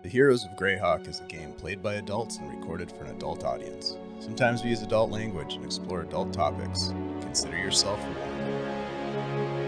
The Heroes of Greyhawk is a game played by adults and recorded for an adult audience. Sometimes we use adult language and explore adult topics. Consider yourself warned.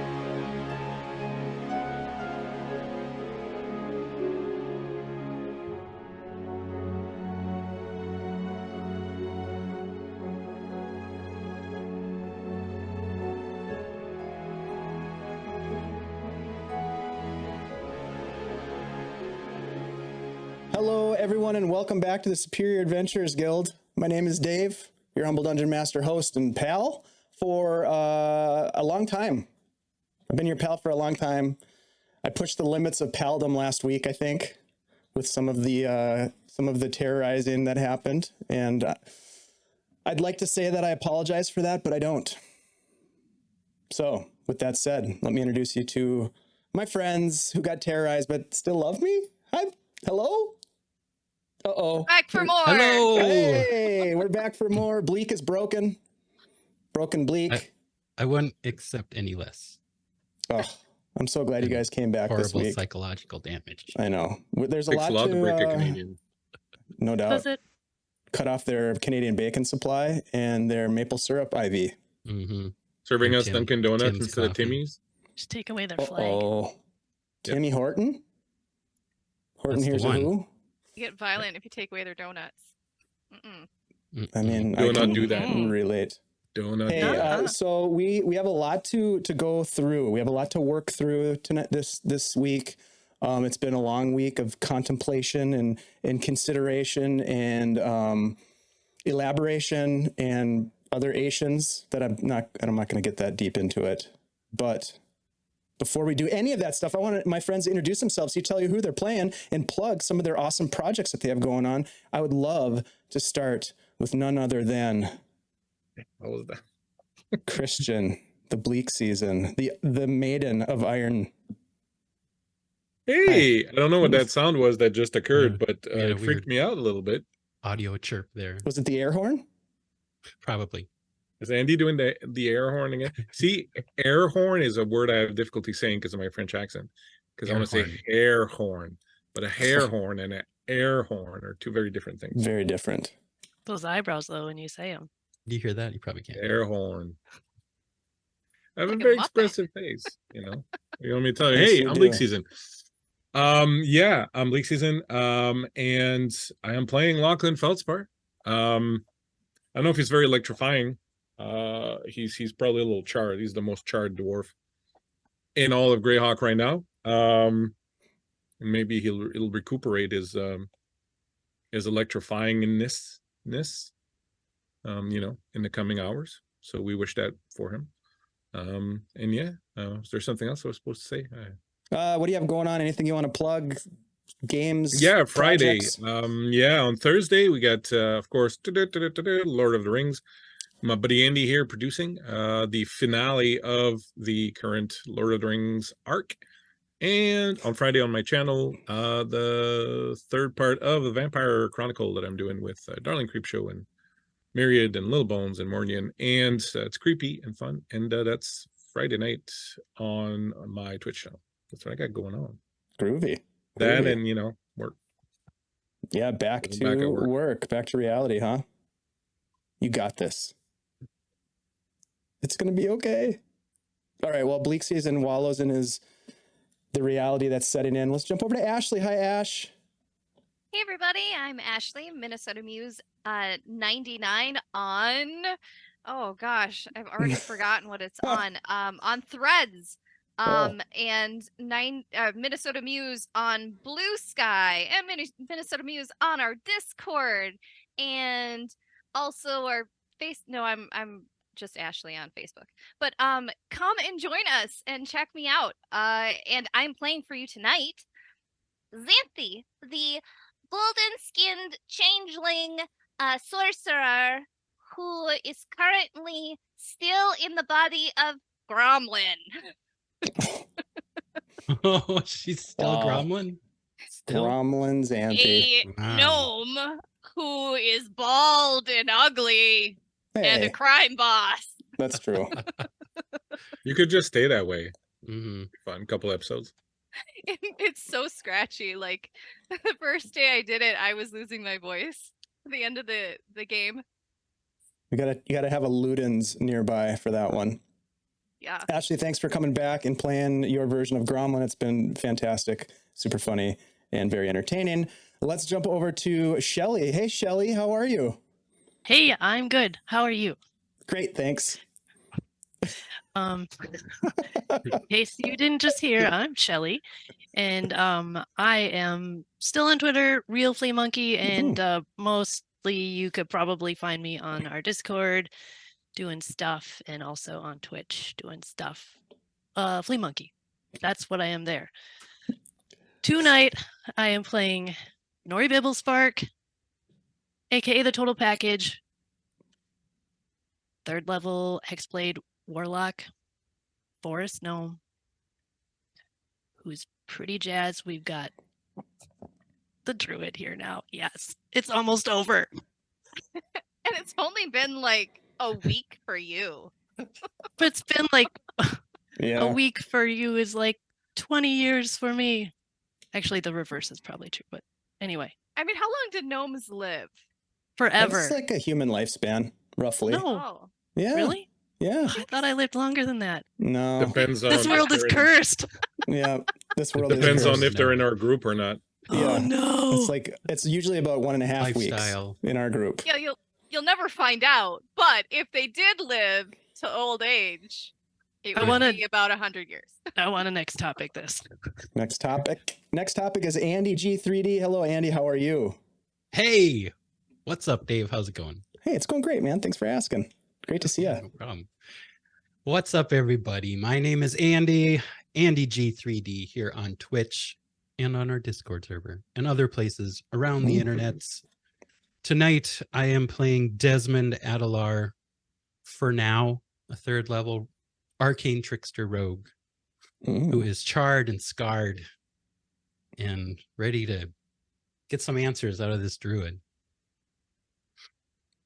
Hello, everyone, and welcome back to the Superior Adventurers Guild. My name is Dave, your humble Dungeon Master host and pal for a long time. I've been your pal for a long time. I pushed the limits of paldom last week, I think, with some of the terrorizing that happened, and I'd like to say that I apologize for that, but I don't. So, with that said, let me introduce you to my friends who got terrorized but still love me. Hi, hello. Uh-oh. Back for more. Hello. Hey, we're back for more. Bleak is broken. Broken Bleak. I wouldn't accept any less. Oh, I'm so glad you guys came back this Horrible week. psychological damage. I know. There's a Takes lot to break a Canadian. No doubt. Does it? Cut off their Canadian bacon supply and their maple syrup IV. Mm-hmm. Serving And us Dunkin' Donuts Tim's instead of coffee. Timmy's. Just take away their flag. Uh-oh. Timmy Horton? Horton That's here's the a one. who? You get violent if you take away their donuts. Mm-mm. I mean, Do I not can do that. relate. Donut. Hey, Uh-huh. so we have a lot to go through. We have a lot to work through tonight, this week. It's been a long week of contemplation and consideration and elaboration and other Asians that I'm not going to get that deep into it. But before we do any of that stuff, I want my friends to introduce themselves, tell you who they're playing, and plug some of their awesome projects that they have going on. I would love to start with none other than What was that? Christian, the Bleak Season, the Maiden of Iron. Hey, I don't know what that sound was that just occurred, but we had a it freaked weird- me out a little bit. Audio chirp there. Was it the air horn? Probably. Is Andy doing the air horn again? See, air horn is a word I have difficulty saying because of my French accent. Because I Air want to say horn. hair horn, but a hair horn and an air horn are two very different things. Very different. Those eyebrows, though, when you say them. Do you hear that? You probably can't. Air horn. I have Like a a very Muppet. expressive face, you know. You want me to tell you, Yes, hey, you I'm do. Bleak Season. Yeah, I'm Bleak Season. And I am playing Lachlan Feldspar. I don't know if he's very electrifying. He's probably a little charred. He's the most charred dwarf in all of Greyhawk right now. And maybe it'll recuperate his electrifyingness, you know, in the coming hours. So we wish that for him. And yeah, is there something else I was supposed to say? What do you have going on? Anything you want to plug? Games? Yeah, Friday. projects? Yeah, on Thursday we got, of course, Lord of the Rings. My buddy Andy here producing the finale of the current Lord of the Rings arc. And on Friday on my channel, the third part of the Vampire Chronicle that I'm doing with Darling Creepshow and Myriad and Little Bones and Mornian. And it's creepy and fun. And that's Friday night on my Twitch channel. That's what I got going on. Groovy. That Groovy. and, you know, work. Yeah, back Back to at work. work. Back to reality, huh? You got this. It's going to be okay. All right, well, Bleak Season wallows in the reality that's setting in. Let's jump over to Ashley. Hi, Ash. Hey, everybody. I'm Ashley, Minnesota Muse 99 on... Oh, gosh. I've already forgotten what it's on. On Threads. And Minnesota Muse on Blue Sky. And Minnesota Muse on our Discord. And also our I'm just Ashley on Facebook. But come and join us and check me out. And I'm playing for you tonight Xanthi, the golden-skinned changeling sorcerer who is currently still in the body of Gromlin. Oh, she's still Wow. Gromlin? Still? Gromlin's Auntie. A Wow. gnome who is bald and ugly and a Hey, crime boss. that's true. You could just stay that way. Mm-hmm. Fun couple episodes. It's so scratchy. Like the first day I did it, I was losing my voice at the end of the game. You gotta have a Ludens nearby for that one. Yeah. Ashley, thanks for coming back and playing your version of Gromlin. It's been fantastic, super funny, and very entertaining. Let's jump over to Shelly. Hey, Shelly, how are you? Hey, I'm good. How are you? Great, thanks. In case you didn't just hear, I'm Shelly, and I am still on Twitter, Real Flea Monkey, and mostly you could probably find me on our Discord doing stuff, and also on Twitch doing stuff. Flea Monkey, that's what I am there. Tonight, I am playing Nori Bibblespark, aka the Total Package, 3rd level Hexblade Warlock, Forest Gnome, who's pretty jazzed. We've got the Druid here now. Yes, it's almost over. And it's only been like a week for you. But it's been like Yeah. a week for you is like 20 years for me. Actually, the reverse is probably true, but anyway. I mean, how long did gnomes live? Forever. It's like a human lifespan, roughly. No. Oh. Yeah. Really? Yeah. I thought I lived longer than that. No. Depends on This world if is they're in- cursed. Yeah. This world Depends is on cursed. if they're in our group or not. Yeah. Oh no. It's like it's usually about 1.5 weeks Lifestyle. in our group. Yeah, you'll never find out. But if they did live to old age, it I would wanna- be about 100 years. I want a next topic this. Next topic. Next topic is Andy G3D. Hello, Andy. How are you? Hey, what's up, Dave? How's it going? Hey, it's going great, man. Thanks for asking. Great to see you. No problem. What's up, everybody? My name is Andy, Andy G3D here on Twitch and on our Discord server and other places around the internets. Tonight, I am playing Desmond Adelar, for now, a 3rd level arcane trickster rogue who is charred and scarred and ready to get some answers out of this druid.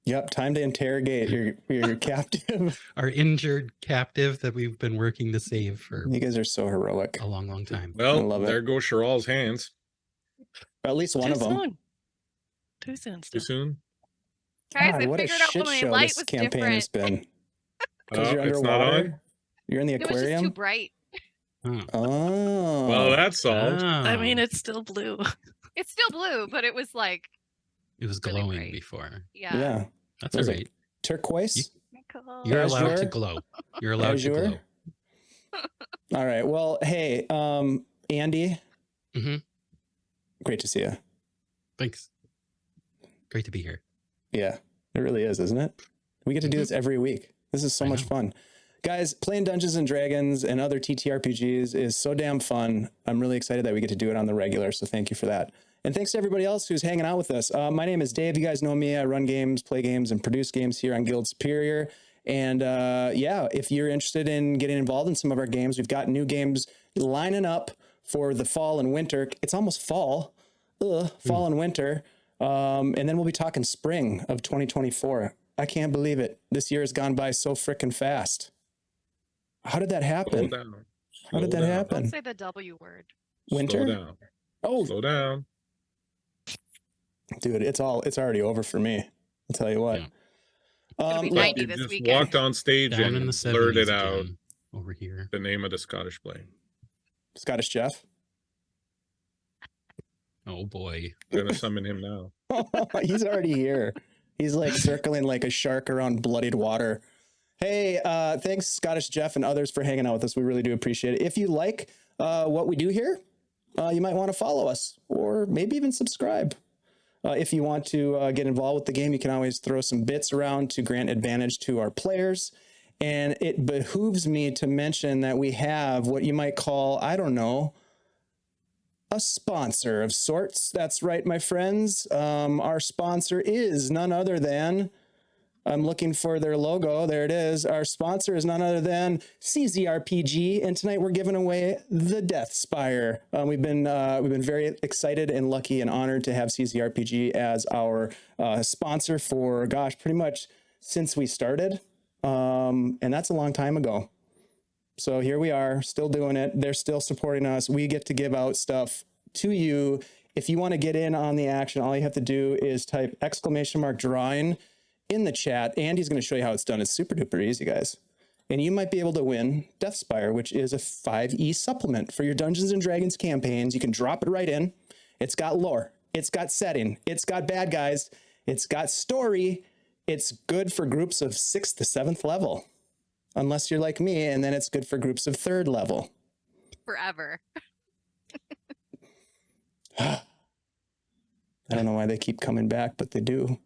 Yep, time to interrogate your captive. Our injured captive that we've been working to save for You guys are so heroic. a long, long time. I Well, love it. there goes Shirral's hands. At least one Too of them. soon. Too soon. Too Still. soon? Guys, God, I what a figured out shit what my show light this was campaign has different. been. Because you're It's not on? underwater. You're in the It was just too aquarium. bright. Oh. Oh. Well, that's solved. I mean, Oh. it's still blue. It's still blue, but it was like, It was really glowing bright. before. yeah. Yeah. That's Was all it right. Turquoise. Cool. You're allowed to Azure? glow. You're allowed to Azure? glow. All right. Well, hey, Andy. Mhm. Great to see you. Thanks. Great to be here. Yeah, it really is, isn't it? We get to do this every week. This is so I much know. fun. Guys, playing Dungeons and Dragons and other TTRPGs is so damn fun. I'm really excited that we get to do it on the regular. So thank you for that. And thanks to everybody else who's hanging out with us. My name is Dave. You guys know me. I run games, play games, and produce games here on Guild Superior. And yeah, if you're interested in getting involved in some of our games, we've got new games lining up for the fall and winter. It's almost fall. Fall and winter. And then we'll be talking spring of 2024. I can't believe it. This year has gone by so freaking fast. How did that Slow happen? down. How did that Slow down. happen? Don't say the W word. Winter? Slow down. Oh, Slow down. dude, it's already over for me. I'll tell you what. Yeah. gonna be look, 90 You this just weekend. walked on stage Down in and the 70s blurted out again, over here. the name of the Scottish play. Scottish Jeff. Oh boy. I'm gonna summon him now. He's already here. He's like circling like a shark around bloodied water. Hey, thanks Scottish Jeff and others for hanging out with us. We really do appreciate it. If you like what we do here, you might want to follow us or maybe even subscribe. If you want to get involved with the game, you can always throw some bits around to grant advantage to our players. And it behooves me to mention that we have what you might call, I don't know, a sponsor of sorts. That's right, my friends. Our sponsor is none other than, I'm looking for their logo. There it is. Our sponsor is none other than CZRPG, and tonight we're giving away the Death Spire. We've been very excited and lucky and honored to have CZRPG as our sponsor for, gosh, pretty much since we started, and that's a long time ago. So here we are, still doing it. They're still supporting us. We get to give out stuff to you. If you want to get in on the action, all you have to do is type !drawing in the chat. Andy's going to show you how it's done. It's super duper easy, guys. And you might be able to win Deathspire, which is a 5e supplement for your Dungeons and Dragons campaigns. You can drop it right in. It's got lore. It's got setting. It's got bad guys. It's got story. It's good for groups of 6th to 7th level. Unless you're like me, and then it's good for groups of 3rd level. Forever. I don't know why they keep coming back, but they do.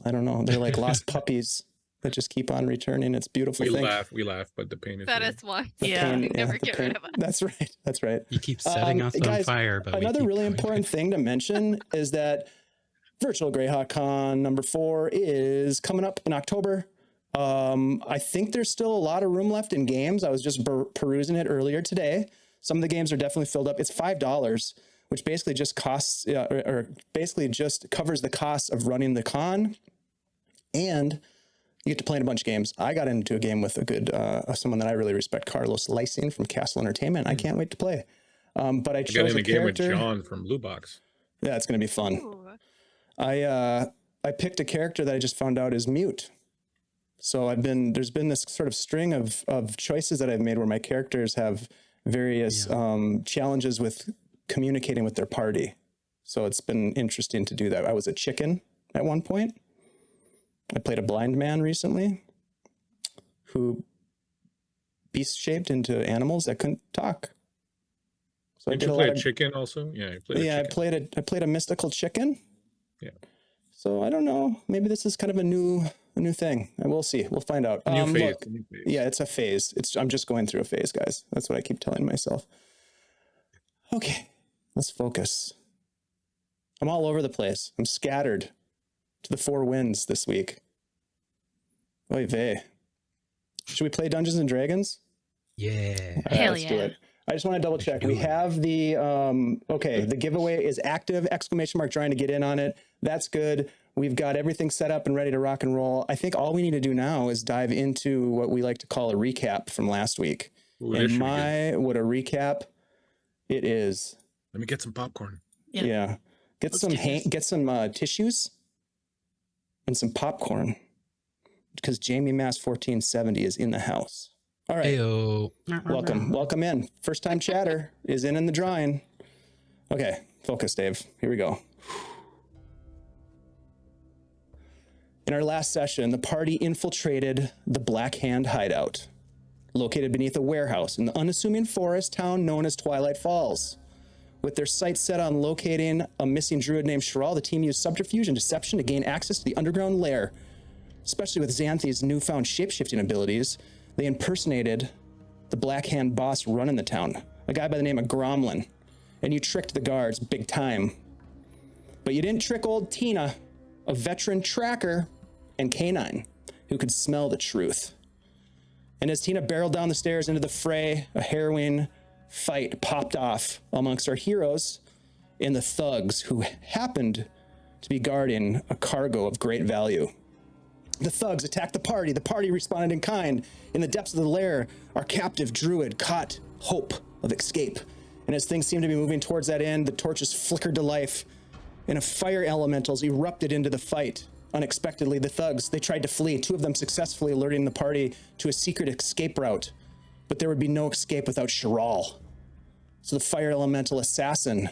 I don't know. They're like lost puppies that just keep on returning. It's a beautiful thing. We laugh, but the pain is That real. is one. The Yeah. pain- Never the get pain- rid of us. That's right. That's right. You keep setting us on guys, fire, but another we keep really coming important back. thing to mention is that Virtual Greyhawk Con number 4 is coming up in October. I think there's still a lot of room left in games. I was just perusing it earlier today. Some of the games are definitely filled up. It's $5, which basically just costs, or basically just covers the cost of running the con, and you get to play in a bunch of games. I got into a game with a good, someone that I really respect, Carlos Lysing from Castle Entertainment. I can't wait to play. But I got chose in a a game with character. John from Blue Box. Yeah, it's going to be fun. Ooh. I picked a character that I just found out is mute. So there's been this sort of string of choices that I've made where my characters have various challenges with communicating with their party. So it's been interesting to do that. I was a chicken at one point. I played a blind man recently who beast shaped into animals that couldn't talk. So Did you play a chicken also? Yeah, you played a chicken. I played a mystical chicken. Yeah. So I don't know. Maybe this is kind of a new thing. We'll see. We'll find out. New phase. Look, yeah, it's a phase. I'm just going through a phase, guys. That's what I keep telling myself. Okay, let's focus. I'm all over the place. I'm scattered to the 4 winds this week. Oy vey. Should we play Dungeons and Dragons? Yeah. All right, Hell let's do yeah. it. I just want to double check. do We it. have the, the giveaway is active, ! Trying to get in on it. That's good. We've got everything set up and ready to rock and roll. I think all we need to do now is dive into what we like to call a recap from last week. Ooh, this And should be good. what a recap it is. Let me get some popcorn. Yeah. Yeah. Get Let's some do this. get some tissues and some popcorn because Jamie Mass 1470 is in the house. All right. Heyo. Welcome in. First time chatter is in the drawing. Okay, focus, Dave. Here we go. In our last session, the party infiltrated the Black Hand hideout, located beneath a warehouse in the unassuming forest town known as Twilight Falls. With their sights set on locating a missing druid named Shirral, the team used subterfuge and deception to gain access to the underground lair. Especially with Xanthi's newfound shapeshifting abilities, they impersonated the Black Hand boss running the town, a guy by the name of Gromlin, and you tricked the guards big time. But you didn't trick old Tina, a veteran tracker and canine who could smell the truth. And as Tina barreled down the stairs into the fray, a harrowing fight popped off amongst our heroes and the thugs who happened to be guarding a cargo of great value. The thugs attacked the party. The party responded in kind. In the depths of the lair, our captive druid caught hope of escape. And as things seemed to be moving towards that end, the torches flickered to life, and fire elementals erupted into the fight. Unexpectedly, the thugs, they tried to flee, 2 of them successfully alerting the party to a secret escape route. But there would be no escape without Shirral. So the fire elemental assassin,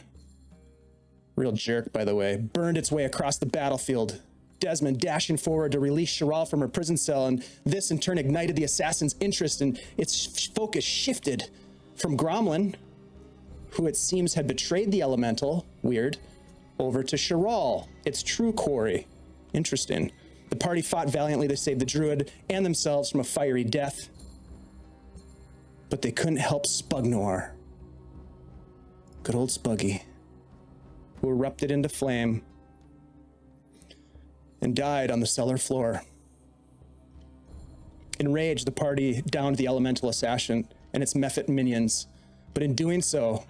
real jerk by the way, burned its way across the battlefield. Desmond dashing forward to release Shirral from her prison cell, and this in turn ignited the assassin's interest, and its focus shifted from Gromlin, who it seems had betrayed the elemental, weird, over to Shirral, its true quarry. Interesting. The party fought valiantly to save the druid and themselves from a fiery death, but they couldn't help Spugnoir, good old Spuggy, who erupted into flame and died on the cellar floor. Enraged, the party downed the elemental assassin and its mephit minions, but in doing so,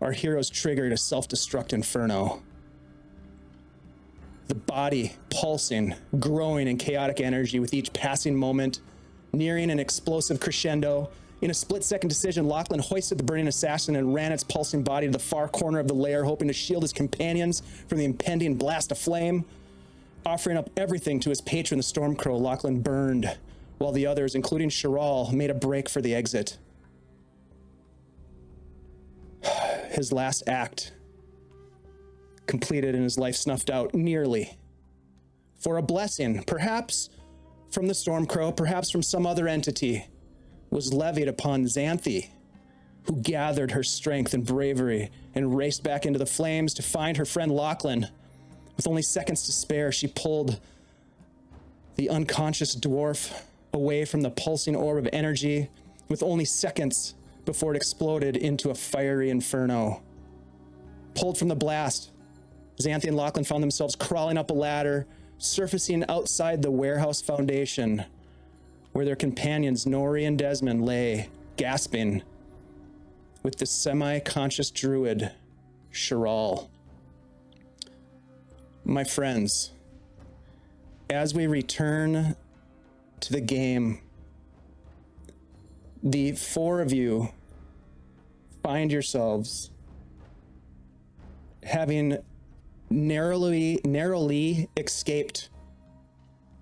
our heroes triggered a self-destruct inferno. The body pulsing, growing in chaotic energy with each passing moment, nearing an explosive crescendo. In a split-second decision, Lachlan hoisted the burning assassin and ran its pulsing body to the far corner of the lair, hoping to shield his companions from the impending blast of flame. Offering up everything to his patron, the Stormcrow, Lachlan burned, while the others, including Shirral, made a break for the exit. His last act completed and his life snuffed out, nearly. For a blessing, perhaps from the Stormcrow, perhaps from some other entity, was levied upon Xanthi, who gathered her strength and bravery and raced back into the flames to find her friend Lachlan. With only seconds to spare, she pulled the unconscious dwarf away from the pulsing orb of energy, with only seconds before it exploded into a fiery inferno. Pulled from the blast, Xanthi and Lachlan found themselves crawling up a ladder, surfacing outside the warehouse foundation, where their companions Nori and Desmond lay, gasping, with the semi-conscious druid, Shirral. My friends, as we return to the game, the four of you find yourselves having narrowly escaped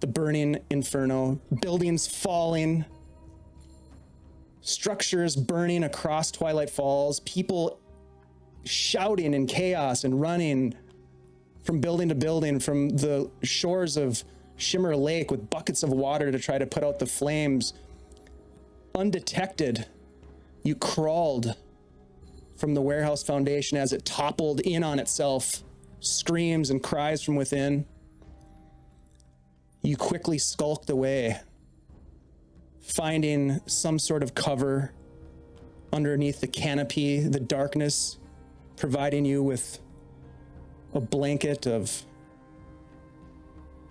the burning inferno, buildings falling, structures burning across Twilight Falls, people shouting in chaos and running from building to building, from the shores of Shimmer Lake with buckets of water to try to put out the flames. Undetected, you crawled from the warehouse foundation as it toppled in on itself, screams and cries from within. You quickly skulked away, finding some sort of cover underneath the canopy, the darkness providing you with a blanket of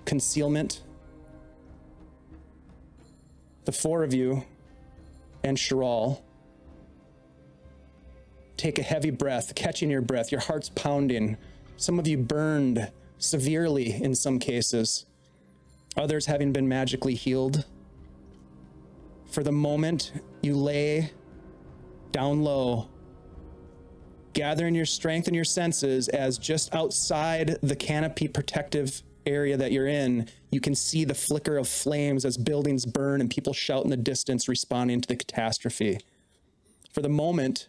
concealment. The four of you and Shirral take a heavy breath, catching your breath, your heart's pounding. Some of you burned severely in some cases, others having been magically healed. For the moment, you lay down low, gathering your strength and your senses as just outside the canopy protective area that you're in, you can see the flicker of flames as buildings burn and people shout in the distance responding to the catastrophe. For the moment,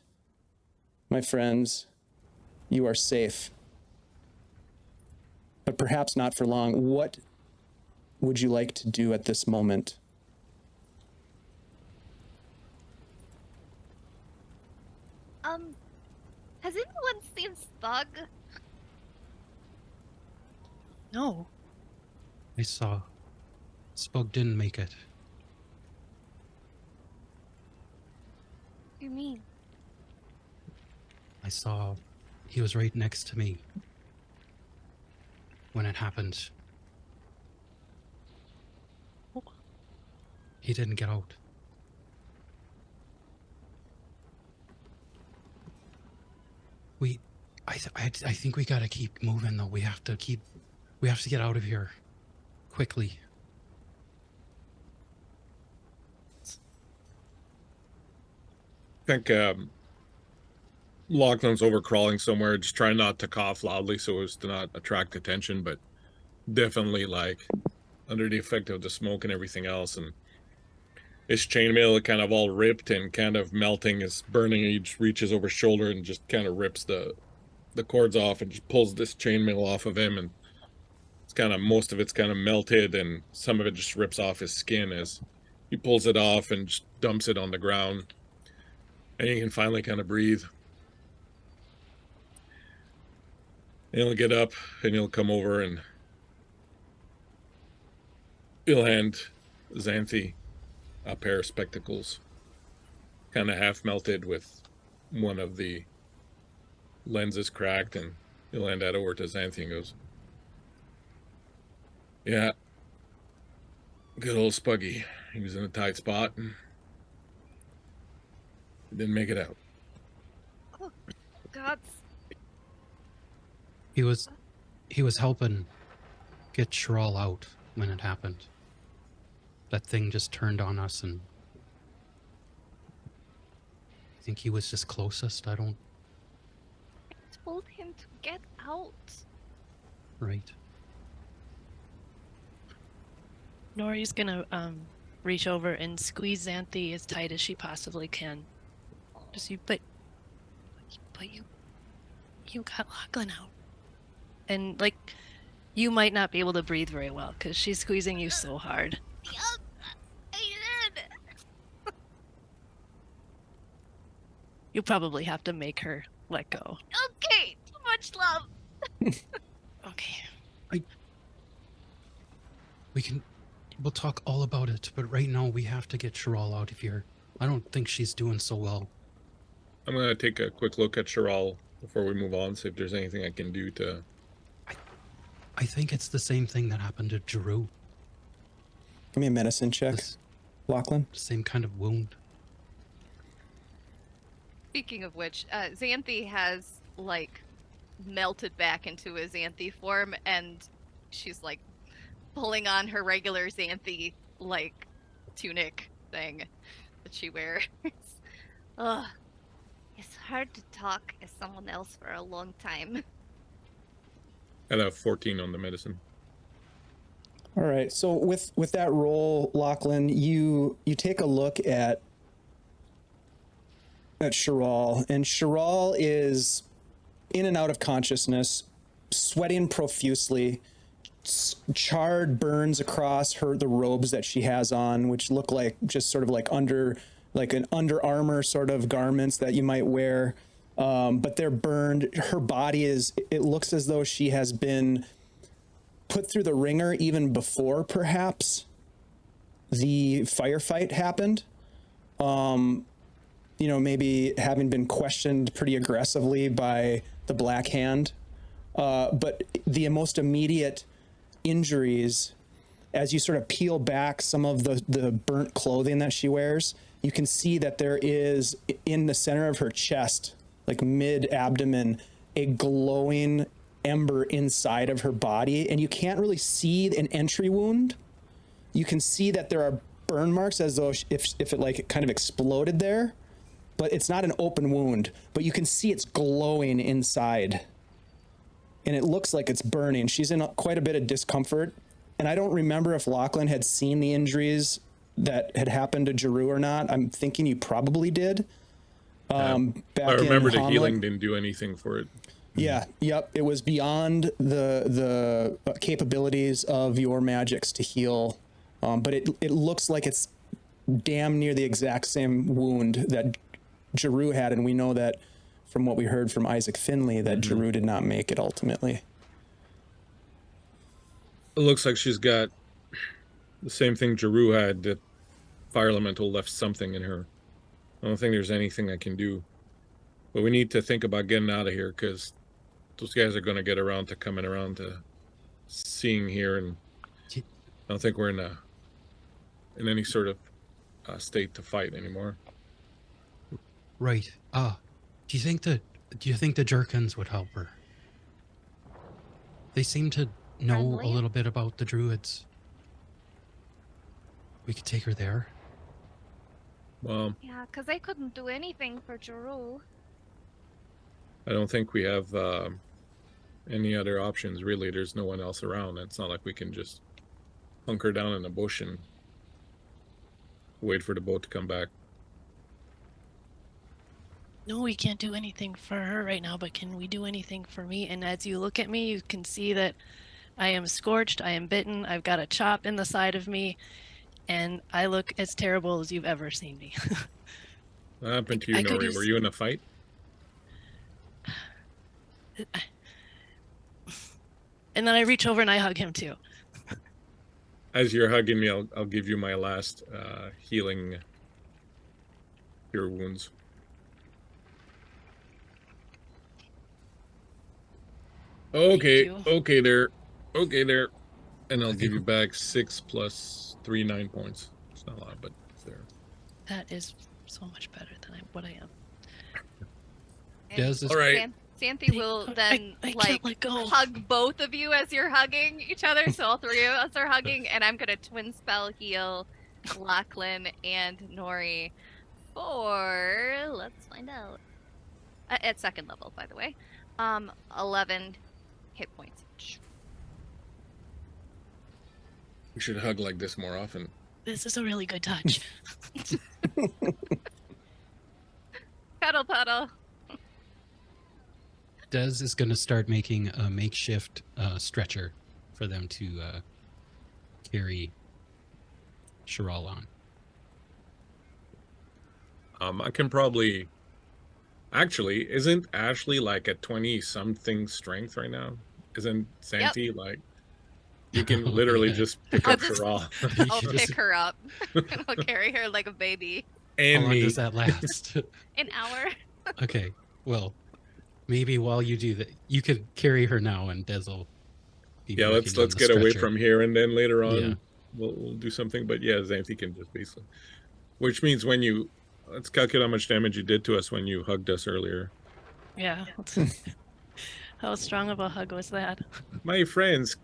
my friends, you are safe. But perhaps not for long. What would you like to do at this moment? Has anyone seen Thug? No. I saw. Spug didn't make it. What do you mean? I saw he was right next to me when it happened. He didn't get out. I think we gotta keep moving though. We have to get out of here quickly. I think Lachlan's overcrawling somewhere, just trying not to cough loudly so as to not attract attention, but definitely like under the effect of the smoke and everything else, and his chainmail kind of all ripped and kind of melting, is burning. He just reaches over his shoulder and just kind of rips the cords off and just pulls this chainmail off of him, and it's kind of, most of it's kind of melted and some of it just rips off his skin as he pulls it off and just dumps it on the ground, and he can finally kind of breathe. And he'll get up and he'll come over and he'll hand Xanthi a pair of spectacles, kind of half melted with one of the lenses cracked, and he'll hand that over to Xanthi and goes, "Yeah, good old Spuggy. He was in a tight spot and didn't make it out." Oh, God. He was helping get Shirral out when it happened. that thing just turned on us, and I think he was just closest. I don't. Told him to get out. Right. Nori's gonna reach over and squeeze Xanthi as tight as she possibly can. Just you, but you got Lachlan out, and like you might not be able to breathe very well because she's squeezing you so hard. Yup, I did. You probably have to make her let go. Okay, too much love. Okay. We'll talk all about it, but right now we have to get Shirral out of here. I don't think she's doing so well. I'm gonna take a quick look at Shirral before we move on, see if there's anything I can do to. I think it's the same thing that happened to Jeru. Give me a medicine check, Lachlan. Same kind of wound. Speaking of which, Xanthi has like melted back into a Xanthi form, and she's like pulling on her regular Xanthi like tunic thing that she wears. Ugh. It's hard to talk as someone else for a long time. I have 14 on the medicine. All right. So with that roll, Lachlan, you take a look at Shirral, and Shirral is in and out of consciousness, sweating profusely. Charred burns across the robes that she has on, which look like just sort of like an Under Armour sort of garments that you might wear, but they're burned. Her body it looks as though she has been put through the ringer even before perhaps the firefight happened. Maybe having been questioned pretty aggressively by the Black Hand, but the most immediate injuries, as you sort of peel back some of the burnt clothing that she wears, you can see that there is in the center of her chest, like mid-abdomen, a glowing ember inside of her body, and you can't really see an entry wound. You can see that there are burn marks as though if it like kind of exploded there, but it's not an open wound, but you can see it's glowing inside. And it looks like it's burning. She's in quite a bit of discomfort. And I don't remember if Lachlan had seen the injuries that had happened to Jeru or not. I'm thinking you probably did. I remember the healing didn't do anything for it. Yeah, yep. It was beyond the capabilities of your magics to heal. But it looks like it's damn near the exact same wound that Jeru had. And we know that from what we heard from Isaac Finley, that Jeru did not make it ultimately. It looks like she's got the same thing Jeru had, that fire elemental left something in her. I don't think there's anything I can do. But we need to think about getting out of here, because those guys are going to get around to coming around to seeing here, and I don't think we're in any sort of state to fight anymore. Right. Do you think the Jerkins would help her? They seem to know Friendly? a little bit about the druids. We could take her there. Well, Yeah, because I couldn't do anything for Jeru. I don't think we have any other options, really. There's no one else around. It's not like we can just hunker down in a bush and wait for the boat to come back. No, we can't do anything for her right now, but can we do anything for me? And as you look at me, you can see that I am scorched, I am bitten, I've got a chop in the side of me, and I look as terrible as you've ever seen me. What happened to you, Nori? Were you in a fight? And then I reach over and I hug him too. As you're hugging me, I'll give you my last healing your wounds. Okay, okay there. And I'll give you back 6 plus 3, 9 points. It's not a lot, but it's there. That is so much better than what I am. Yes, all right. Xanthi will then I like can't let go. hug both of you as you're hugging each other. So all three of us are hugging, and I'm gonna twin spell heal Lachlan, and Nori for, let's find out, at second level, by the way, 11 hit points each. We should hug like this more often. This is a really good touch. Cuddle puddle. Dez is going to start making a makeshift stretcher for them to carry Shirral on. I can probably. Actually, isn't Ashley like at 20-something strength right now? Isn't Santi like? You can literally just pick I'll up just- Shirral. I'll pick her up. And I'll carry her like a baby. How And long me. does that last? An hour. Okay, well, maybe while you do that, you could carry her now, and Dez will be Yeah, working let's on the get away stretcher. from here, and then later on Yeah. we'll do something. But yeah, Xanthi can just basically, which means when you let's calculate how much damage you did to us when you hugged us earlier. Yeah. How strong of a hug was that? My friends,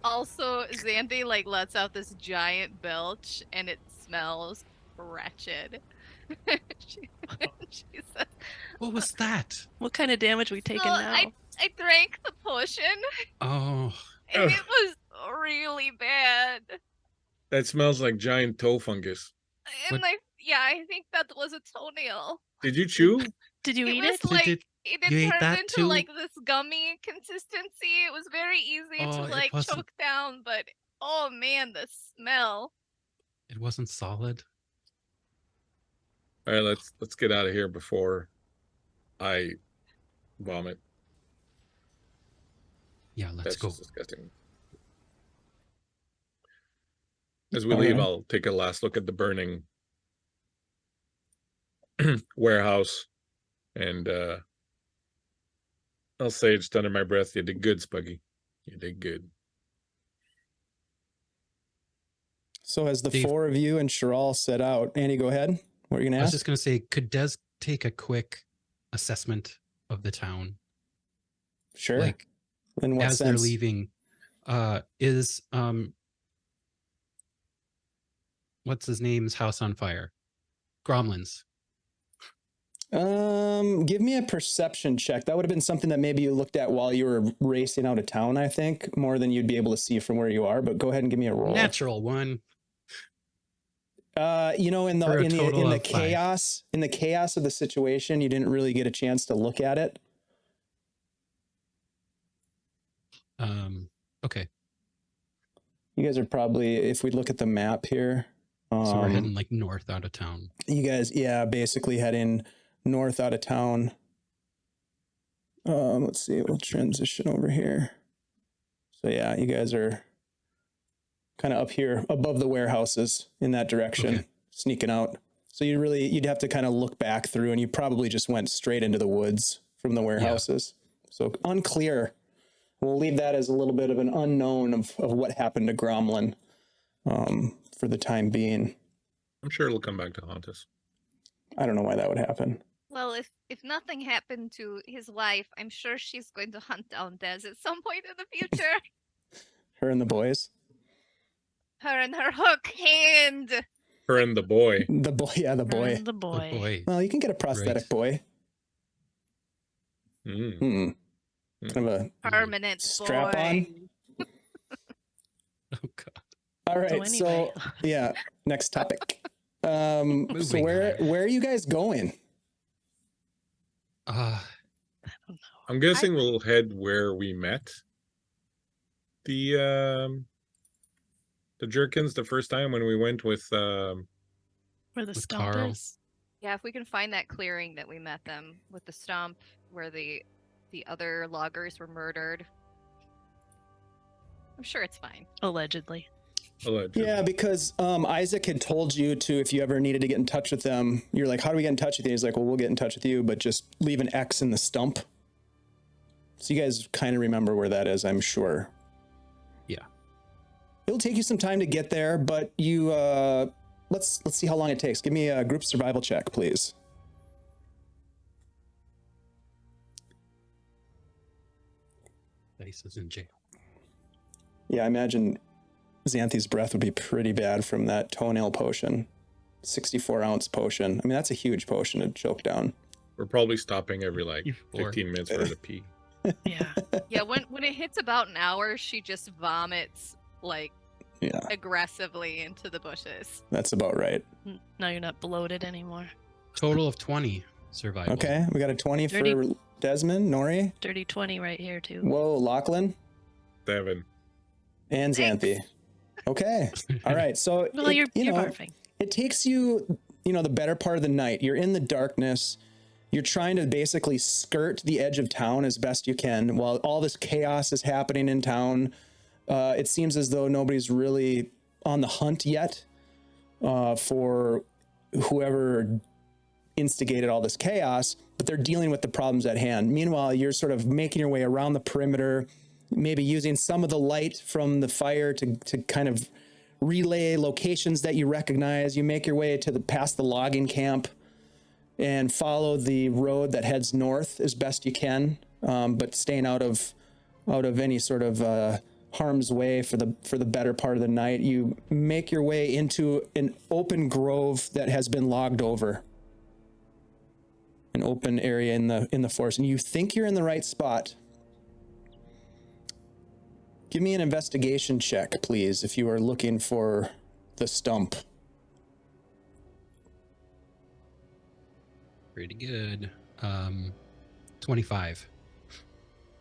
Also, Xanthi like lets out this giant belch, and it smells wretched. she, she says, What was that? What kind of damage we taking "So now? I drank the potion, Oh, and Ugh. it was really bad. that smells like giant toe fungus. And What- I think that was a toenail. Did you chew? Did you eat was it? like Did- it you ate turned that into too? like this gummy consistency. It was very easy Oh, to it like wasn't- choke down, but oh man, the smell. it wasn't solid. All right, let's get out of here before I vomit. Yeah, let's That's go. just disgusting. As we leave, Alright. I'll take a last look at the burning warehouse, and I'll say just under my breath, "You did good, Spuggy. You did good." So as the Dave- four of you and Shirral set out, Andy, go ahead. What are you I gonna was ask? just going to say, could Des take a quick assessment of the town? Sure. Like, In what as they're sense? leaving, is what's his name's house on fire? Gromlins. Give me a perception check. That would have been something that maybe you looked at while you were racing out of town, I think, more than you'd be able to see from where you are, but go ahead and give me a roll. Natural one. You know, in the For a in the total in the of 5. chaos of the situation, you didn't really get a chance to look at it. Okay, You guys are probably, if we look at the map here, so we're heading like north out of town. you guys, yeah, basically heading north out of town. Let's see, we'll transition over here. So yeah, you guys are kind of up here above the warehouses in that direction, Okay. sneaking out. So you'd have to kind of look back through, and you probably just went straight into the woods from the warehouses. So unclear. We'll leave that as a little bit of an unknown of what happened to Gromlin for the time being. I'm sure it'll come back to haunt us. I don't know why that would happen. Well, if nothing happened to his wife, I'm sure she's going to hunt down Des at some point in the future. Her and the boys. Her and her hook hand. Her and the boy. The boy, yeah, the boy. And the boy. Oh, boy. Well, you can get a prosthetic Right. boy. Mm. Kind of a Permanent strap boy. on. Oh god. All right, So so anyway. yeah, next topic. So Moving where on. are you guys going? I'm guessing we'll head where we met the Jerkins the first time when we went with Where the With stump Carl. is. Yeah, if we can find that clearing that we met them with the stump where the other loggers were murdered. I'm sure it's fine. Allegedly. allegedly. Yeah, because Isaac had told you to, if you ever needed to get in touch with them, you're like, how do we get in touch with you? He's like, well, we'll get in touch with you, but just leave an X in the stump. So you guys kind of remember where that is, I'm sure. Yeah. It'll take you some time to get there, but you let's see how long it takes. Give me a group survival check, please. Dice is in jail. Yeah, I imagine Xanthi's breath would be pretty bad from that toenail potion. 64-ounce potion. I mean, that's a huge potion to choke down. We're probably stopping every like Four. 15 minutes for her to pee. Yeah. Yeah, when it hits about an hour, she just vomits like Yeah, aggressively into the bushes. that's about right. Now you're not bloated anymore. Total of 20 survival. Okay, we got a 20 for 30. Desmond, Nori. Dirty 20 right here too. Whoa, Lachlan. 7. And Thanks. Xanthi. Okay. All right. So Well, you're barfing. it takes you, the better part of the night. You're in the darkness. You're trying to basically skirt the edge of town as best you can while all this chaos is happening in town. It seems as though nobody's really on the hunt yet for whoever instigated all this chaos, but they're dealing with the problems at hand. Meanwhile, you're sort of making your way around the perimeter, maybe using some of the light from the fire to kind of relay locations that you recognize. You make your way past the logging camp and follow the road that heads north as best you can, but staying out of any sort of harm's way for the better part of the night. You make your way into an open grove that has been logged over, an open area in the forest, and you think you're in the right spot. Give me an investigation check, please, if you are looking for the stump. Pretty good. 25.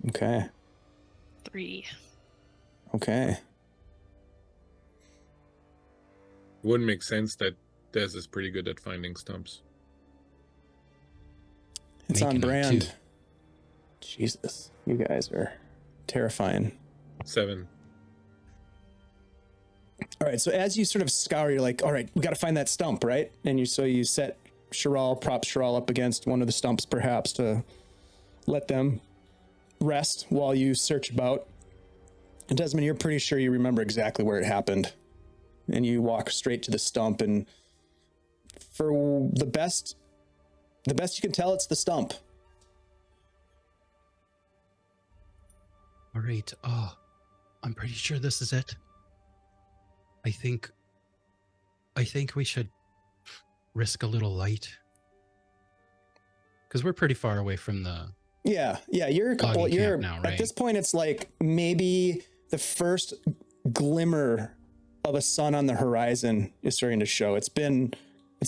Okay. 3. Okay. It wouldn't make sense that Des is pretty good at finding stumps. It's on Making them brand. too. Jesus, you guys are terrifying. 7. All right, so as you sort of scour, you're like, all right, we got to find that stump, right? And you set Shirral, prop Shirral up against one of the stumps, perhaps, to let them rest while you search about. And Desmond, you're pretty sure you remember exactly where it happened. And you walk straight to the stump, and for the best you can tell, it's the stump. All right. Oh, I'm pretty sure this is it. I think we should risk a little light. Because we're pretty far away from the... Yeah, you're a couple. Logging You're camp now, at right? this point. It's like maybe the first glimmer of a sun on the horizon is starting to show. It's been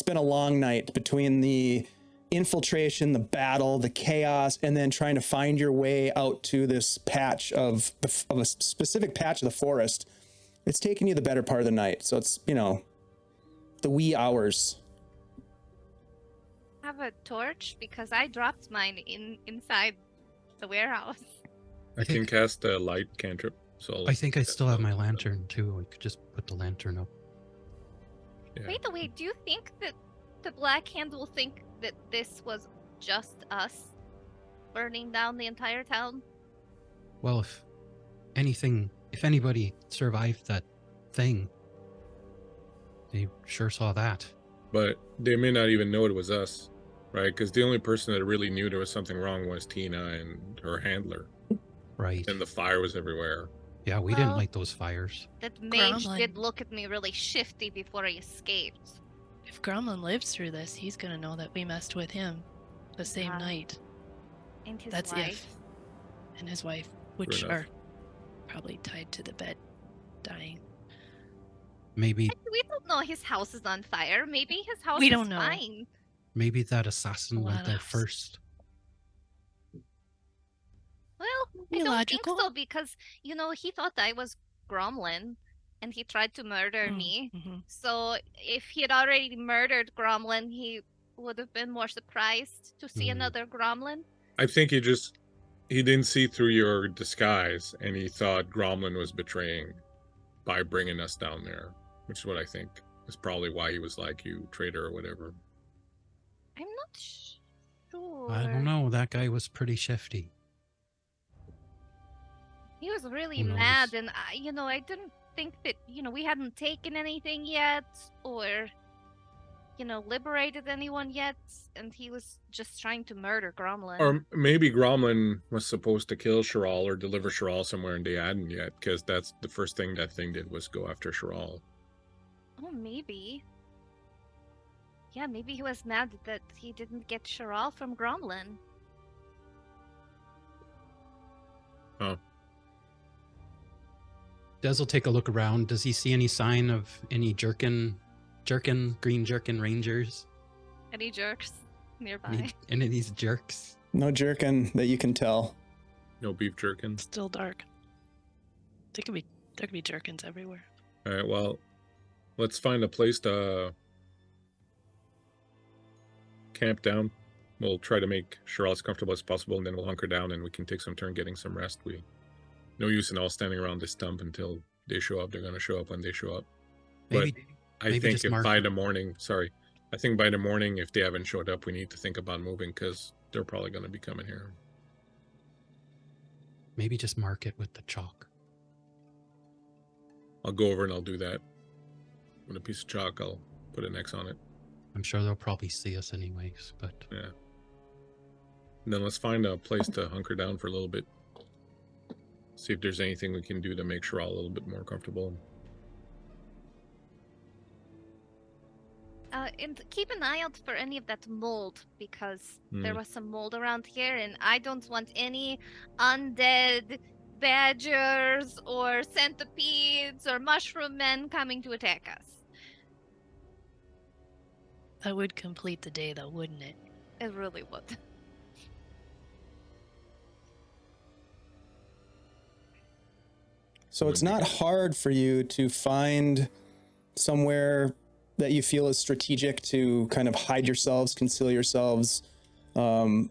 a long night between the infiltration, the battle, the chaos, and then trying to find your way out to this patch of a specific patch of the forest. It's taken you the better part of the night. So it's the wee hours. Have a torch because I dropped mine inside the warehouse. I can cast a light cantrip. So I think I still have my lantern too. We could just put the lantern up. Yeah. By the way, do you think that the Black Hand will think that this was just us burning down the entire town? Well, if anybody survived that thing, they sure saw that. But they may not even know it was us, right? Because the only person that really knew there was something wrong was Tina and her handler. Right. And the fire was everywhere. Yeah, we didn't Well- light those fires. That mage Gremlin. did look at me really shifty before I escaped. If Gremlin lives through this, he's gonna know that we messed with him the same Yeah. night. And his That's wife. if. And his wife, which enough. are probably tied to the bed, dying. Maybe We don't know his house is on fire. Maybe his house We is don't know. fine. that assassin A went lot there of- first. Well, I don't think Illogical. so because, he thought I was Gromlin and he tried to murder me. Mhm. So if he had already murdered Gromlin, he would have been more surprised to see Hmm. another Gromlin. I think he didn't see through your disguise and he thought Gromlin was betraying by bringing us down there, which is what I think is probably why he was like, you traitor or whatever. I'm not sure. I don't know. That guy was pretty shifty. He was really Who knows? mad, and I didn't think that we hadn't taken anything yet, or liberated anyone yet, and he was just trying to murder Gromlin. Or maybe Gromlin was supposed to kill Shirral or deliver Shirral somewhere and they hadn't yet, because that's the first thing that thing did was go after Shirral. Oh, maybe. Yeah, maybe he was mad that he didn't get Shirral from Gromlin. Oh. Des will take a look around. Does he see any sign of any Green Jerkin Rangers? Any jerks nearby? Any of these jerks? No jerkin that you can tell. No beef jerkin. Still dark. There could be jerkins everywhere. All right, well, let's find a place to camp down. We'll try to make Shirral as comfortable as possible, and then we'll hunker down and we can take some turn getting some rest. No use in all standing around this stump until they show up. They're going to show up when they show up. Maybe, But I maybe think just if mark by it. the morning, I think by the morning, if they haven't showed up, we need to think about moving because they're probably going to be coming here. Maybe just mark it with the chalk. I'll go over and I'll do that. With a piece of chalk, I'll put an X on it. I'm sure they'll probably see us anyways, but Yeah. And then let's find a place to hunker down for a little bit. See if there's anything we can do to make Shirral a little bit more comfortable. And keep an eye out for any of that mold, because there was some mold around here, and I don't want any undead badgers or centipedes or mushroom men coming to attack us. That would complete the day, though, wouldn't it? It really would. So it's not hard for you to find somewhere that you feel is strategic to kind of hide yourselves, conceal yourselves. Again,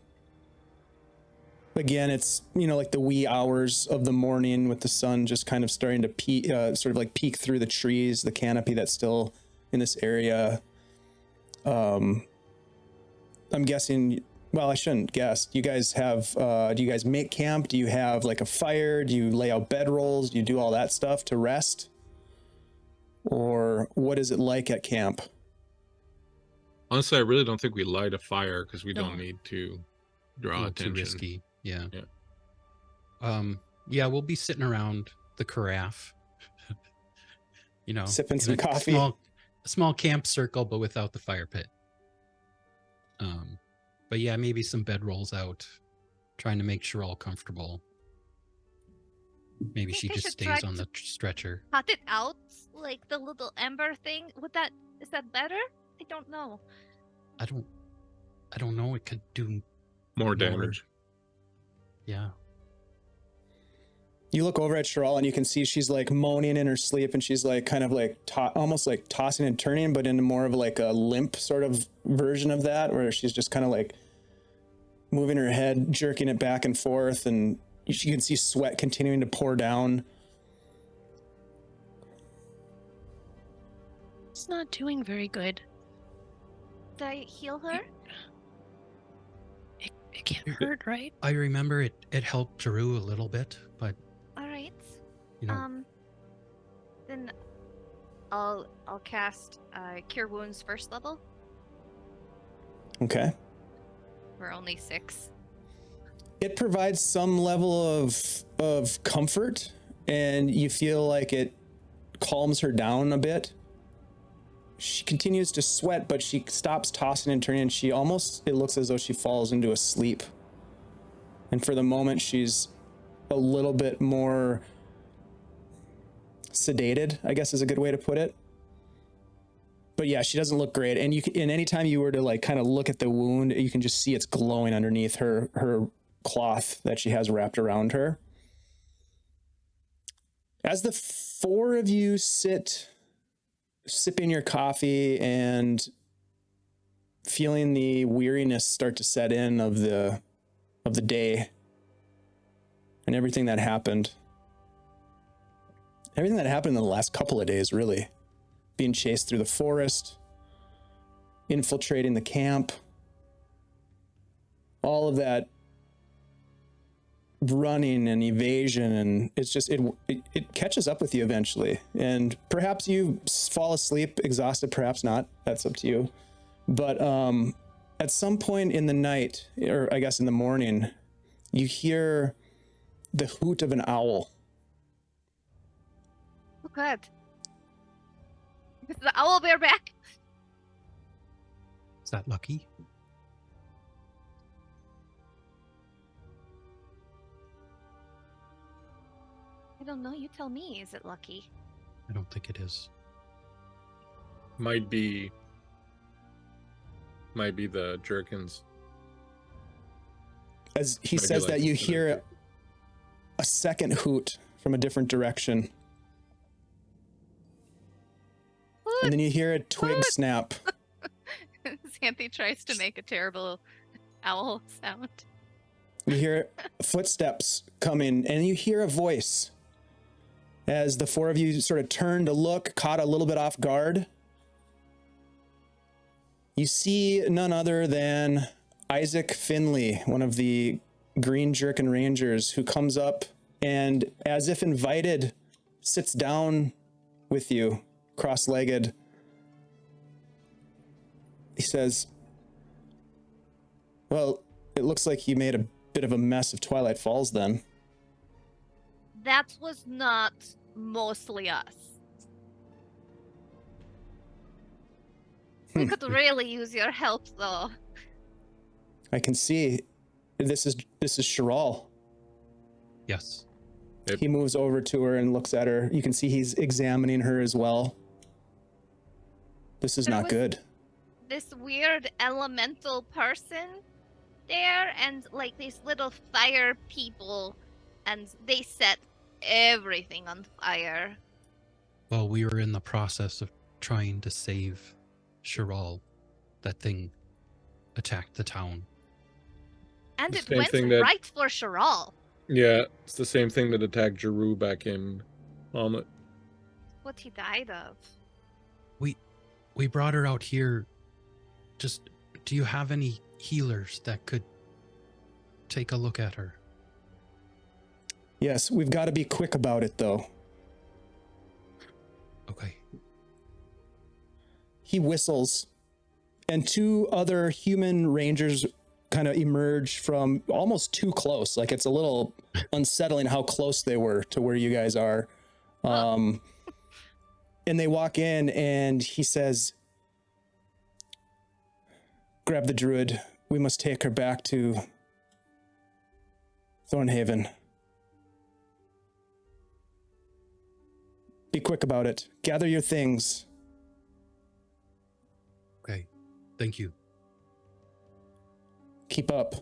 it's, like the wee hours of the morning with the sun just kind of starting to peek through the trees, the canopy that's still in this area. I'm guessing, well, I shouldn't guess. Do you guys make camp? Do you have like a fire? Do you lay out bedrolls? Do you do all that stuff to rest? Or what is it like at camp? Honestly, I really don't think we light a fire because we No. don't need to a draw little attention. too risky. Yeah. Yeah. We'll be sitting around the carafe. Sipping in some a coffee. Small camp circle, but without the fire pit. But yeah, maybe some bedrolls out, trying to make sure all comfortable. Maybe I she think I just should try stays on the stretcher. Cut it out, like the little ember thing. Is that better? I don't know. I don't know. It could do More damage. Yeah. You look over at Shirral and you can see she's like moaning in her sleep, and she's like kind of like almost like tossing and turning, but in more of like a limp sort of version of that, where she's just kind of like moving her head, jerking it back and forth, and you can see sweat continuing to pour down. It's not doing very good. Did I heal her? It can't hurt, right? I remember it helped Drew a little bit, but All right. Then I'll cast Cure Wounds first level. Okay. We're only 6. It provides some level of comfort, and you feel like it calms her down a bit. She continues to sweat, but she stops tossing and turning, and it looks as though she falls into a sleep. And for the moment, she's a little bit more sedated, I guess is a good way to put it. But yeah, she doesn't look great. And anytime you were to like kind of look at the wound, you can just see it's glowing underneath her cloth that she has wrapped around her. As the 4 of you sit sipping your coffee and feeling the weariness start to set in of the day and everything that happened in the last couple of days, really, being chased through the forest, infiltrating the camp, all of that running and evasion, and it's just it catches up with you eventually, and perhaps you fall asleep exhausted, perhaps not, that's up to you. But at some point in the night, or I guess in the morning, you hear the hoot of an owl. Oh, good. Is the owl bear back? Is that lucky? I don't know. You tell me. Is it lucky? I don't think it is. Might be the Jerkins. As he Might be says like that, you the hear a second hoot from a different direction. And then you hear a twig snap. Xanthe tries to make a terrible owl sound. You hear footsteps coming, and you hear a voice. As the four of you sort of turn to look, caught a little bit off guard, you see none other than Isaac Finley, one of the Green Jerkin Rangers, who comes up and, as if invited, sits down with you, cross-legged. He says, "Well, it looks like you made a bit of a mess of Twilight Falls then." That was not mostly us. We could really use your help, though. I can see this is Shirral. Yes. Yep. He moves over to her and looks at her. You can see he's examining her as well. This is There not was- good. This weird elemental person there, and like these little fire people, and they set everything on fire. Well, we were in the process of trying to save Shirral. That thing attacked the town. And The it same went thing that- right for Shirral. Yeah, it's the same thing that attacked Jeru back in Omelet. What he died of. We brought her out here. Just, do you have any healers that could take a look at her? Yes, we've got to be quick about it, though. Okay. He whistles, and two other human rangers kind of emerge from almost too close. Like, it's a little unsettling how close they were to where you guys are. And they walk in, and he says, "Grab the druid. We must take her back to Thornhaven. Be quick about it. Gather your things." Okay. Thank you. "Keep up."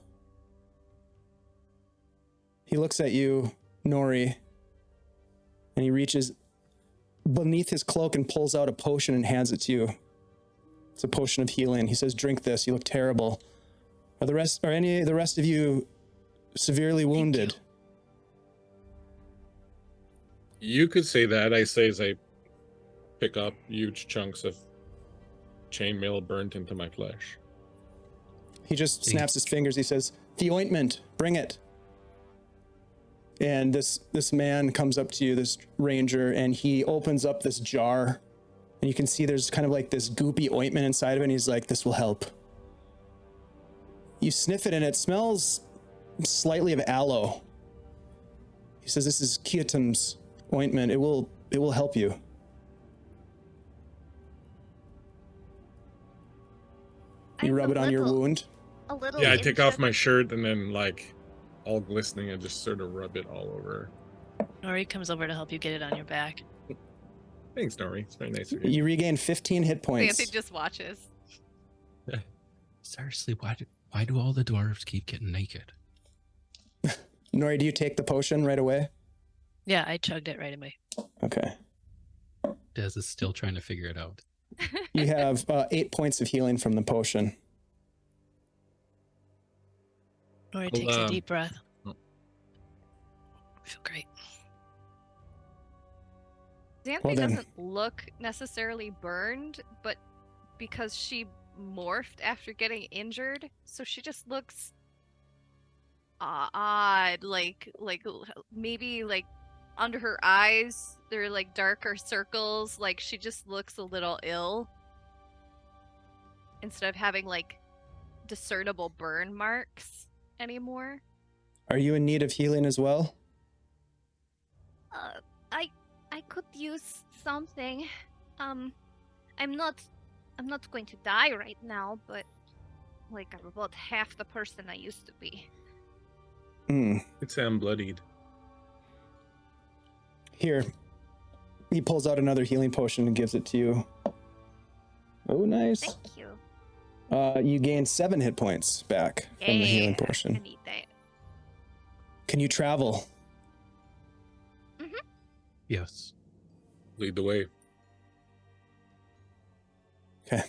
He looks at you, Nori, and he reaches beneath his cloak and pulls out a potion and hands it to you. It's a potion of healing. He says, "Drink this. You look terrible. Are any of the rest of you severely wounded?" You could say that. I say as I pick up huge chunks of chainmail burnt into my flesh. He just snaps his fingers. He says, "The ointment, bring it." And this man comes up to you, this ranger, and he opens up this jar, and you can see there's kind of like this goopy ointment inside of it, and he's like, "This will help." You sniff it, and it smells slightly of aloe. He says, "This is Kiotum's ointment. It will help you." You rub it on your wound. A little. Yeah, I take off injured. my shirt and then, like, all glistening, and just sort of rub it all over. Nori comes over to help you get it on your back. Thanks, Nori. It's very nice of you. You regain 15 hit points. Xanthe just watches. Seriously, why do all the dwarves keep getting naked? Nori, do you take the potion right away? Yeah, I chugged it right away. Okay. Des is still trying to figure it out. You have 8 points of healing from the potion. Nori Well, takes a deep breath. oh. I feel great. Xanthe Well then. doesn't look necessarily burned, but because she morphed after getting injured, so she just looks odd. Like maybe like under her eyes there are like darker circles. Like she just looks a little ill. instead of having like discernible burn marks anymore. Are you in need of healing as well? I could use something. I'm not going to die right now, but like I'm about half the person I used to be. It's bloodied. Here. He pulls out another healing potion and gives it to you. Oh, nice. Thank you. You gain 7 hit points back from the healing I potion. need that. Can you travel? Yes. Lead the way. Okay.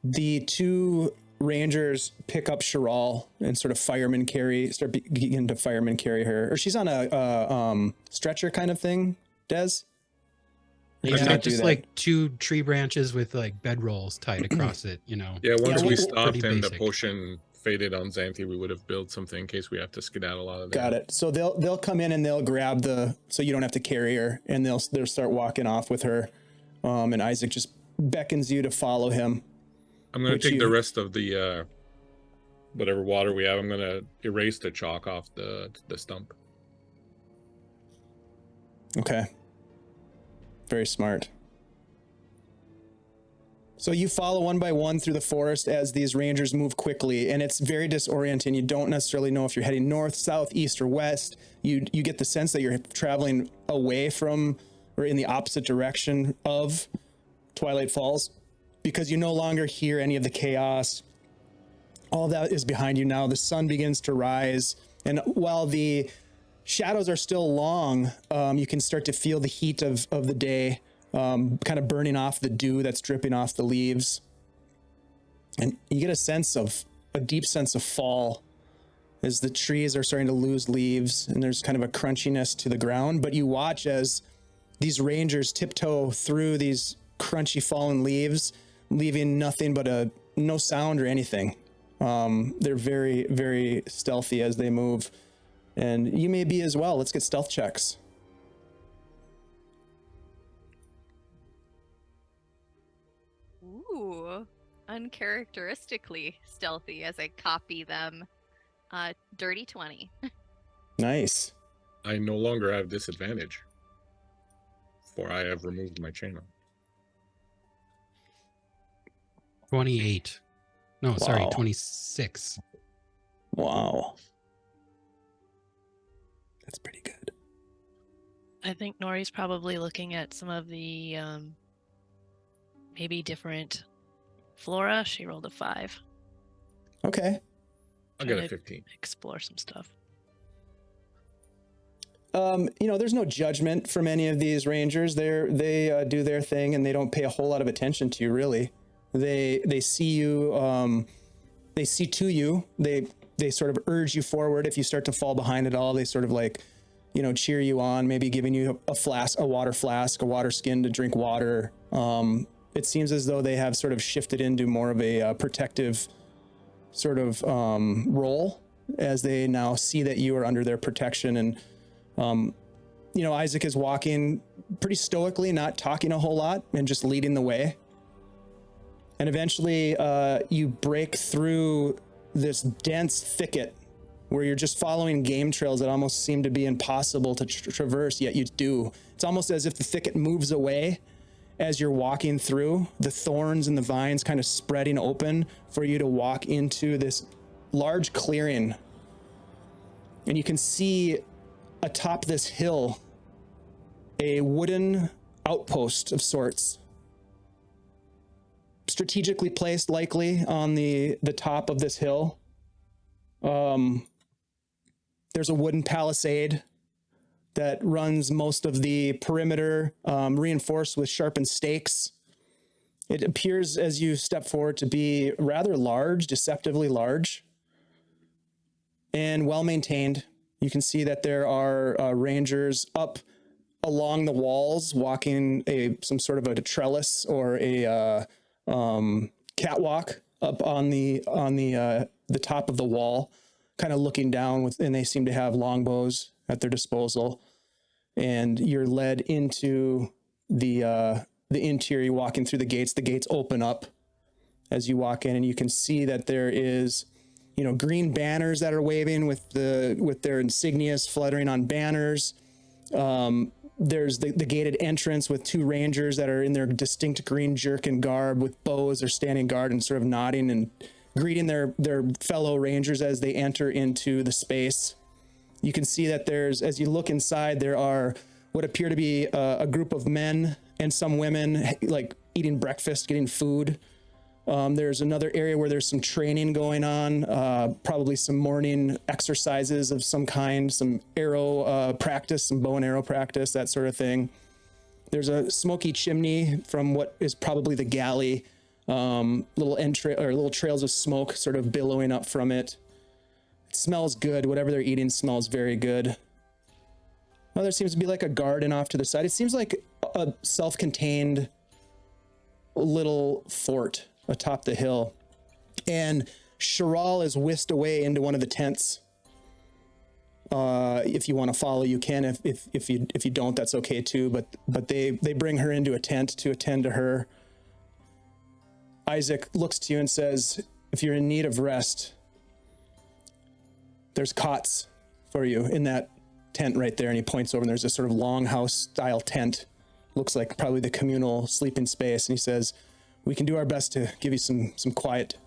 The 2 rangers pick up Shirral and sort of begin to fireman carry her. Or she's on a stretcher kind of thing, Des? Yeah, not do just that. like 2 tree branches with like bedrolls tied across it, you know. Yeah, once Yeah, we well, stopped pretty and the basic. potion faded on Xanthi, we would have built something in case we have to skedaddle out of there. Got it. So they'll come in and they'll grab so you don't have to carry her, and they'll start walking off with her. And Isaac just beckons you to follow him. I'm going Which to take the you- rest of the whatever water we have. I'm going to erase the chalk off the stump. Okay. Very smart. So you follow one by one through the forest as these rangers move quickly, and it's very disorienting. You don't necessarily know if you're heading north, south, east, or west. You get the sense that you're traveling away from or in the opposite direction of Twilight Falls because you no longer hear any of the chaos. All that is behind you now. The sun begins to rise, and while the shadows are still long, you can start to feel the heat of the day kind of burning off the dew that's dripping off the leaves. And you get a deep sense of fall as the trees are starting to lose leaves and there's kind of a crunchiness to the ground. But you watch as these rangers tiptoe through these crunchy fallen leaves, leaving nothing but no sound or anything. They're very, very stealthy as they move. And you may be as well. Let's get stealth checks. Ooh, uncharacteristically stealthy as I copy them. Dirty 20. Nice. I no longer have disadvantage, for I have removed my channel. 28. No, sorry, Wow. 26. Wow. That's pretty good. I think Nori's probably looking at some of the maybe different flora. She rolled a 5. Okay. I got a Trying to 15. explore some stuff. There's no judgment from any of these rangers. They do their thing and they don't pay a whole lot of attention to you, really. They see you, they see to you. They sort of urge you forward. If you start to fall behind at all, they sort of cheer you on, maybe giving you a water flask, a water skin to drink water. It seems as though they have sort of shifted into more of a protective sort of role as they now see that you are under their protection. And, Isaac is walking pretty stoically, not talking a whole lot and just leading the way. And eventually you break through this dense thicket where you're just following game trails that almost seem to be impossible to traverse, yet you do. It's almost as if the thicket moves away as you're walking through, the thorns and the vines kind of spreading open for you to walk into this large clearing. And you can see atop this hill a wooden outpost of sorts, strategically placed likely on the top of this hill. There's a wooden palisade that runs most of the perimeter, reinforced with sharpened stakes. It appears as you step forward to be rather large, deceptively large, and well maintained. You can see that there are rangers up along the walls, walking some sort of a trellis or a catwalk up on the top of the wall, kind of looking down and they seem to have longbows at their disposal. And you're led into the interior, walking through the gates. The gates open up as you walk in, and you can see that there is, green banners that are waving with their insignias fluttering on banners. There's the gated entrance with two rangers that are in their distinct green jerkin garb with bows. They're standing guard and sort of nodding and greeting their fellow rangers as they enter into the space. You can see that as you look inside, there are what appear to be a group of men and some women, like eating breakfast, getting food. There's another area where there's some training going on, probably some morning exercises of some kind, some arrow practice, some bow and arrow practice, that sort of thing. There's a smoky chimney from what is probably the galley, little trails of smoke sort of billowing up from it. It smells good. Whatever they're eating smells very good. Well, there seems to be like a garden off to the side. It seems like a self-contained little fort atop the hill. And Shirral is whisked away into one of the tents. If you want to follow, you can. If you don't, that's okay too. But they bring her into a tent to attend to her. Isaac looks to you and says, if you're in need of rest, there's cots for you in that tent right there. And he points over, and there's this sort of longhouse style tent. Looks like probably the communal sleeping space. And he says, we can do our best to give you some quiet.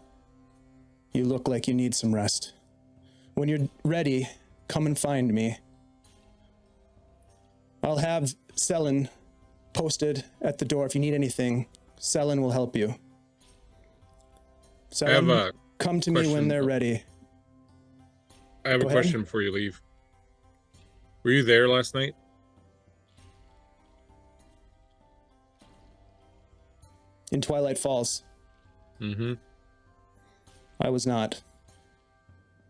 You look like you need some rest. When you're ready, come and find me. I'll have Selen posted at the door if you need anything. Selen will help you. Selen, come to me when they're ready. I have a question before you leave. Were you there last night? In Twilight Falls? Mm-hmm. I was not.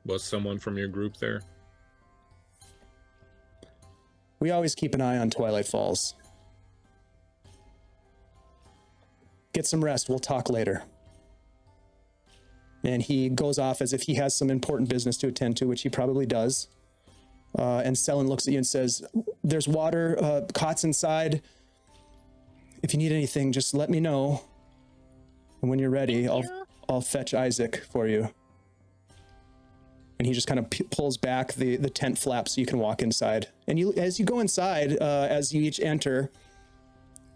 Was someone from your group there? We always keep an eye on Twilight Falls. Get some rest. We'll talk later. And he goes off as if he has some important business to attend to, which he probably does. And Selen looks at you and says, there's water, cots inside. If you need anything, just let me know. And when you're ready, I'll fetch Isaac for you. And he just kind of pulls back the tent flap so you can walk inside. And as you go inside, as you each enter,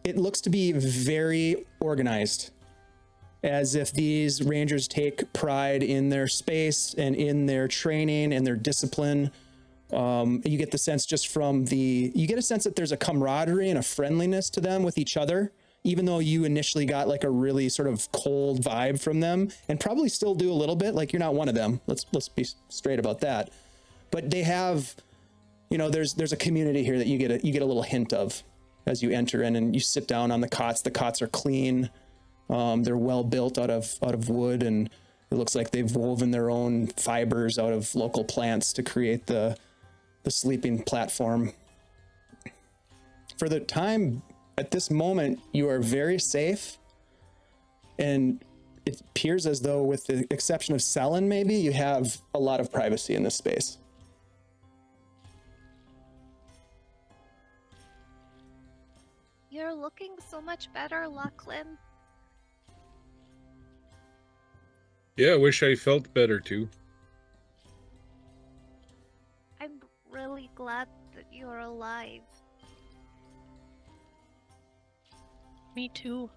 it looks to be very organized. As if these rangers take pride in their space and in their training and their discipline. You get the sense you get a sense that there's a camaraderie and a friendliness to them with each other, even though you initially got like a really sort of cold vibe from them, and probably still do a little bit, like you're not one of them. Let's be straight about that. But they have, there's a community here that you get a little hint of as you enter in, and you sit down on the cots. The cots are clean. They're well built out of wood, and it looks like they've woven their own fibers out of local plants to create the sleeping platform. For the time at this moment, you are very safe, and it appears as though, with the exception of Selen, maybe you have a lot of privacy in this space. You're looking so much better, Lachlan. Yeah, I wish I felt better too. I'm really glad that you're alive. Me too.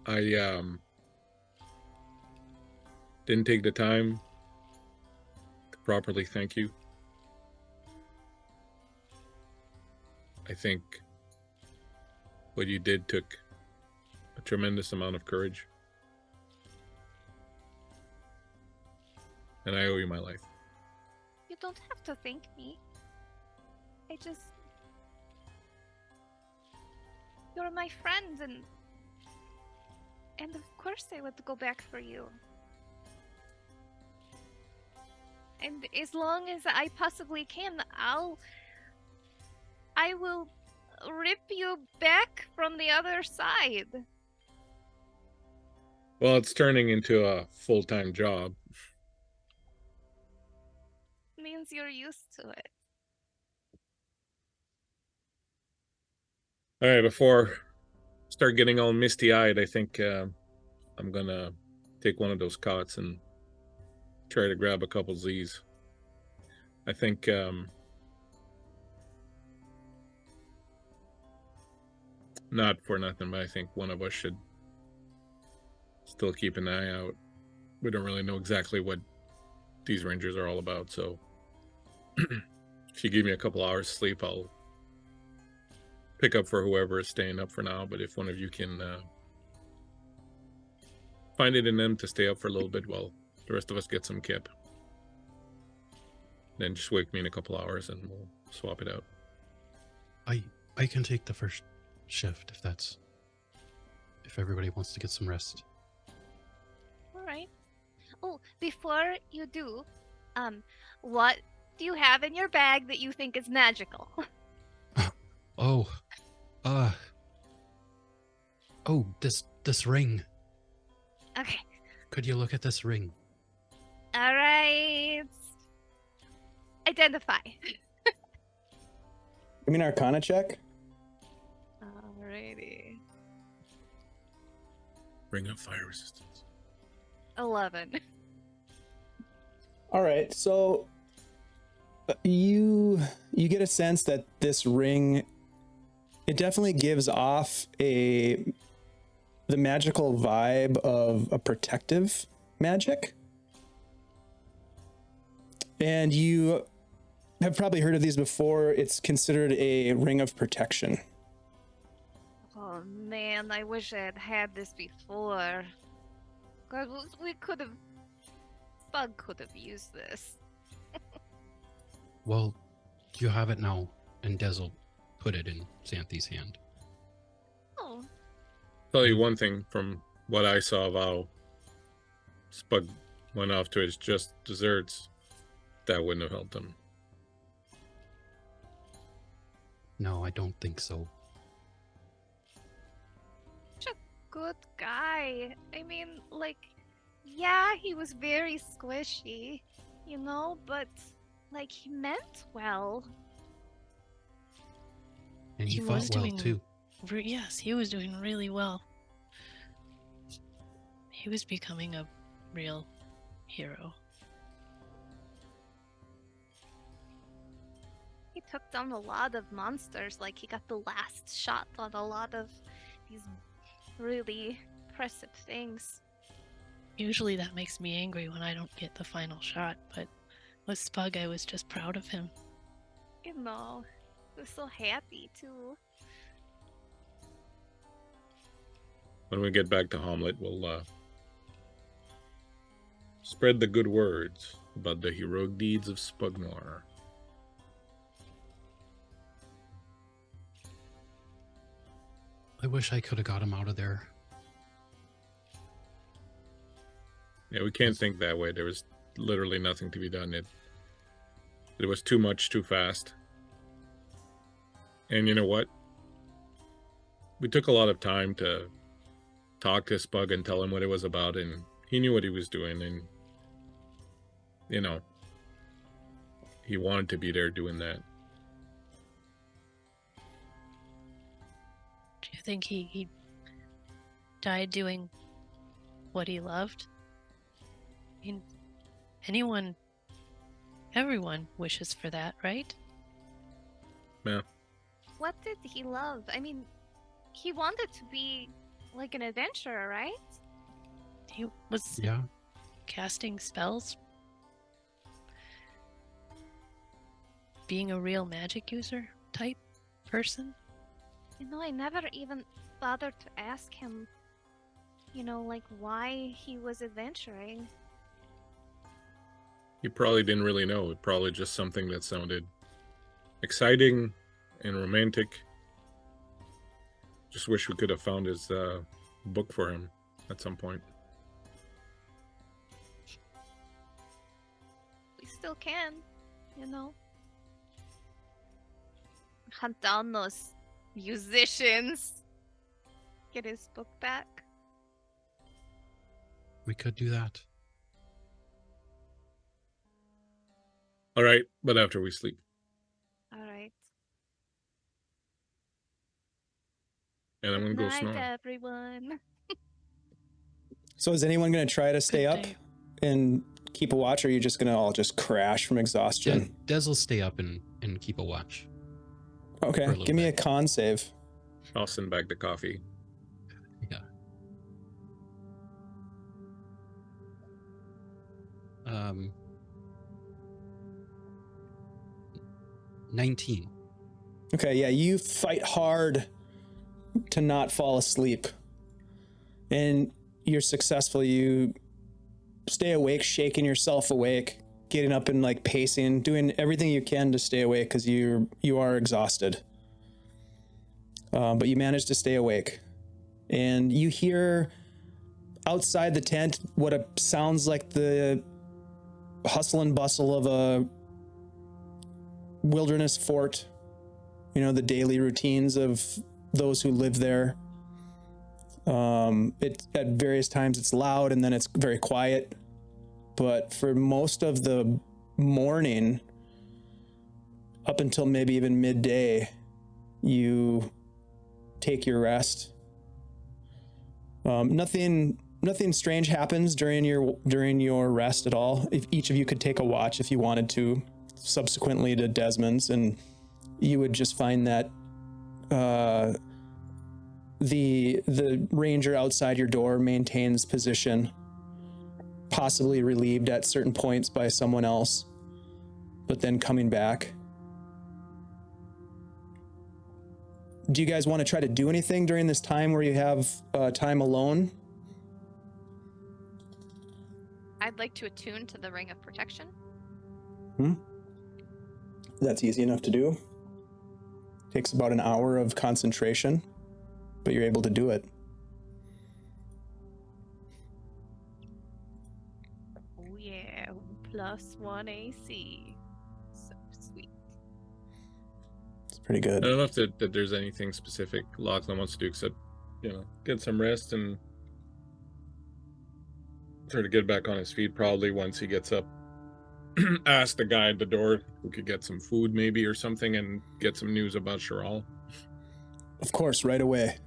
I didn't take the time to properly thank you. I think what you did took a tremendous amount of courage. And I owe you my life. You don't have to thank me. You're my friend, and of course I would go back for you. And as long as I possibly can, I will rip you back from the other side. Well, it's turning into a full-time job. Means you're used to it. All right, before I start getting all misty-eyed, I think I'm gonna take one of those cots and try to grab a couple Z's. I think not for nothing, but I think one of us should still keep an eye out. We don't really know exactly what these rangers are all about, so if you give me a couple hours sleep, I'll pick up for whoever is staying up for now. But if one of you can find it in them to stay up for a little bit while the rest of us get some kip, then just wake me in a couple hours and we'll swap it out. I can take the first shift if everybody wants to get some rest. All right. Oh, before you do, what do you have in your bag that you think is magical? This ring. Okay. Could you look at this ring? All right. Identify. Give me an Arcana check. Alrighty. Ring of fire resistance. 11. All right, so you get a sense that this ring, it definitely gives off the magical vibe of a protective magic. And you have probably heard of these before. It's considered a ring of protection. Oh man, I wish I had this before. God, Bug could have used this. Well, you have it now, and Des will put it in Xanthi's hand. Oh. Tell you one thing from what I saw of how Spug went off to his just desserts, that wouldn't have helped him. No, I don't think so. Such a good guy. I mean, like, yeah, he was very squishy, but, like, he meant well. And he He fought was well, doing- too. Yes, he was doing really well. He was becoming a real hero. He took down a lot of monsters, like, he got the last shot on a lot of these really impressive things. Usually that makes me angry when I don't get the final shot, but with Spug, I was just proud of him. He was so happy, too. When we get back to Hamlet, we'll spread the good words about the heroic deeds of Spugmore. I wish I could have got him out of there. Yeah, we can't think that way. There was literally nothing to be done. It was too much, too fast. And you know what? We took a lot of time to talk to Spug and tell him what it was about, and he knew what he was doing, and he wanted to be there doing that. Do you think he died doing what he loved? I mean, everyone wishes for that, right? Yeah. What did he love? I mean, he wanted to be like an adventurer, right? He was Yeah. casting spells, being a real magic user type person. I never even bothered to ask him, like why he was adventuring. He probably didn't really know. It probably just something that sounded exciting and romantic. Just wish we could have found his book for him at some point. We still can, hunt down those musicians. Get his book back. We could do that. All right, but after we sleep. All right. And I'm going to go Night, snore. everyone. So is anyone going to try to stay Good up day. and keep a watch, or are you just going to all just crash from exhaustion? Des will stay up and keep a watch. Okay, for a little give me a bit. con save. I'll send back the coffee. Yeah. 19. Okay, yeah, you fight hard to not fall asleep. And you're successful. You stay awake, shaking yourself awake, getting up and like pacing, doing everything you can to stay awake because you are exhausted. But you manage to stay awake. And you hear outside the tent what sounds like the hustle and bustle of a wilderness fort. You know, the daily routines of those who live there. At various times it's loud and then it's very quiet. But for most of the morning, up until maybe even midday, you take your rest. Nothing strange happens during your rest at all. If each of you could take a watch if you wanted to, subsequently to Desmond's, and you would just find that the ranger outside your door maintains position, possibly relieved at certain points by someone else, but then coming back. Do you guys want to try to do anything during this time where you have time alone? I'd like to attune to the Ring of Protection. That's easy enough to do. Takes about an hour of concentration, but you're able to do it. Oh yeah, +1 AC. So sweet. It's pretty I good. don't know if that there's anything specific Lachlan wants to do except, get some rest and try to get back on his feet probably once he gets up. Ask the guy at the door who could get some food maybe or something and get some news about Shirral. Of course, right away.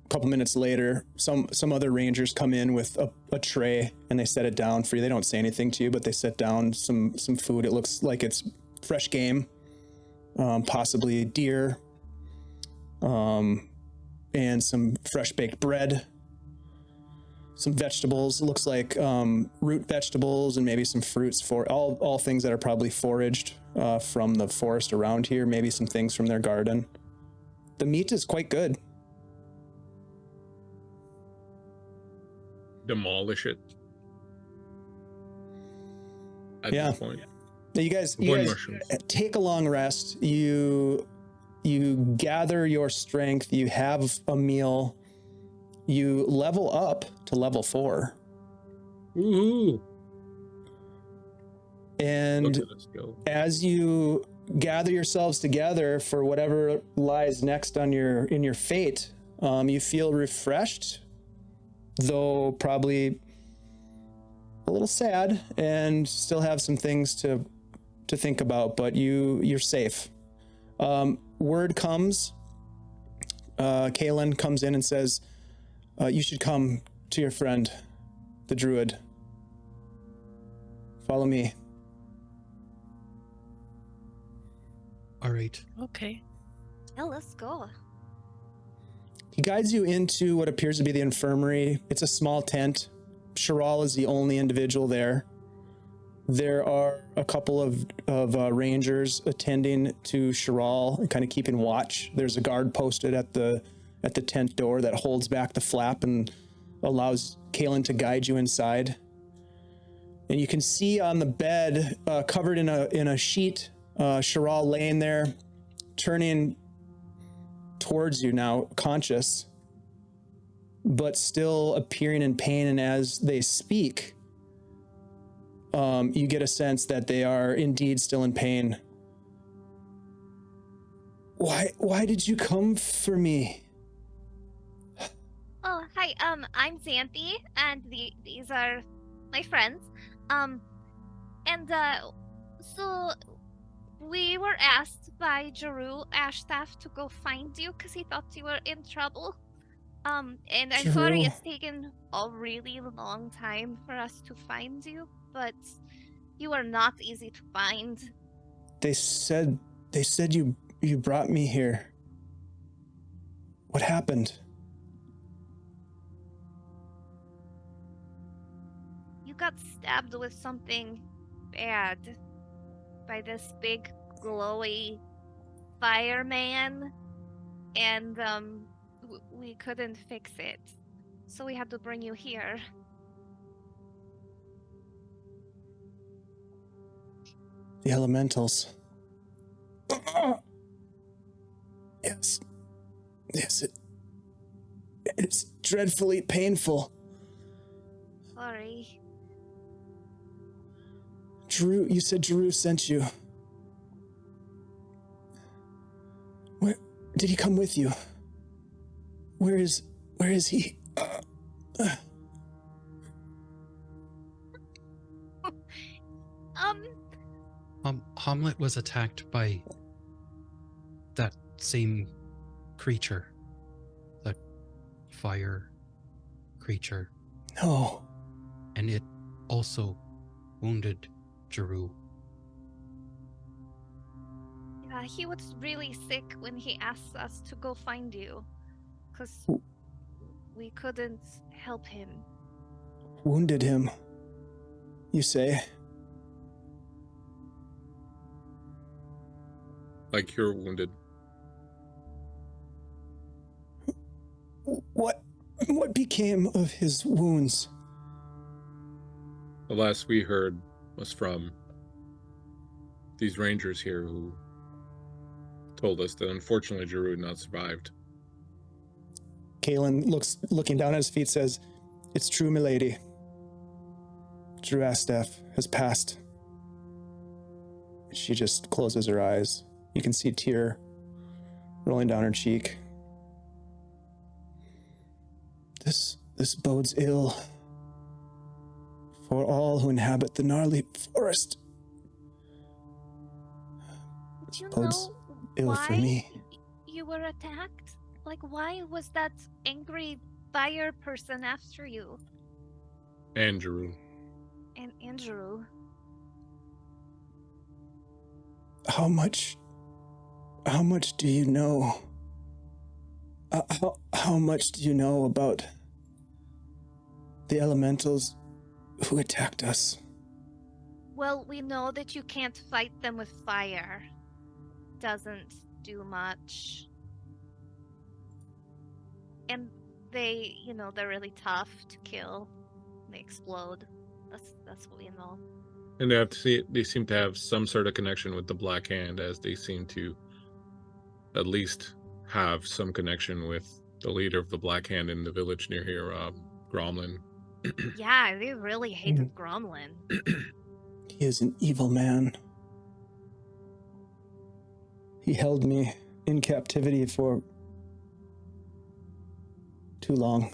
A couple minutes later, some other rangers come in with a tray and they set it down for you. They don't say anything to you, but they set down some food. It looks like it's fresh game, possibly deer, and some fresh baked bread, some vegetables. It looks like root vegetables and maybe some fruits, for all things that are probably foraged from the forest around here, maybe some things from their garden. The meat is quite good. Demolish it. At Yeah. this point. Now you guys Mushrooms. take a long rest. You gather your strength. You have a meal. You level up to level 4. Woohoo! And Look at us go. as you gather yourselves together for whatever lies next in your fate, you feel refreshed, though probably a little sad, and still have some things to think about. But you're safe. Word comes. Kaylin comes in and says, "You should come to your friend, the druid. Follow me." All right. Okay. Yeah, let's go. He guides you into what appears to be the infirmary. It's a small tent. Shirral is the only individual there. There are a couple of rangers attending to Shirral and kind of keeping watch. There's a guard posted at the tent door that holds back the flap and allows Kaylin to guide you inside. And you can see on the bed, covered in a sheet, Shirral laying there, turning towards you now, conscious, but still appearing in pain. And as they speak, you get a sense that they are indeed still in pain. Why did you come for me? Oh, hi. I'm Xanthi, and these are my friends. So we were asked by Jeru Ashstaff to go find you because he thought you were in trouble. And I'm sorry True. it's taken a really long time for us to find you, but you are not easy to find. They said you brought me here. What happened? You got stabbed with something bad by this big glowy fireman, and we couldn't fix it, so we had to bring you here. The elementals. Yes. Yes, it's dreadfully painful. Sorry. Drew, you said Drew sent you. Where did he come with you? Where is he? Hamlet was attacked by that same creature, that fire creature, No. and it also wounded Jeru. Yeah, he was really sick when he asked us to go find you, because we couldn't help him. Wounded him, you say? Like you're wounded. What became of his wounds? The last we heard was from these rangers here who told us that unfortunately Jeru had not survived. Kalen looking down at his feet, says, "It's true, milady. Drew Astef has passed." She just closes her eyes. You can see a tear rolling down her cheek. This bodes ill for all who inhabit the gnarly forest. Do you Bodes know ill for why me. you were attacked? Like, why was that angry fire person after you? And Jeru. And Andrew? How much do you know? How much do you know about the elementals who attacked us? Well, we know that you can't fight them with fire. Doesn't do much. And they, they're really tough to kill. They explode. That's what we know. And they seem to have some sort of connection with the Black Hand, as they seem to at least have some connection with the leader of the Black Hand in the village near here, Gromlin. Yeah, they really hated Gromlin. He is an evil man. He held me in captivity for too long.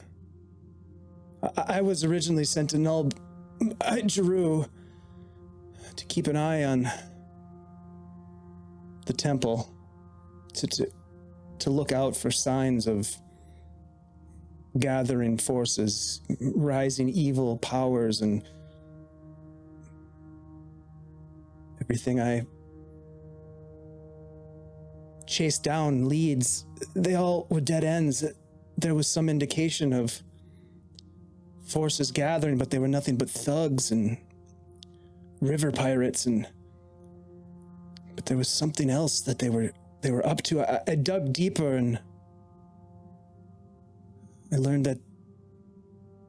I was originally sent to Null by Jeru to keep an eye on the temple, to look out for signs of gathering forces, rising evil powers, and everything I chased down leads, they all were dead ends. There was some indication of forces gathering, but they were nothing but thugs and river pirates, but there was something else that they were up to. I dug deeper and I learned that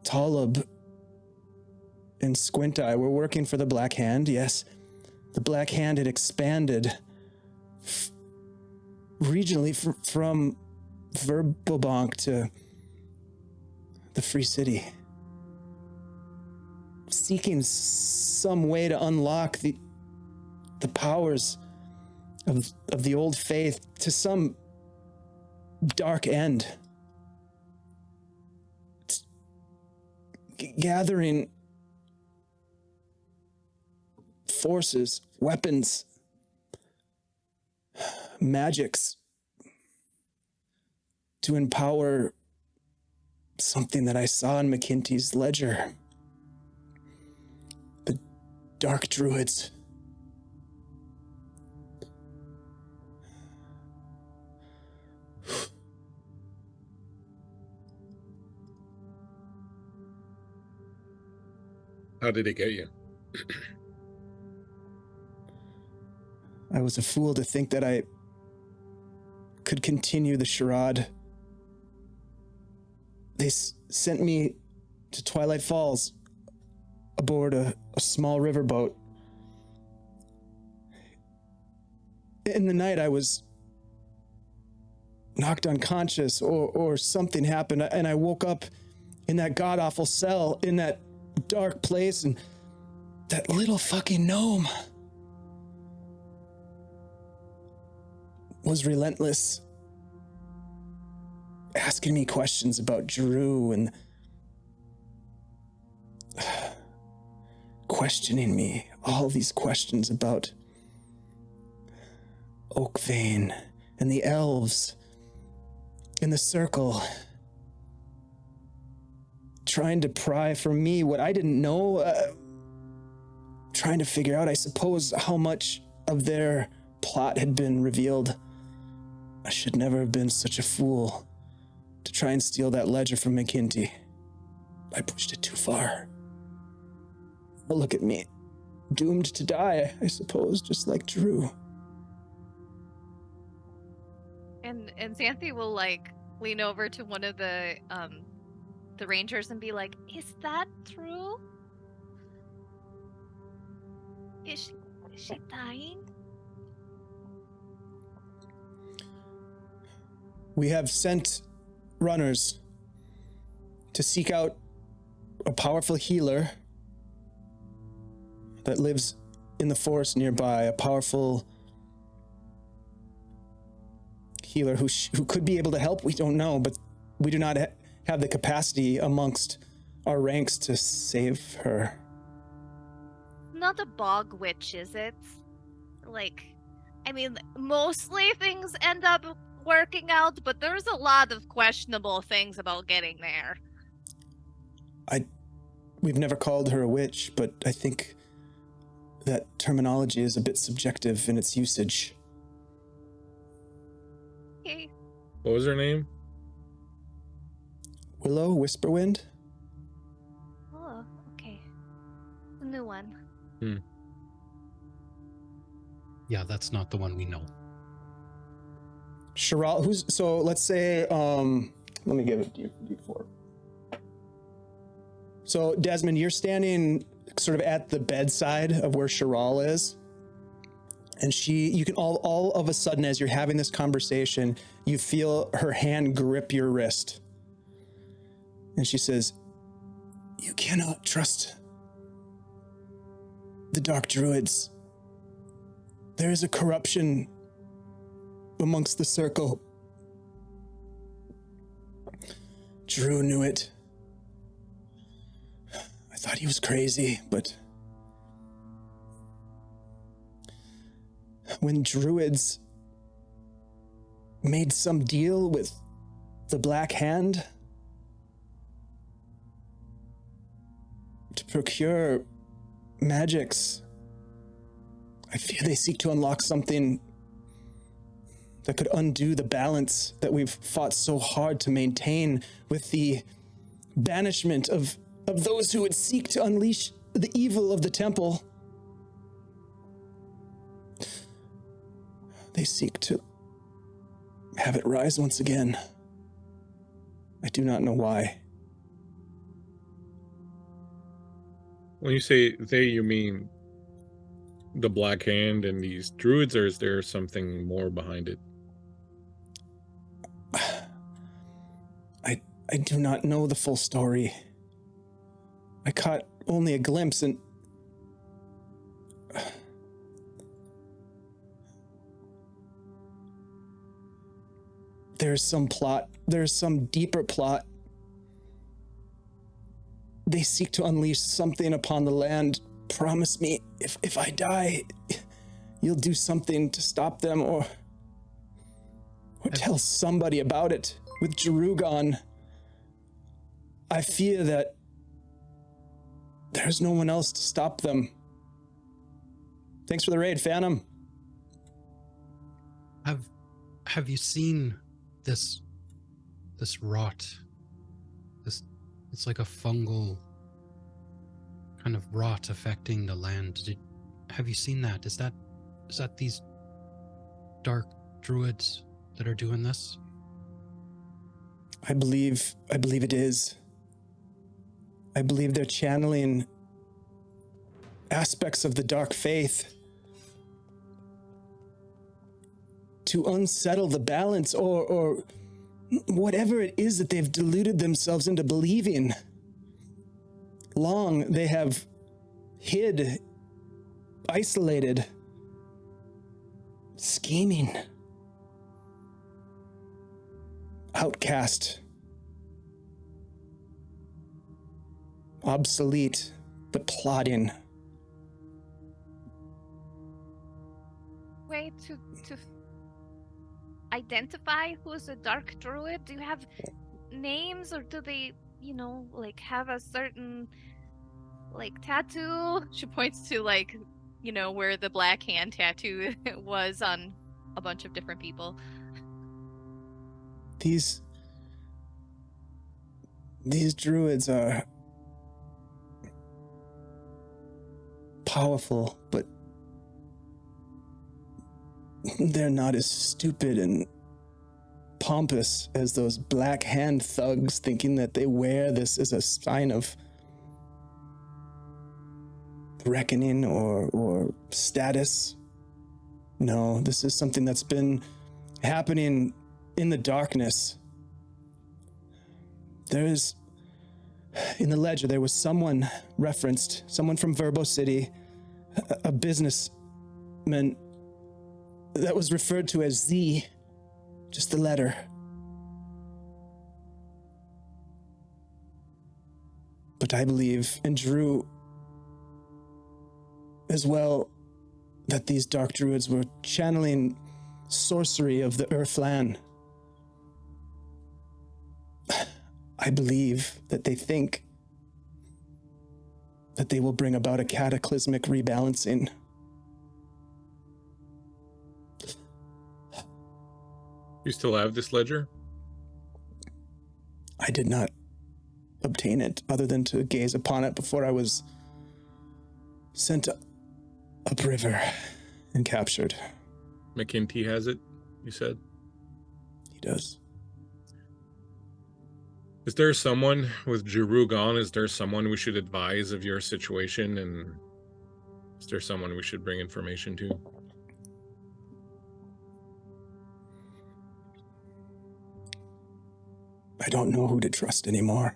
Talib and Squint Eye were working for the Black Hand. Yes, the Black Hand had expanded regionally from Verbobank to the Free City, seeking some way to unlock the powers of the old faith to some dark end. Gathering forces, weapons, magics to empower something that I saw in McKinty's ledger. The Dark Druids. How did it get you? I was a fool to think that I could continue the charade. They sent me to Twilight Falls aboard a small riverboat. In the night, I was knocked unconscious or something happened, and I woke up in that god-awful cell in that dark place, and that little fucking gnome was relentless, asking me questions about Drew and questioning me, all these questions about Oakvein and the elves in the circle, trying to pry from me what I didn't know, trying to figure out, I suppose, how much of their plot had been revealed. I should never have been such a fool to try and steal that ledger from McKinty. I pushed it too far. But look at me, doomed to die, I suppose, just like Drew. And Xanthi will like lean over to one of the rangers and be like, "Is that true? Is she dying?" We have sent runners to seek out a powerful healer that lives in the forest nearby, a powerful healer who could be able to help. We don't know, but we do not have the capacity amongst our ranks to save her. Not a bog witch, is it? Like, I mean, mostly things end up working out, but there's a lot of questionable things about getting there. We've never called her a witch, but I think that terminology is a bit subjective in its usage. Okay. What was her name? Willow Whisperwind? Oh, okay. A new one. Yeah, that's not the one we know. Shirral, so let's say, let me give it D4. So Desmond, you're standing sort of at the bedside of where Shirral is. And you can all of a sudden, as you're having this conversation, you feel her hand grip your wrist. And she says, "You cannot trust the Dark Druids. There is a corruption amongst the circle. Drew knew it. I thought he was crazy, but when Druids made some deal with the Black Hand to procure magics, I fear they seek to unlock something that could undo the balance that we've fought so hard to maintain with the banishment of those who would seek to unleash the evil of the temple. They seek to have it rise once again. I do not know why." When you say they, you mean the Black Hand and these druids, or is there something more behind it? I do not know the full story. I caught only a glimpse, and there's some plot. There's some deeper plot. They seek to unleash something upon the land. Promise me, if I die, you'll do something to stop them, or tell somebody about it. With Drew gone, I fear that there's no one else to stop them. Thanks for the raid, Phantom. Have you seen this rot? It's like a fungal kind of rot affecting the land. Have you seen that? Is that these dark druids that are doing this? I believe it is. I believe they're channeling aspects of the dark faith to unsettle the balance or whatever it is that they've deluded themselves into believing. Long they have hid, isolated, scheming, outcast, obsolete, but plotting. Way to identify who's a dark druid? Do you have names, or do they, like have a certain tattoo? She points to where the black hand tattoo was on a bunch of different people. These druids are powerful, but they're not as stupid and pompous as those black hand thugs, thinking that they wear this as a sign of reckoning or status. No, this is something that's been happening in the darkness. In the ledger, there was someone referenced, someone from Verbo City, a businessman that was referred to as Z, just the letter. But I believe, and Drew as well, that these dark druids were channeling sorcery of the Earthland. I believe that they think that they will bring about a cataclysmic rebalancing. You still have this ledger? I did not obtain it other than to gaze upon it before I was sent upriver and captured. McKinty has it, you said? He does. Is there someone, with Giroux gone, is there someone we should advise of your situation, and is there someone we should bring information to? I don't know who to trust anymore.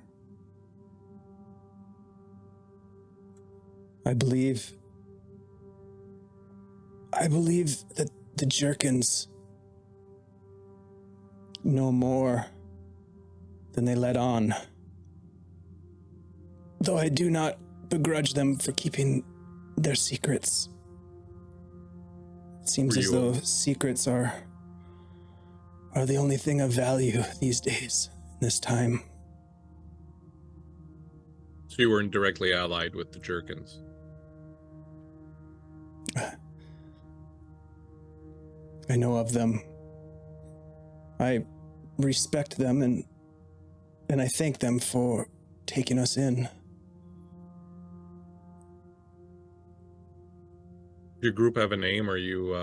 I believe that the Jerkins know more than they let on. Though I do not begrudge them for keeping their secrets. It seems as though secrets are the only thing of value these days, this time. So you weren't directly allied with the Jerkins? I know of them. I respect them and I thank them for taking us in. Your group have a name? Are you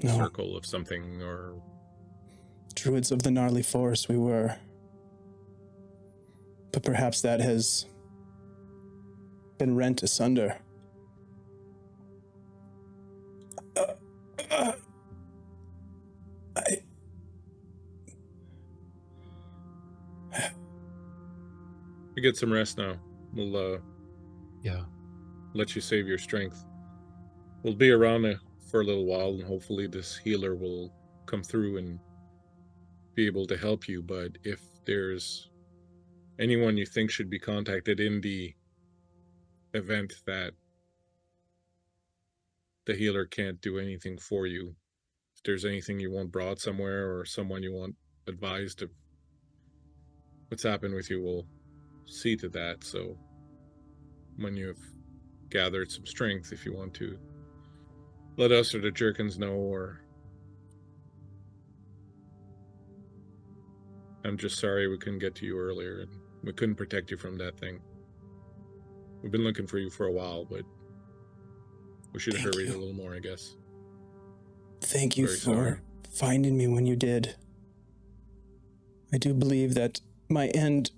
No. circle of something, or Druids of the Gnarly Forest we were. But perhaps that has been rent asunder. you get some rest now? We'll Yeah. let you save your strength. We'll be around for a little while, and hopefully this healer will come through and be able to help you. But if there's anyone you think should be contacted in the event that the healer can't do anything for you, if there's anything you want brought somewhere or someone you want advised of what's happened with you. We'll see to that. So when you've gathered some strength, if you want to let us or the Jerkins know, or I'm just sorry we couldn't get to you earlier and we couldn't protect you from that thing. We've been looking for you for a while, but we should have hurried a little more, I guess. Thank you Very for sorry. finding me when you did. I do believe that my end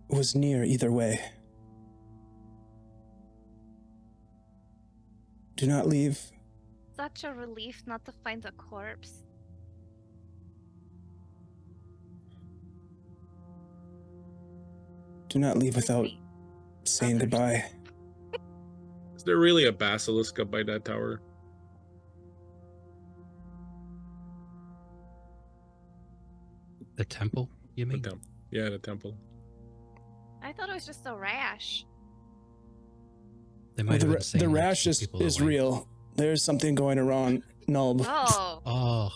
was near either way. Do not leave. Such a relief not to find a corpse. Do not leave without Me. saying Others. goodbye. Is there really a basilisk up by that tower? The temple, you mean? Yeah, the temple. I thought it was just a rash. They might have been saying The that to rash keep is people away. real. There's something going around, Nulb. Oh, Oh,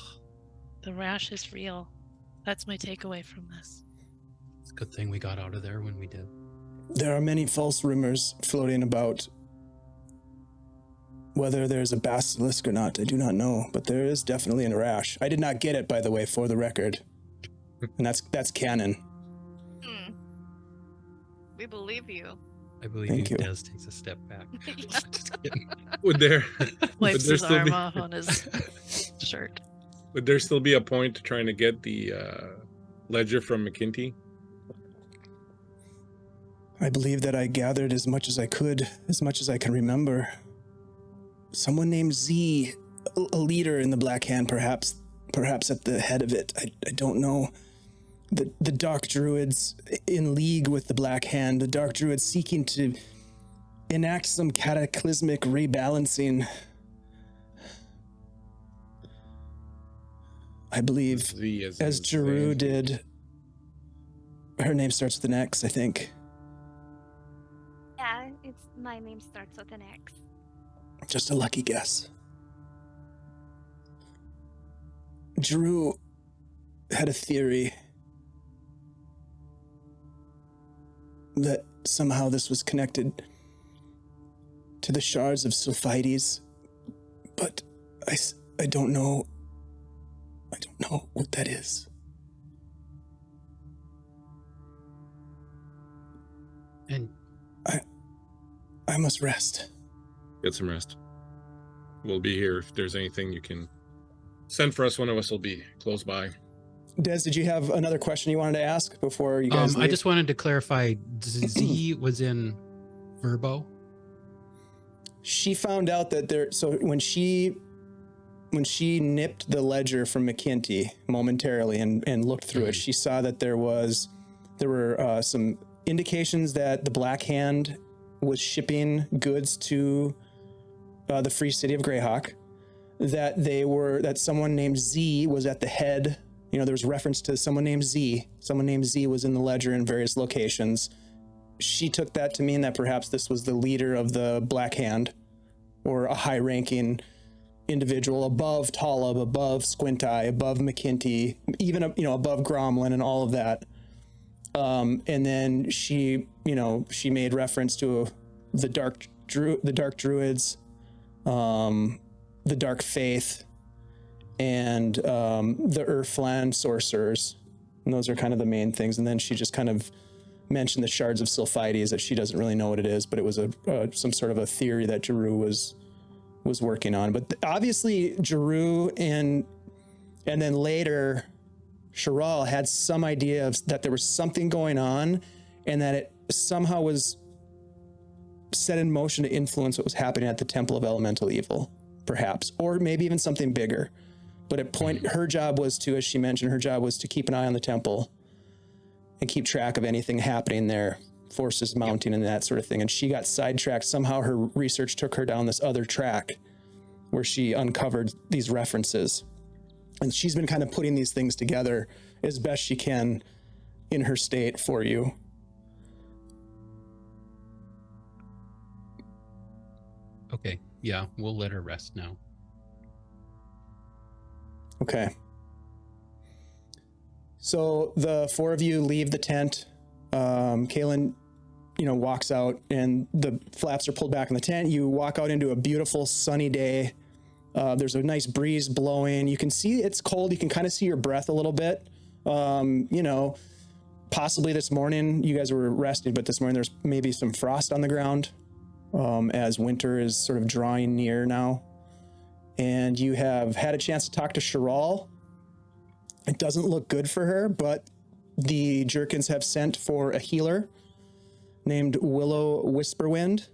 The rash is real. That's my takeaway from this. it's a good thing we got out of there when we did. There are many false rumors floating about. Whether there's a basilisk or not, I do not know, but there is definitely a rash. I did not get it, by the way, for the record. And that's canon. we believe you. I believe Thank you. Des takes a step back. Just kidding. Would there Wipes there his still arm be- off on his shirt. would there still be a point to trying to get the ledger from McKinty? I believe that I gathered as much as I could, as much as I can remember. Someone named Z, a leader in the Black Hand, perhaps at the head of it. I don't know. The Dark Druids in league with the Black Hand, the Dark Druids seeking to enact some cataclysmic rebalancing. I believe, Z as as in Jeru Zane. did. Her name starts with an X, I think. Yeah, my name starts with an X. Just a lucky guess. Drew had a theory that somehow this was connected to the shards of Sulfides, but I don't know. I don't know what that is. And I must rest. Get some rest. We'll be here if there's anything you can send for us. One of us will be close by. Des, did you have another question you wanted to ask before you guys leave? I just wanted to clarify, Z was in Verbo? She found out that so when she nipped the ledger from McKinty momentarily and looked through it, she saw that there were some indications that the Black Hand was shipping goods to the Free City of Greyhawk, that someone named Z was at the head. You know, there was reference to someone named Z. Someone named Z was in the ledger in various locations. She took that to mean that perhaps this was the leader of the Black Hand, or a high-ranking individual above Talib, above Squint Eye, above McKinty, even above Gromlin and all of that. And then she made reference to the Dark Druids, the Dark Faith, and the Urflan sorcerers. And those are kind of the main things. And then she just kind of mentioned the shards of Sulfides, that she doesn't really know what it is, but it was some sort of a theory that Jeru was working on. But obviously Jeru and then later Shirral had some idea that there was something going on, and that it somehow was set in motion to influence what was happening at the Temple of Elemental Evil, perhaps, or maybe even something bigger. But her job was to, as she mentioned, keep an eye on the temple and keep track of anything happening there, forces mounting and that sort of thing. And she got sidetracked. Somehow her research took her down this other track where she uncovered these references. And she's been kind of putting these things together as best she can in her state for you. Okay, yeah, we'll let her rest now. Okay. So the four of you leave the tent. Kaylin, walks out and the flaps are pulled back in the tent. You walk out into a beautiful sunny day. There's a nice breeze blowing. You can see it's cold. You can kind of see your breath a little bit. Possibly this morning you guys were rested, but this morning there's maybe some frost on the ground as winter is sort of drawing near now. And you have had a chance to talk to Shirral. It doesn't look good for her, but the Jerkins have sent for a healer named Willow Whisperwind.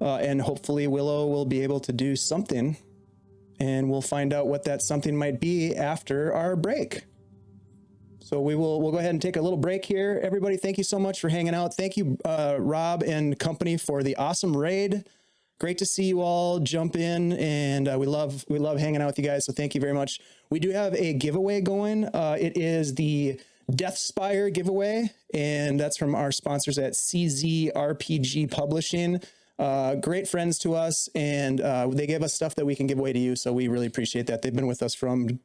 And hopefully Willow will be able to do something. And we'll find out what that something might be after our break. So we'll go ahead and take a little break here. Everybody, thank you so much for hanging out. Thank you, Rob and company, for the awesome raid. Great to see you all jump in, and we love hanging out with you guys. So thank you very much. We do have a giveaway going. It is the Deathspire giveaway, and that's from our sponsors at CZ RPG Publishing. Great friends to us, and they gave us stuff that we can give away to you. So we really appreciate that. They've been with us from,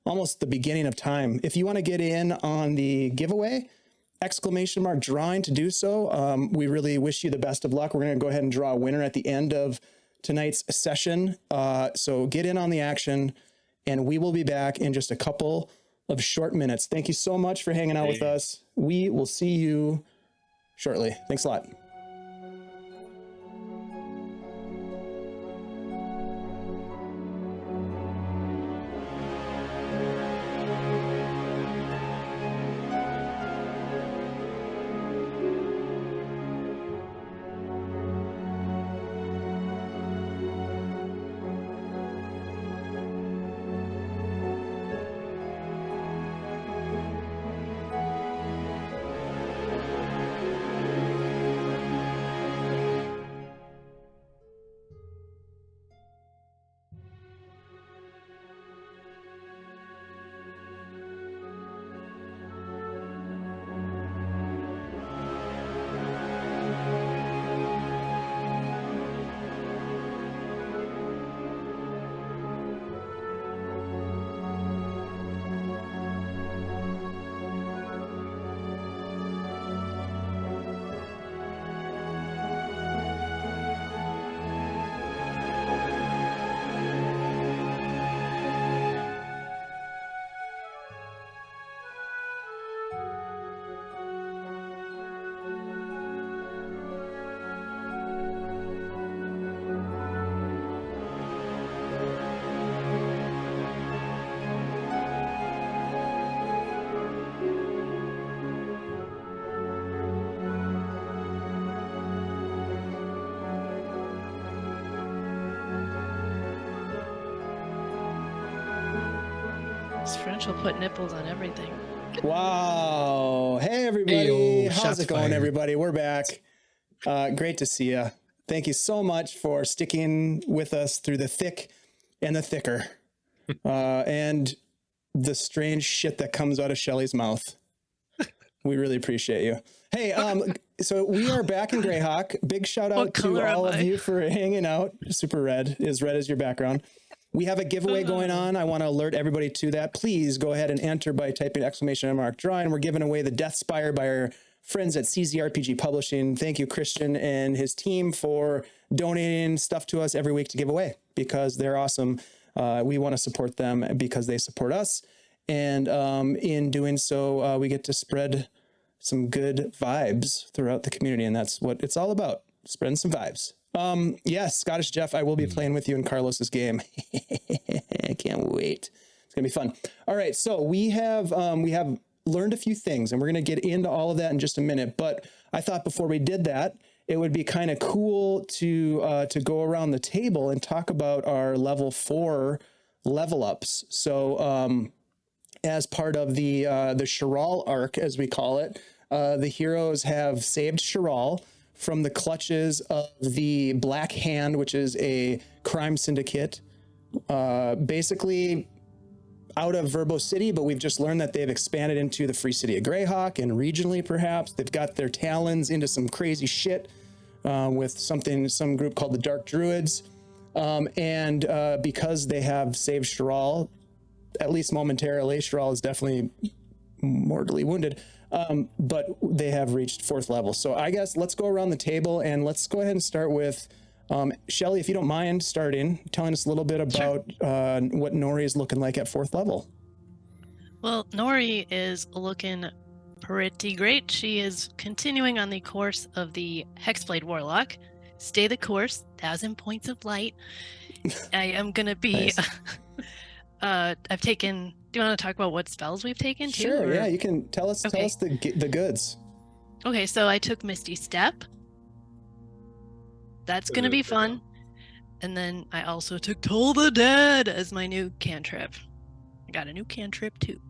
almost the beginning of time. If you want to get in on the giveaway, !drawing to do so. We really wish you the best of luck. We're going to go ahead and draw a winner at the end of tonight's session. So get in on the action, and we will be back in just a couple of short minutes. Thank you so much for hanging out with us. We will see you shortly. Thanks a lot. This French will put nipples on everything. Wow. Hey, everybody. Ayo, How's shots it going, fired. everybody? We're back. Great to see you. Thank you so much for sticking with us through the thick and the thicker and the strange shit that comes out of Shelly's mouth. We really appreciate you. Hey, so we are back in Greyhawk. Big shout out What to color all am of I? you for hanging out. Super red, as red as your background. We have a giveaway going on. I want to alert everybody to that. Please go ahead and enter by typing !drawing. We're giving away the Deathspire by our friends at CZRPG Publishing. Thank you, Christian and his team, for donating stuff to us every week to give away, because they're awesome. We want to support them because they support us. And in doing so, we get to spread some good vibes throughout the community. And that's what it's all about, spreading some vibes. Yes, Scottish Jeff, I will be playing with you in Carlos's game. I can't wait. It's gonna be fun. All right, so we have learned a few things, and we're gonna get into all of that in just a minute. But I thought before we did that, it would be kind of cool to go around the table and talk about our level 4 level ups. So as part of the Shirral arc, as we call it, the heroes have saved Shirral from the clutches of the Black Hand, which is a crime syndicate, basically out of Verbo City, but we've just learned that they've expanded into the Free City of Greyhawk, and regionally perhaps they've got their talons into some crazy shit with some group called the Dark Druids. And because they have saved Shirral, at least momentarily. Shirral is definitely mortally wounded, but they have reached 4th level. So I guess let's go around the table and let's go ahead and start with Shelly, if you don't mind starting, telling us a little bit about what Nori is looking like at 4th level. Well, Nori is looking pretty great. She is continuing on the course of the Hexblade Warlock. Stay the course, 1,000 points of light. I am going to be... Nice. I've taken... Do you want to talk about what spells we've taken too? Sure, or- yeah, you can tell us the goods. Okay, so I took Misty Step. That's going to be fun. And then I also took Toll the Dead as my new cantrip. I got a new cantrip too.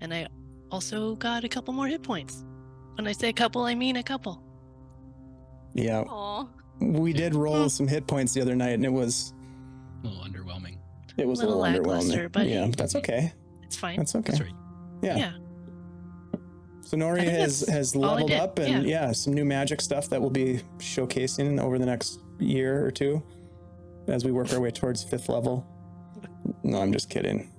And I also got a couple more hit points. When I say a couple, I mean a couple. Yeah, Aw. we did roll some hit points the other night, and it was A little underwhelming. a little lackluster, underwhelming. but yeah, that's okay. It's fine. That's okay. That's right. Yeah. So Nori I think has that's all I leveled did, up, and some new magic stuff that we'll be showcasing over the next year or two as we work our way towards 5th level. No, I'm just kidding.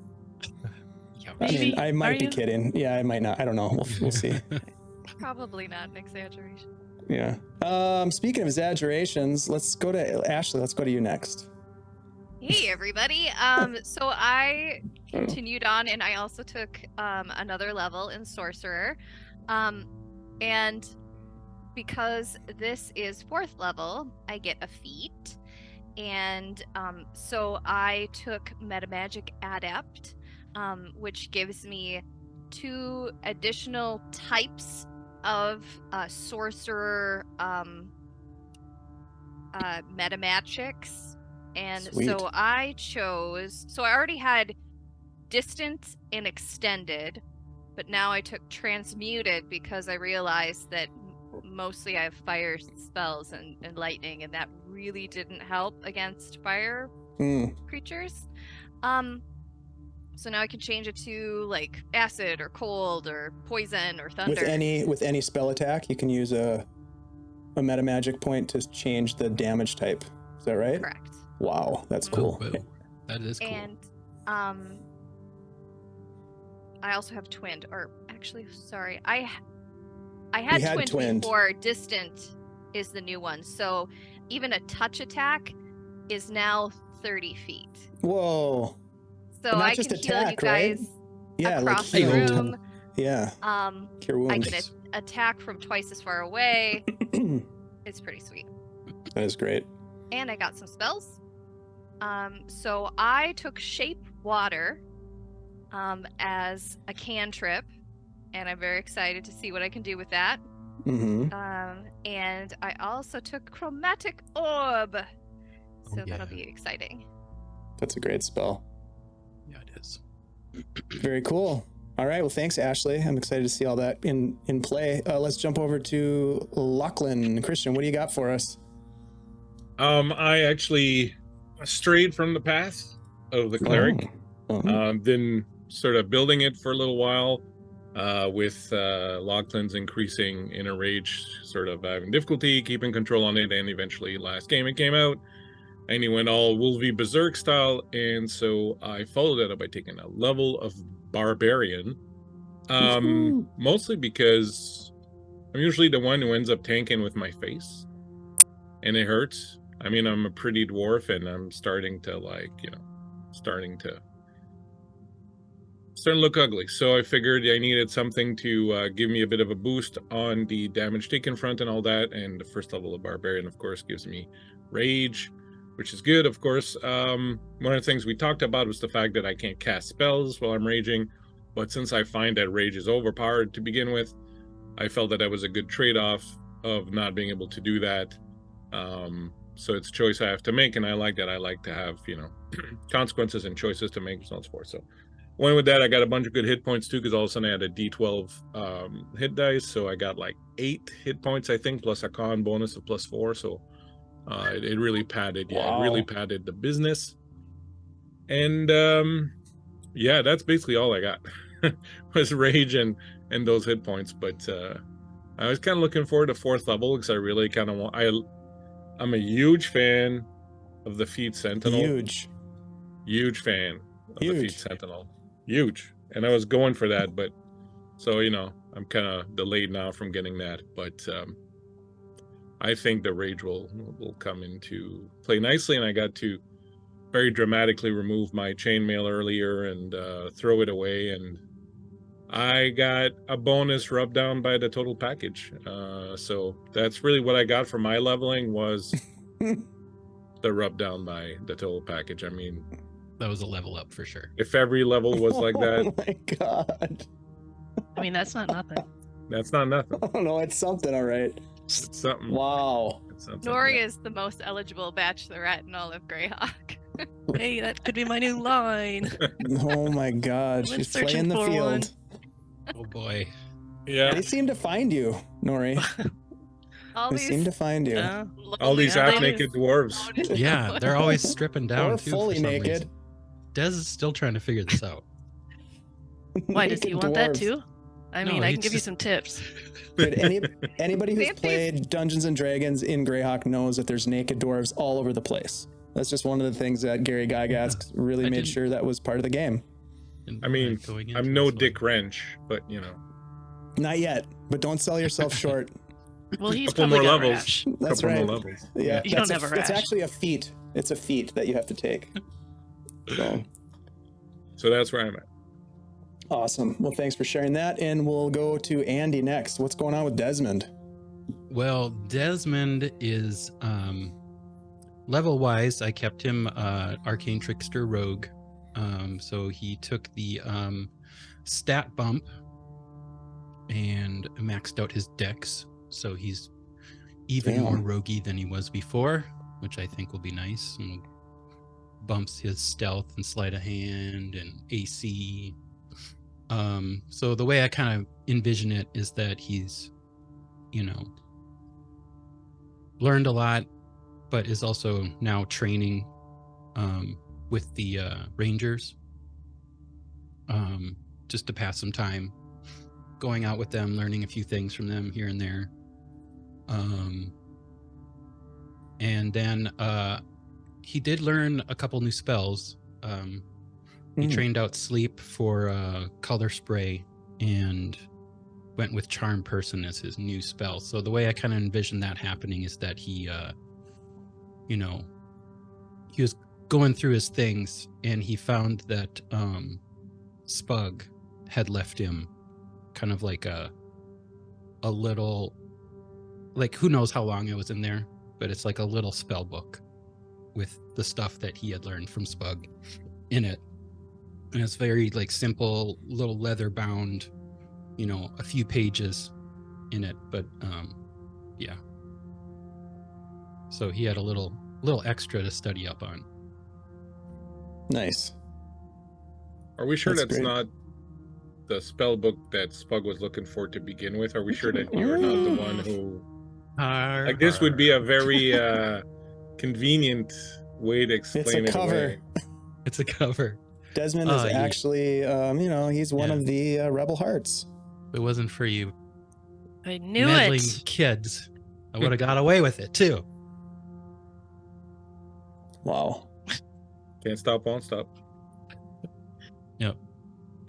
Yeah, I mean, Maybe. I Are might be you? kidding. Yeah, I might not. I don't know. We'll see. Probably not an exaggeration. Yeah. Speaking of exaggerations, let's go to Ashley. Let's go to you next. Hey everybody. So I continued on and I also took another level in Sorcerer. And because this is 4th level, I get a feat. And so I took Metamagic Adept, which gives me 2 additional types of sorcerer metamagics. And Sweet. so I chose, so I already had distant and extended, but now I took transmuted because I realized that mostly I have fire spells and lightning, and that really didn't help against fire creatures. So now I can change it to like acid or cold or poison or thunder. With any spell attack, you can use a metamagic point to change the damage type. Is that right? Correct. Wow, that's cool. Whoa. That is cool. And I also have twinned, or actually, sorry, I had twinned before. Distant is the new one, so even a touch attack is now 30 feet. Whoa. So Not I just can heal you attack, right? guys Yeah, across like the heal. room. Yeah. Cure I wounds. can attack from twice as far away. It's pretty sweet. That is great. And I got some spells. So I took Shape Water as a cantrip, and I'm very excited to see what I can do with that. Mm-hmm. And I also took Chromatic Orb, so yeah. that'll be exciting. That's a great spell. Yeah, it is. Very cool. All right. Well, thanks, Ashley. I'm excited to see all that in play. Let's jump over to Lachlan. Christian, what do you got for us? I actually strayed from the path of the cleric. Then sort of building it for a little while, with Lachlan's increasing inner rage, sort of having difficulty keeping control on it, and eventually last game it came out, and he went all Wolvie Berserk style, and so I followed that up by taking a level of Barbarian, mostly because I'm usually the one who ends up tanking with my face, and it hurts. I mean, I'm a pretty dwarf, and I'm starting to look ugly. So I figured I needed something to give me a bit of a boost on the damage taken front and all that. And the first level of Barbarian, of course, gives me Rage, which is good. Of course, one of the things we talked about was the fact that I can't cast spells while I'm raging. But since I find that Rage is overpowered to begin with, I felt that was a good trade-off of not being able to do that. So it's a choice I have to make, and I like that. I like to have, consequences and choices to make results for. So went with that. I got a bunch of good hit points too, because all of a sudden I had a D12 hit dice, so I got like 8 hit points, I think, plus a con bonus of +4. So it really padded, it really padded the business. And yeah, that's basically all I got was rage and those hit points. But I was kind of looking forward to 4th level because I really kind of want. I'm a huge fan of the Feat Sentinel. Huge fan of the Feat Sentinel. huge, and I was going for that, but so I'm kind of delayed now from getting that, but I think the rage will come into play nicely, and I got to very dramatically remove my chainmail earlier and throw it away, and I got a bonus rub down by the total package. So that's really what I got for my leveling was the rub down by the total package. I mean, That was a level up for sure. if every level was like that, Oh my god. I mean, that's not nothing. that's not nothing. Oh no, it's something, all right. It's something. Wow. It's something. Nori is the most eligible bachelorette in all of Greyhawk. Hey, that could be my new line. Oh my god. I'm She's searching playing the for field. one. Oh boy. Yeah. They seem to find you, Nori. All They these seem to find you. All these Yeah, they half-naked dwarves. Yeah, they're always stripping down Or too. fully for some naked. reason. Dez is still trying to figure this out. Why does he Naked want that dwarves. too? I No, mean, I he's can give you just- some tips. Dude, anybody who's Fancy. played Dungeons and Dragons in Greyhawk knows that there's naked dwarves all over the place. That's just one of the things that Gary Gygax really I made didn't- sure that was part of the game. And, I mean, going into I'm no this one. Dick Wrench, but Not yet, but don't sell yourself short. Well, he's couple probably more got a levels. rash. That's couple right. more levels. Yeah, You don't have a It's rash. actually a feat. It's a feat that you have to take. So So that's where I'm at. awesome. Well, thanks for sharing that, and we'll go to Andy next. What's going on with Desmond? Well, Desmond is level wise. I kept him Arcane Trickster Rogue. So he took the stat bump and maxed out his dex. So he's even more Damn. roguey than he was before, which I think will be nice. And bumps his stealth and sleight of hand and AC. So the way I kind of envision it is that he's, learned a lot, but is also now training with the Rangers, just to pass some time, going out with them, learning a few things from them here and there. And then he did learn a couple new spells. He trained out Sleep for Color Spray and went with Charm Person as his new spell. So the way I kind of envision that happening is that he, he was going through his things and he found that Spug had left him kind of like a little, like who knows how long it was in there, but it's like a little spell book with the stuff that he had learned from Spug in it. And it's very like simple, little leather bound, a few pages in it, but yeah. So he had a little extra to study up on. Nice. Are we sure That's that's great. not the spell book that Spug was looking for to begin with? Are we sure that you're not the one who... Like, this would be a very convenient way to explain It's a it cover. away. It's a cover. Desmond is Yeah. actually, he's one Yeah. of the Rebel Hearts. If it wasn't for you I knew meddling it. kids, I would have got away with it too. Wow. Can't stop, won't stop.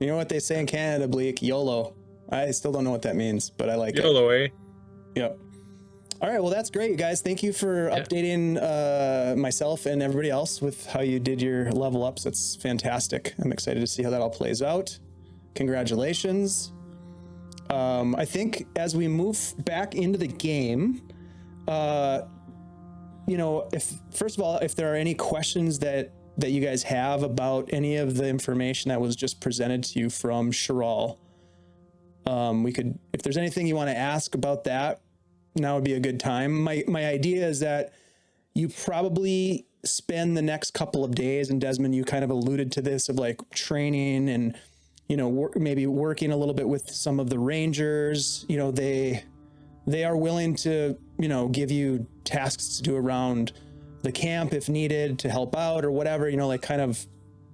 You know what they say in Canada, Bleak? YOLO. I still don't know what that means, but I like it. YOLO, eh? Yep. All right, well, that's great, you guys. Thank you for Yeah. updating myself and everybody else with how you did your level ups. That's fantastic. I'm excited to see how that all plays out. Congratulations. I think as we move back into the game, if there are any questions that you guys have about any of the information that was just presented to you from Shirral, if there's anything you want to ask about that, now would be a good time. My idea is that you probably spend the next couple of days, and Desmond, you kind of alluded to this, of like training and, maybe working a little bit with some of the Rangers. They are willing to, give you tasks to do around the camp if needed to help out or whatever, kind of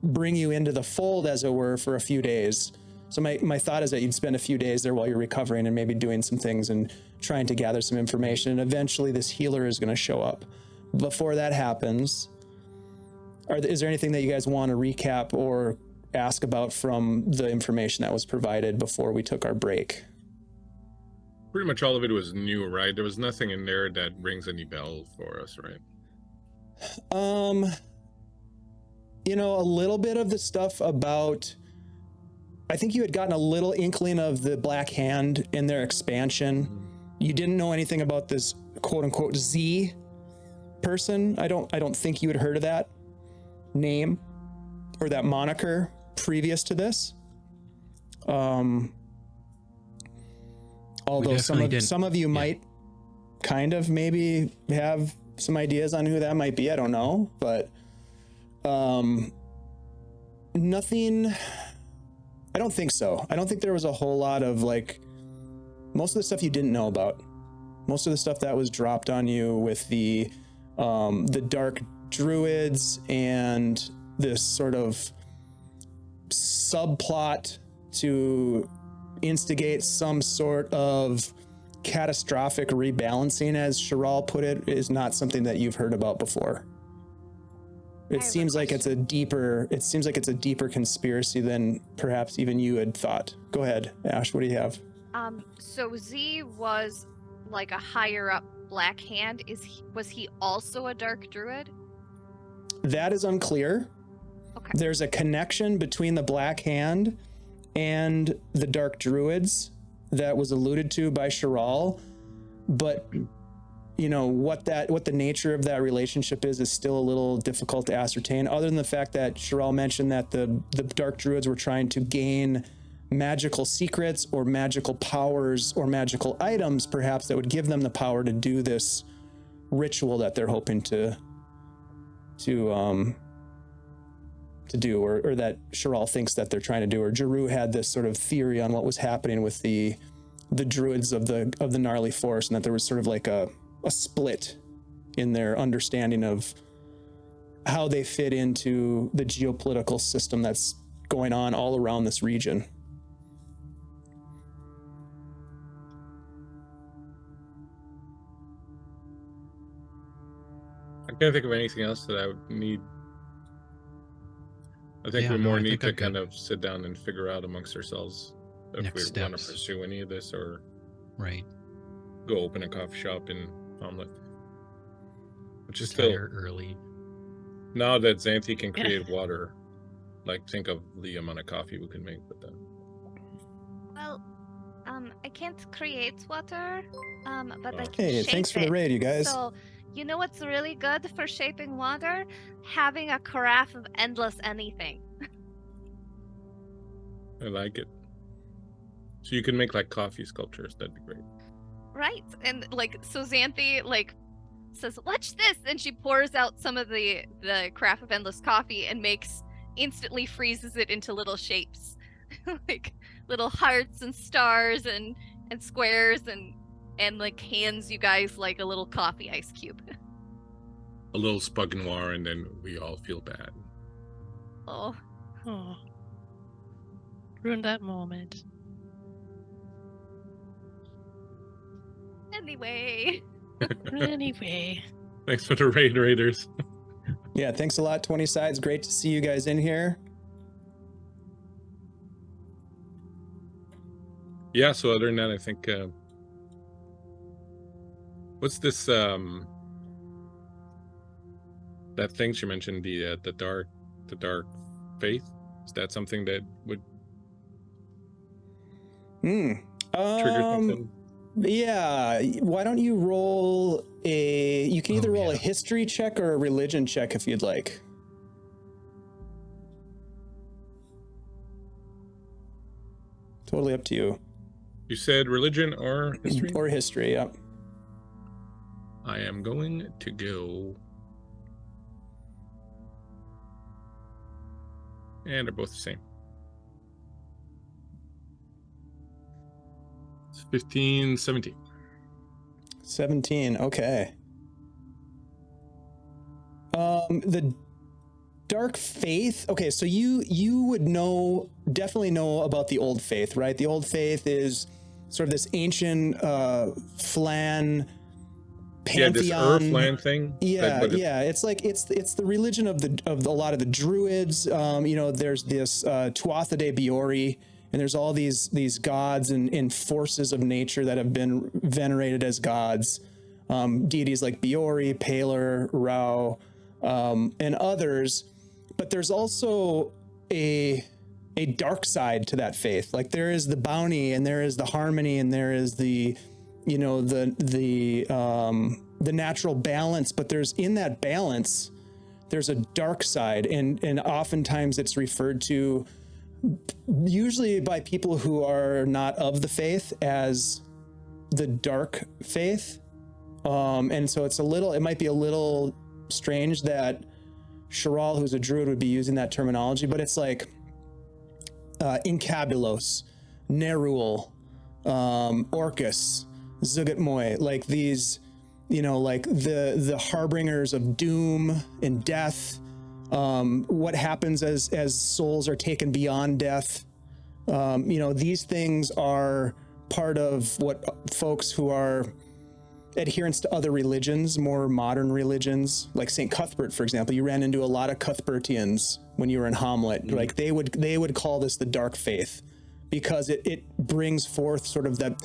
bring you into the fold, as it were, for a few days. So my thought is that you'd spend a few days there while you're recovering and maybe doing some things and trying to gather some information. And eventually this healer is going to show up. Before that happens, is there anything that you guys want to recap or ask about from the information that was provided before we took our break? Pretty much all of it was new, right? There was nothing in there that rings any bell for us, right? You know, a little bit of the stuff about, I think you had gotten a little inkling of the Black Hand in their expansion. You didn't know anything about this quote unquote Z person. I don't think you had heard of that name or that moniker previous to this. Although some of you might kind of maybe have some ideas on who that might be. I don't know, but nothing. I don't think so. I don't think there was a whole lot of like, most of the stuff you didn't know about. Most of the stuff that was dropped on you with the dark druids and this sort of subplot to instigate some sort of catastrophic rebalancing, as Shirral put it, is not something that you've heard about before. It seems like it's a deeper conspiracy than perhaps even you had thought. Go ahead, Ash, what do you have? So Z was like a higher up Black Hand. Was he also a dark druid? That is unclear. Okay. There's a connection between the Black Hand and the dark druids that was alluded to by Shirral, but you know what the nature of that relationship is still a little difficult to ascertain, other than the fact that Shirral mentioned that the dark druids were trying to gain magical secrets or magical powers or magical items perhaps that would give them the power to do this ritual that they're hoping to do, or that Shirral thinks that they're trying to do. Or Jeru had this sort of theory on what was happening with the druids of the gnarly forest, and that there was sort of like a split in their understanding of how they fit into the geopolitical system that's going on all around this region. I can't think of anything else that I would need. I think we need to kind of sit down and figure out amongst ourselves if we want to pursue any of this, or go open a coffee shop in Omelette, which is still early. Now that Xanthi can create water, like think of the amount of coffee we can make with that. Well, I can't create water, but I can Hey, shape thanks for the it. raid, you guys. So, you know what's really good for shaping water? Having a carafe of endless anything. I like it. So you can make like coffee sculptures. That'd be great. Right. And like, so Xanthi like says, watch this. And she pours out some of the carafe of endless coffee and instantly freezes it into little shapes. Like little hearts and stars and squares and like hands you guys like a little coffee ice cube. A little spug noir, and then we all feel bad. Oh. Ruined that moment. Anyway. Thanks for the raid, Raiders. Yeah, thanks a lot, 20 Sides. Great to see you guys in here. Yeah, so other than that, I think what's this that thing she mentioned, the dark faith? Is that something that would trigger something? Yeah, why don't you roll you can either roll a history check or a religion check if you'd like. Totally up to you. You said religion or history? Or history, yep. I am going to go. And they're both the same. It's 15, 17. 17, okay. The dark faith. Okay, so you would definitely know about the old faith, right? The old faith is sort of this ancient flan pantheon. this Earthland thing. Yeah, yeah. It's like it's the religion of a lot of the druids. You know, there's this Tuatha De Biori, and there's all these gods and forces of nature that have been venerated as gods. Deities like Biori, Paler, Rao, and others. But there's also a dark side to that faith. Like there is the bounty, and there is the harmony, and there is the, you know, the natural balance. But in that balance, there's a dark side, and oftentimes it's referred to, usually by people who are not of the faith, as the dark faith. And so it might be a little strange that Shirral, who's a druid, would be using that terminology, but it's like Inkabulos, Nerul, Orcus, Zugatmoy, like these, you know, like the harbingers of doom and death. What happens as souls are taken beyond death. You know, these things are part of what folks who are adherents to other religions, more modern religions, like St. Cuthbert, for example. You ran into a lot of Cuthbertians when you were in Hamlet. Like they would call this the dark faith, because it brings forth sort of the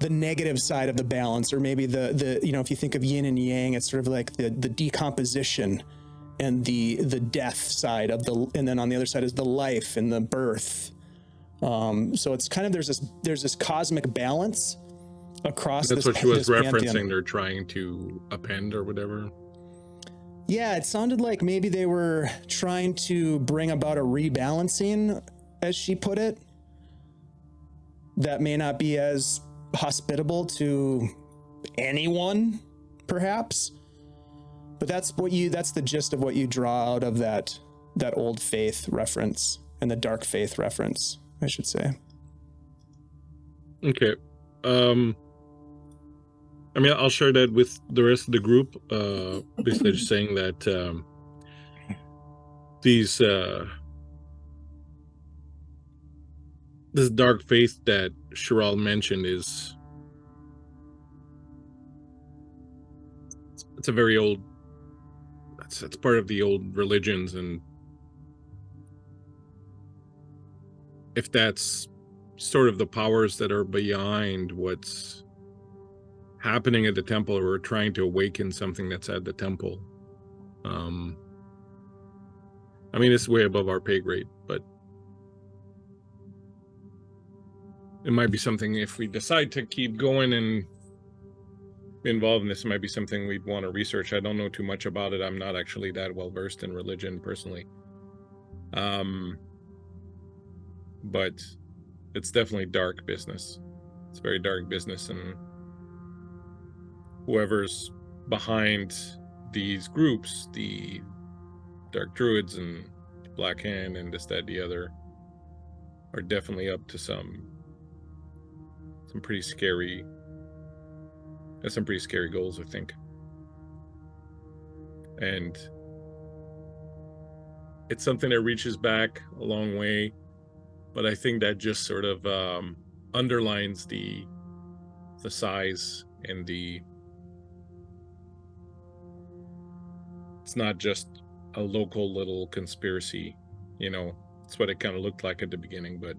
negative side of the balance, or maybe the you know, if you think of yin and yang, it's sort of like the decomposition and the death side of and then on the other side is the life and the birth. So it's kind of, there's this cosmic balance across. That's this, what she was referencing. pantheon. They're trying to append or whatever. Yeah, it sounded like maybe they were trying to bring about a rebalancing, as she put it, that may not be as hospitable to anyone, perhaps. But that's the gist of what you draw out of that old faith reference, and the dark faith reference, I should say. Okay. I mean, I'll share that with the rest of the group. Basically just saying that this dark faith that Shirral mentioned it's a very old, it's part of the old religions, and if that's sort of the powers that are behind what's happening at the temple, or trying to awaken something that's at the temple, I mean, it's way above our pay grade, but it might be something, if we decide to keep going and be involved in this, it might be something we'd want to research. I don't know too much about it. I'm not actually that well versed in religion personally, but it's definitely dark business. It's very dark business, and whoever's behind these groups, the Dark Druids and Black Hand and this, that, the other, are definitely up to some pretty scary goals, I think. And it's something that reaches back a long way, but I think that just sort of underlines the size and it's not just a local little conspiracy, you know. It's what it kind of looked like at the beginning, but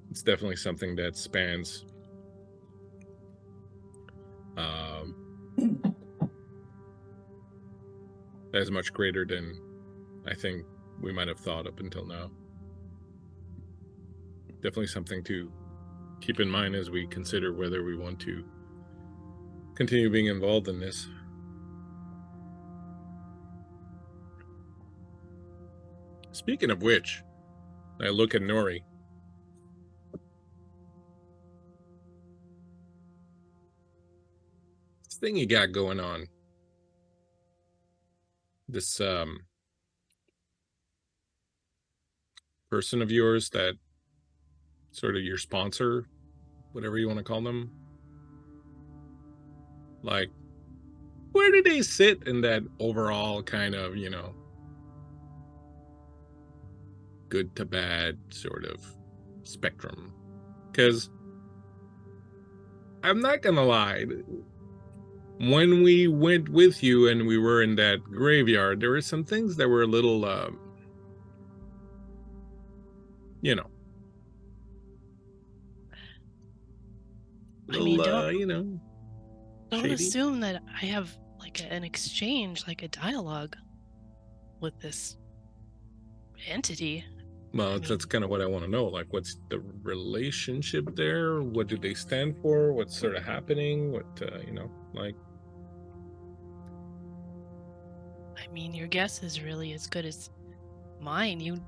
it's definitely something that spans as much greater than I think we might have thought up until now. Definitely something to keep in mind as we consider whether we want to continue being involved in this. Speaking of which, I look at Nori. This thing you got going on. This person of yours that sort of your sponsor, whatever you want to call them. Like, where do they sit in that overall kind of, you know, good to bad sort of spectrum? Because I'm not gonna lie, when we went with you and we were in that graveyard, there were some things that were a little, you know, I mean, don't shady. assume that I have like an exchange, like a dialogue with this entity. Well, that's kind of what I want to know. Like, what's the relationship there? What do they stand for? What's sort of happening? What, like. I mean, your guess is really as good as mine. You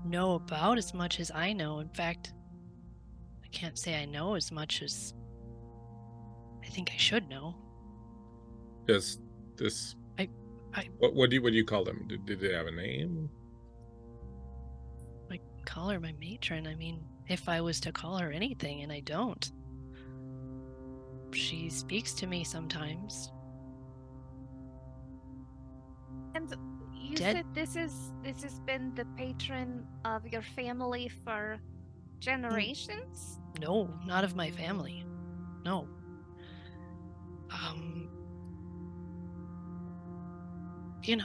know about as much as I know. In fact, I can't say I know as much as I think I should know. Does this? What do you call them? Did they have a name? I call her my matron. I mean, if I was to call her anything, and I don't. She speaks to me sometimes. And you Dead? said this has been the patron of your family for generations? No, not of my family. No.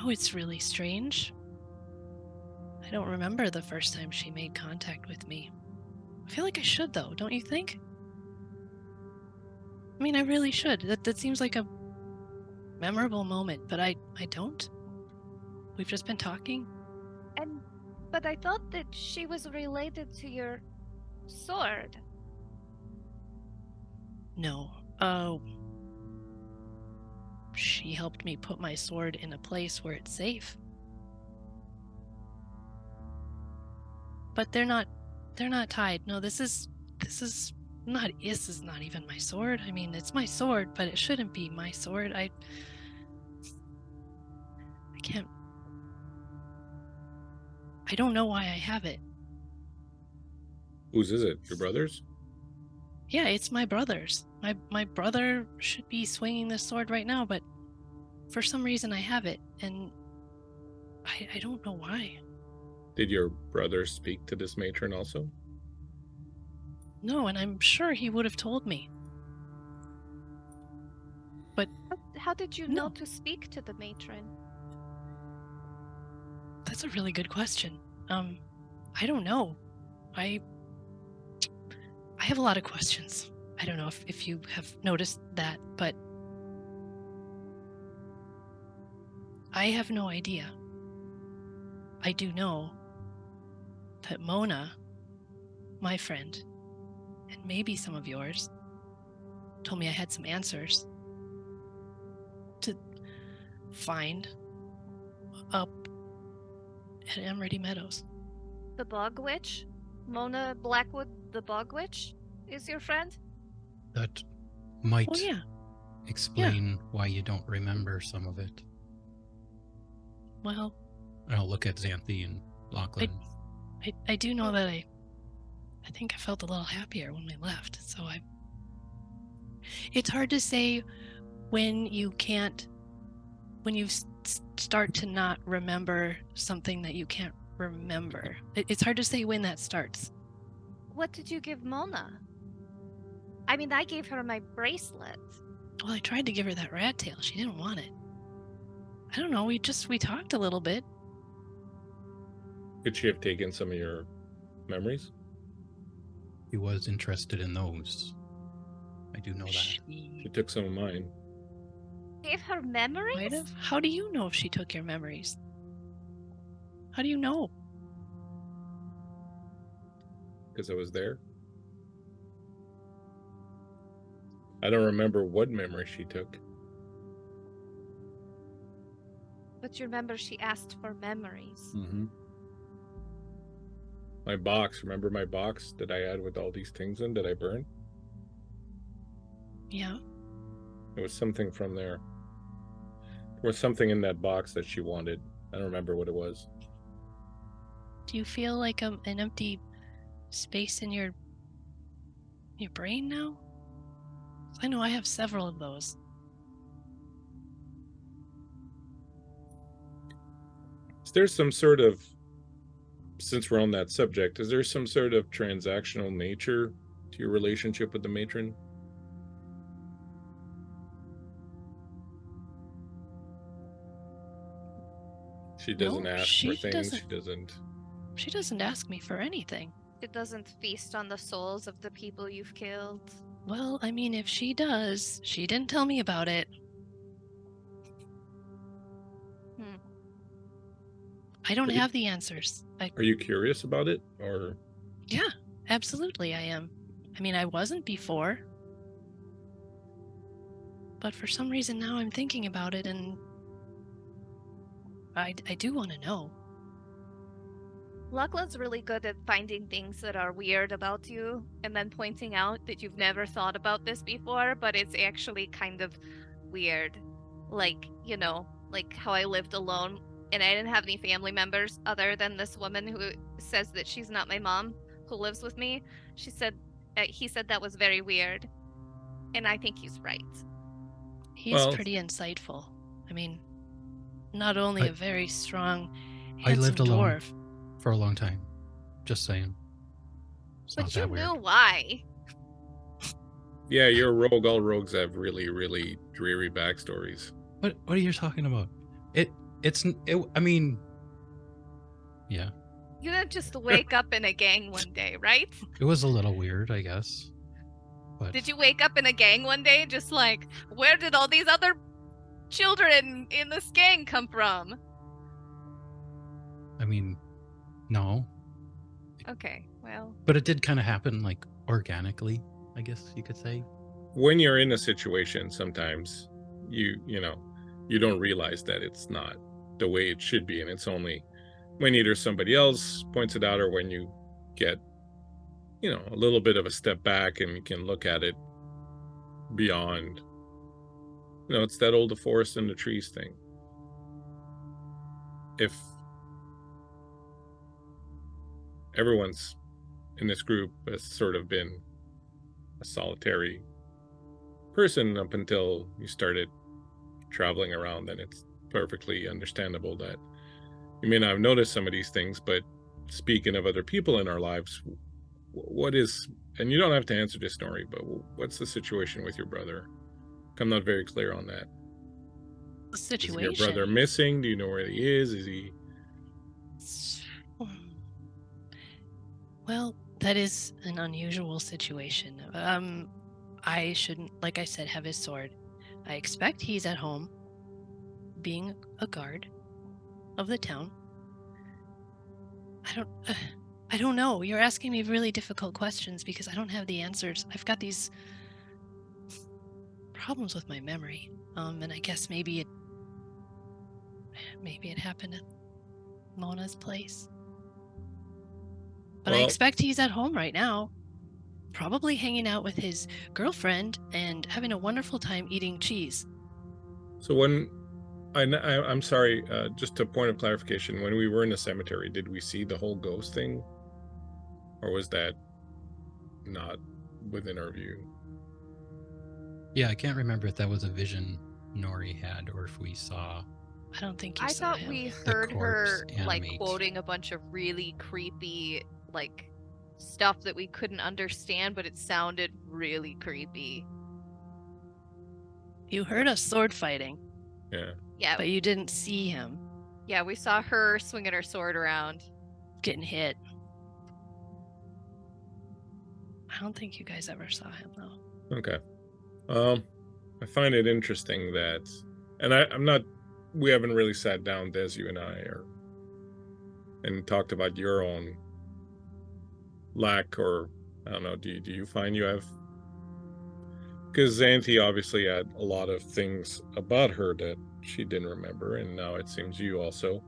It's really strange. I don't remember the first time she made contact with me. I feel like I should, though, don't you think? I mean, I really should. That seems like a memorable moment, but I don't. We've just been talking. But I thought that she was related to your sword. No. She helped me put my sword in a place where it's safe. But they're not tied. No, this is not even my sword. I mean, it's my sword, but it shouldn't be my sword. I can't. I don't know why I have it. Whose is it? Your brother's? Yeah, it's my brother's. My brother should be swinging this sword right now, but for some reason I have it, and I don't know why. Did your brother speak to this matron also? No, and I'm sure he would have told me. But How did you No. know to speak to the matron? that's a really good question. I don't know. I have a lot of questions. I don't know if you have noticed that, but I have no idea. I do know that Mona, my friend, and maybe some of yours, told me I had some answers to find up at Emerald Meadows. The Bog Witch? Mona Blackwood, the Bog Witch, is your friend? That might Oh yeah. explain why you don't remember some of it. Well, I'll look at Xanthi and Lachlan. I do know that I think I felt a little happier when we left. So it's hard to say when you start to not remember something that you can't remember. It's hard to say when that starts. What did you give Mona? I mean, I gave her my bracelet. Well, I tried to give her that rat tail. She didn't want it. I don't know. We talked a little bit. Could she have taken some of your memories? He was interested in those. I do know that. She took some of mine. Gave her memories? Might have. How do you know if she took your memories? How do you know? Because I was there. I don't remember what memory she took. But you remember she asked for memories. Mm-hmm. My box, remember my box that I had with all these things in that I burned? Yeah. It was something from there. There was something in that box that she wanted. I don't remember what it was. Do you feel like an empty space in your brain now? I know I have several of those. Is there some sort of, since we're on that subject, is there some sort of transactional nature to your relationship with the matron? She doesn't No, ask she for things. doesn't. She doesn't ask me for anything. It doesn't feast on the souls of the people you've killed. Well, I mean, if she does, she didn't tell me about it. I don't have the answers. Are you curious about it, or? Yeah, absolutely I am. I mean, I wasn't before. But for some reason now I'm thinking about it, and I do want to know. Lachlan's really good at finding things that are weird about you and then pointing out that you've never thought about this before, but it's actually kind of weird. Like, you know, like how I lived alone and I didn't have any family members other than this woman who says that she's not my mom, who lives with me. He said that was very weird. And I think he's right. He's pretty insightful. I mean, not only a very strong, handsome I lived alone dwarf. for a long time. Just saying. It's not But you that weird. knew why. Yeah, you're a rogue. All rogues have really, really dreary backstories. What are you talking about? I mean, yeah. You didn't just wake up in a gang one day, right? It was a little weird, I guess. But Did you wake up in a gang one day just like, where did all these other children in this gang come from? I mean, no. Okay, well. But it did kind of happen like organically, I guess you could say. When you're in a situation, sometimes you don't realize that it's not the way it should be, and it's only when either somebody else points it out or when you get a little bit of a step back and you can look at it beyond. It's that old the forest and the trees thing. If everyone's in this group has sort of been a solitary person up until you started traveling around, then it's perfectly understandable that you may not have noticed some of these things. But speaking of other people in our lives, what is, and you don't have to answer this story, but what's the situation with your brother? I'm not very clear on that. The situation. Is your brother missing? Do you know where he is? Is he? Well, that is an unusual situation. I shouldn't, like I said, have his sword. I expect he's at home, being a guard of the town. I don't know. You're asking me really difficult questions because I don't have the answers. I've got these problems with my memory. And I guess maybe it happened at Mona's place. But I expect he's at home right now, probably hanging out with his girlfriend and having a wonderful time eating cheese. So when I'm sorry, just a point of clarification, when we were in the cemetery, did we see the whole ghost thing? Or was that not within our view? Yeah, I can't remember if that was a vision Nori had or if we saw. I don't think you I saw thought him. we heard her like animate. quoting a bunch of really creepy like stuff that we couldn't understand, but it sounded really creepy. You heard us sword fighting. Yeah. Yeah. But you didn't see him. Yeah, we saw her swinging her sword around. Getting hit. I don't think you guys ever saw him though. Okay. I find it interesting that, and we haven't really sat down, Des, you and I, and talked about your own lack, or I don't know, do you find you have, because Xanthi obviously had a lot of things about her that she didn't remember, and now it seems you also,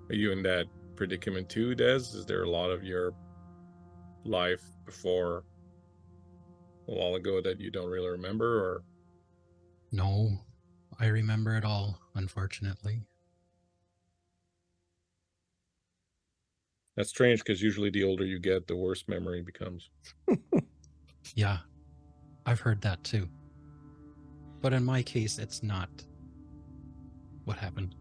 are you in that predicament too, Des? Is there a lot of your life before a while ago that you don't really remember, or? No, I remember it all, unfortunately. That's strange, because usually the older you get, the worse memory becomes. Yeah, I've heard that too. But in my case, it's not what happened.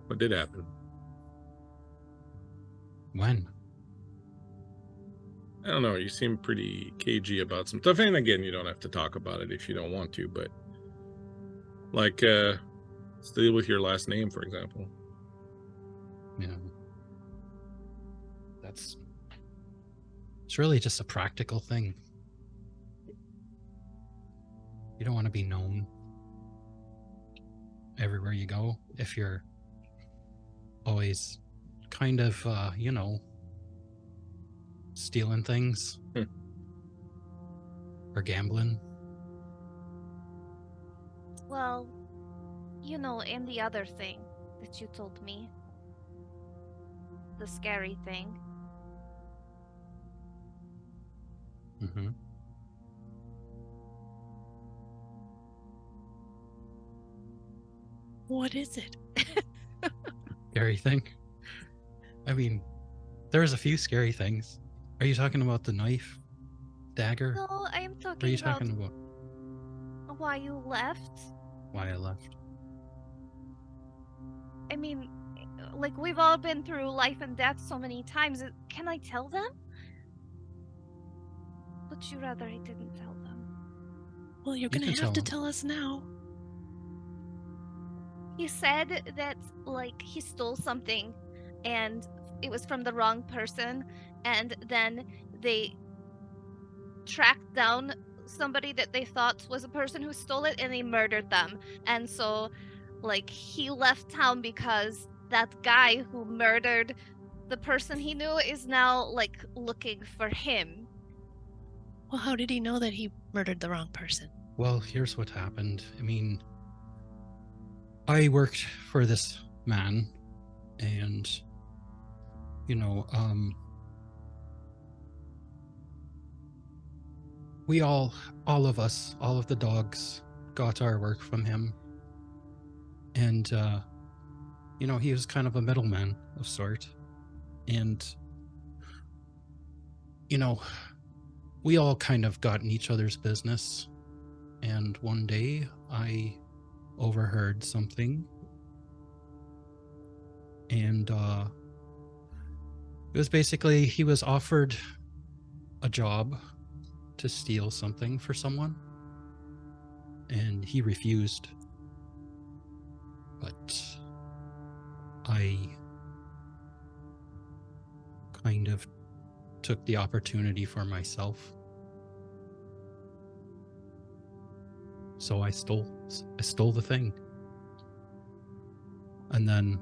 What did happen? When? I don't know, you seem pretty cagey about some stuff, and again, you don't have to talk about it if you don't want to, but like Steal with your last name, for example. You know, it's really just a practical thing. You don't want to be known everywhere you go if you're always kind of, stealing things or gambling. Well, and the other thing that you told me. The scary thing. Mm-hmm. What is it? Scary thing? I mean, there's a few scary things. Are you talking about the knife? Dagger? No, I am What are talking you about talking about? why you left. Why I left? I mean, like, we've all been through life and death so many times. Can I tell them? Would you rather I didn't tell them? Well, you're You gonna can have tell to him. tell us now. He said that, like, he stole something and it was from the wrong person, and then they tracked down somebody that they thought was a person who stole it and they murdered them. And so, like, he left town because that guy who murdered the person he knew is now, like, looking for him. Well, how did he know that he murdered the wrong person? Well, here's what happened. I mean, I worked for this man, and, we all of us, all of the dogs, got our work from him. And, he was kind of a middleman of sort. And, we all kind of got in each other's business. And one day I overheard something. And it was basically he was offered a job to steal something for someone. And he refused. But I kind of took the opportunity for myself. So I stole the thing. And then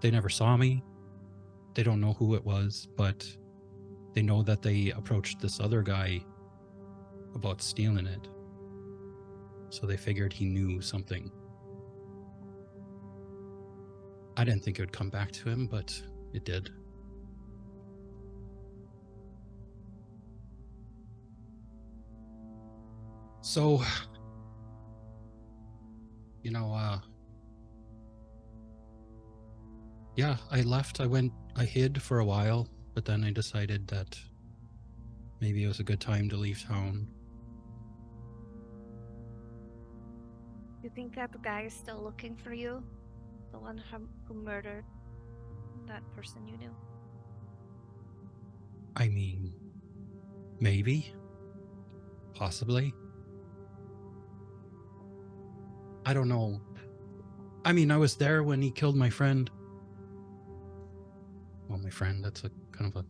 they never saw me. They don't know who it was, but they know that they approached this other guy about stealing it. So they figured he knew something. I didn't think it would come back to him, but it did. So, yeah, I left. I hid for a while, but then I decided that maybe it was a good time to leave town. You think that the guy is still looking for you? The one who murdered that person you knew? I mean, maybe. Possibly. I don't know. I mean, I was there when he killed my friend. Well, my friend, that's a kind of a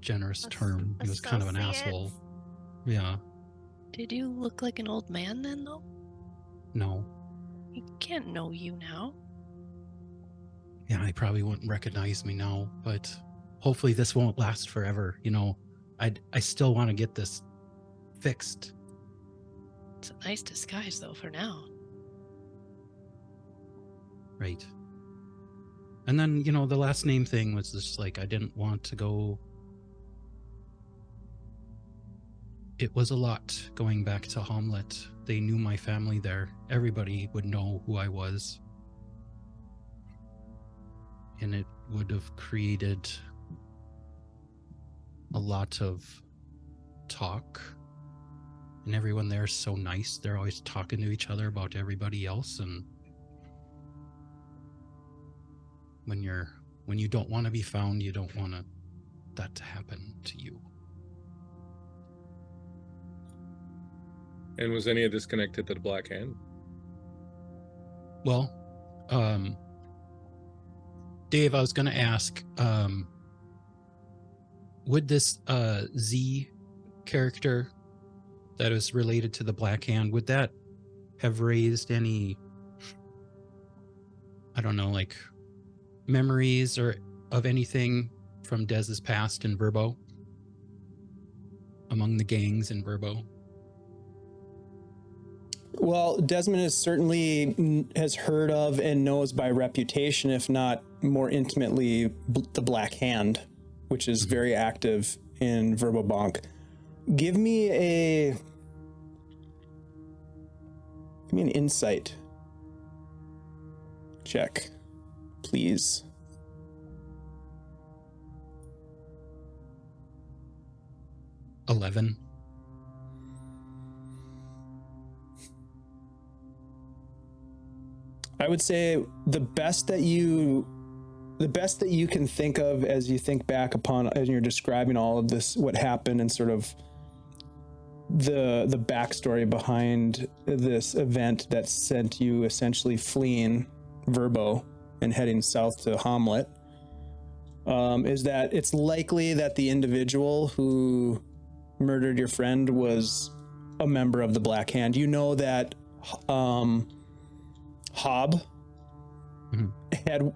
generous term. He was kind of an asshole. Yeah. Did you look like an old man then, though? No. He can't know you now. Yeah, he probably wouldn't recognize me now, but hopefully this won't last forever. I still want to get this fixed. It's a nice disguise, though, for now. Right. And then, the last name thing was just like, I didn't want to go. It was a lot going back to Hamlet. They knew my family there. Everybody would know who I was. And it would have created a lot of talk. And everyone there is so nice. They're always talking to each other about everybody else. And when you don't want to be found, you don't want that to happen to you. And was any of this connected to the Black Hand? Well, Dave, I was going to ask, would this Z character that is related to the Black Hand, would that have raised any, I don't know, like memories or of anything from Dez's past in Verbo? Among the gangs in Verbo? Well, Desmond is certainly has heard of and knows by reputation, if not more intimately, the Black Hand, which is very active in Verbo Bonk. Give me an insight check, please. $11. I would say the best that you can think of as you think back upon, as you're describing all of this, what happened and sort of the backstory behind this event that sent you essentially fleeing Verbo and heading south to Hamlet, is that it's likely that the individual who murdered your friend was a member of the Black Hand. You know that Hob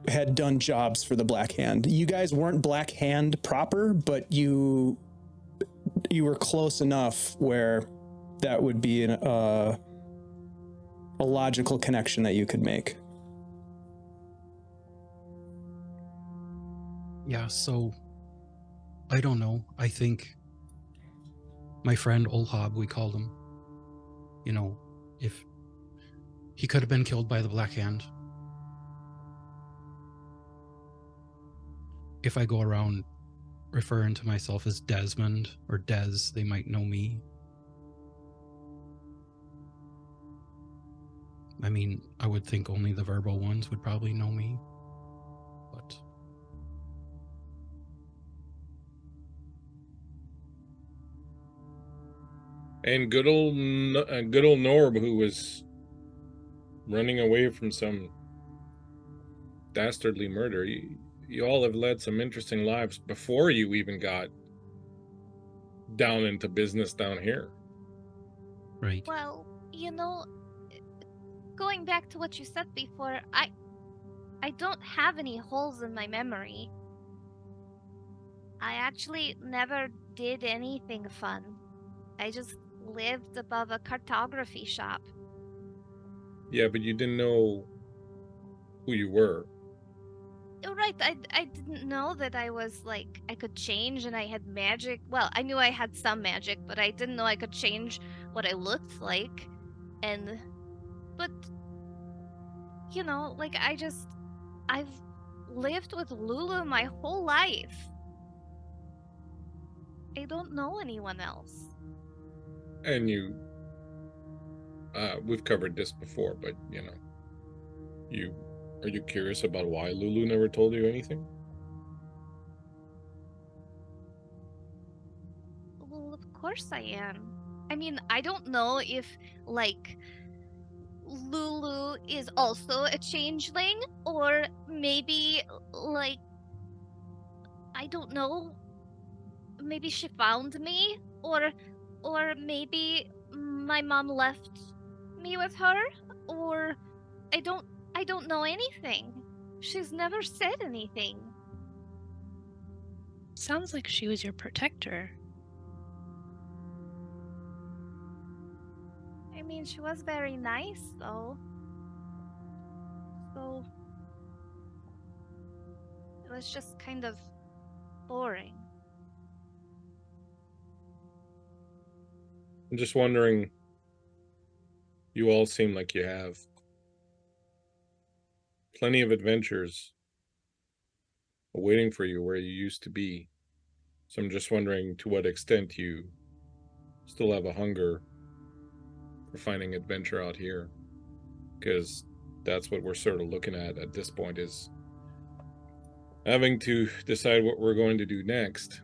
had done jobs for the Black Hand. You guys weren't Black Hand proper, but you were close enough where that would be a logical connection that you could make. Yeah, so I don't know. I think my friend Old Hob, we called him, you know, if he could have been killed by the Black Hand. If I go around referring to myself as Desmond or Dez, they might know me. I mean, I would think only the Verbo ones would probably know me, but And good old Norb, who was running away from some dastardly murder. You all have led some interesting lives before you even got down into business down here. right. Well, you know, going back to what you said before, I don't have any holes in my memory. I actually never did anything fun. I just lived above a cartography shop. Yeah, but you didn't know who you were. Oh, right, I didn't know that I was, like, I could change and I had magic. Well, I knew I had some magic, but I didn't know I could change what I looked like. But, you know, like, I've lived with Lulu my whole life. I don't know anyone else. And we've covered this before, but, you know, are you curious about why Lulu never told you anything? Well, of course I am. I mean, I don't know if, like, Lulu is also a changeling, or maybe, like, I don't know, maybe she found me, or maybe my mom left me with her, or I don't know anything. She's never said anything. Sounds like she was your protector. I mean, she was very nice, though. So it was just kind of boring. I'm just wondering, you all seem like you have plenty of adventures waiting for you where you used to be. So I'm just wondering to what extent you still have a hunger for finding adventure out here. Because that's what we're sort of looking at this point, is having to decide what we're going to do next.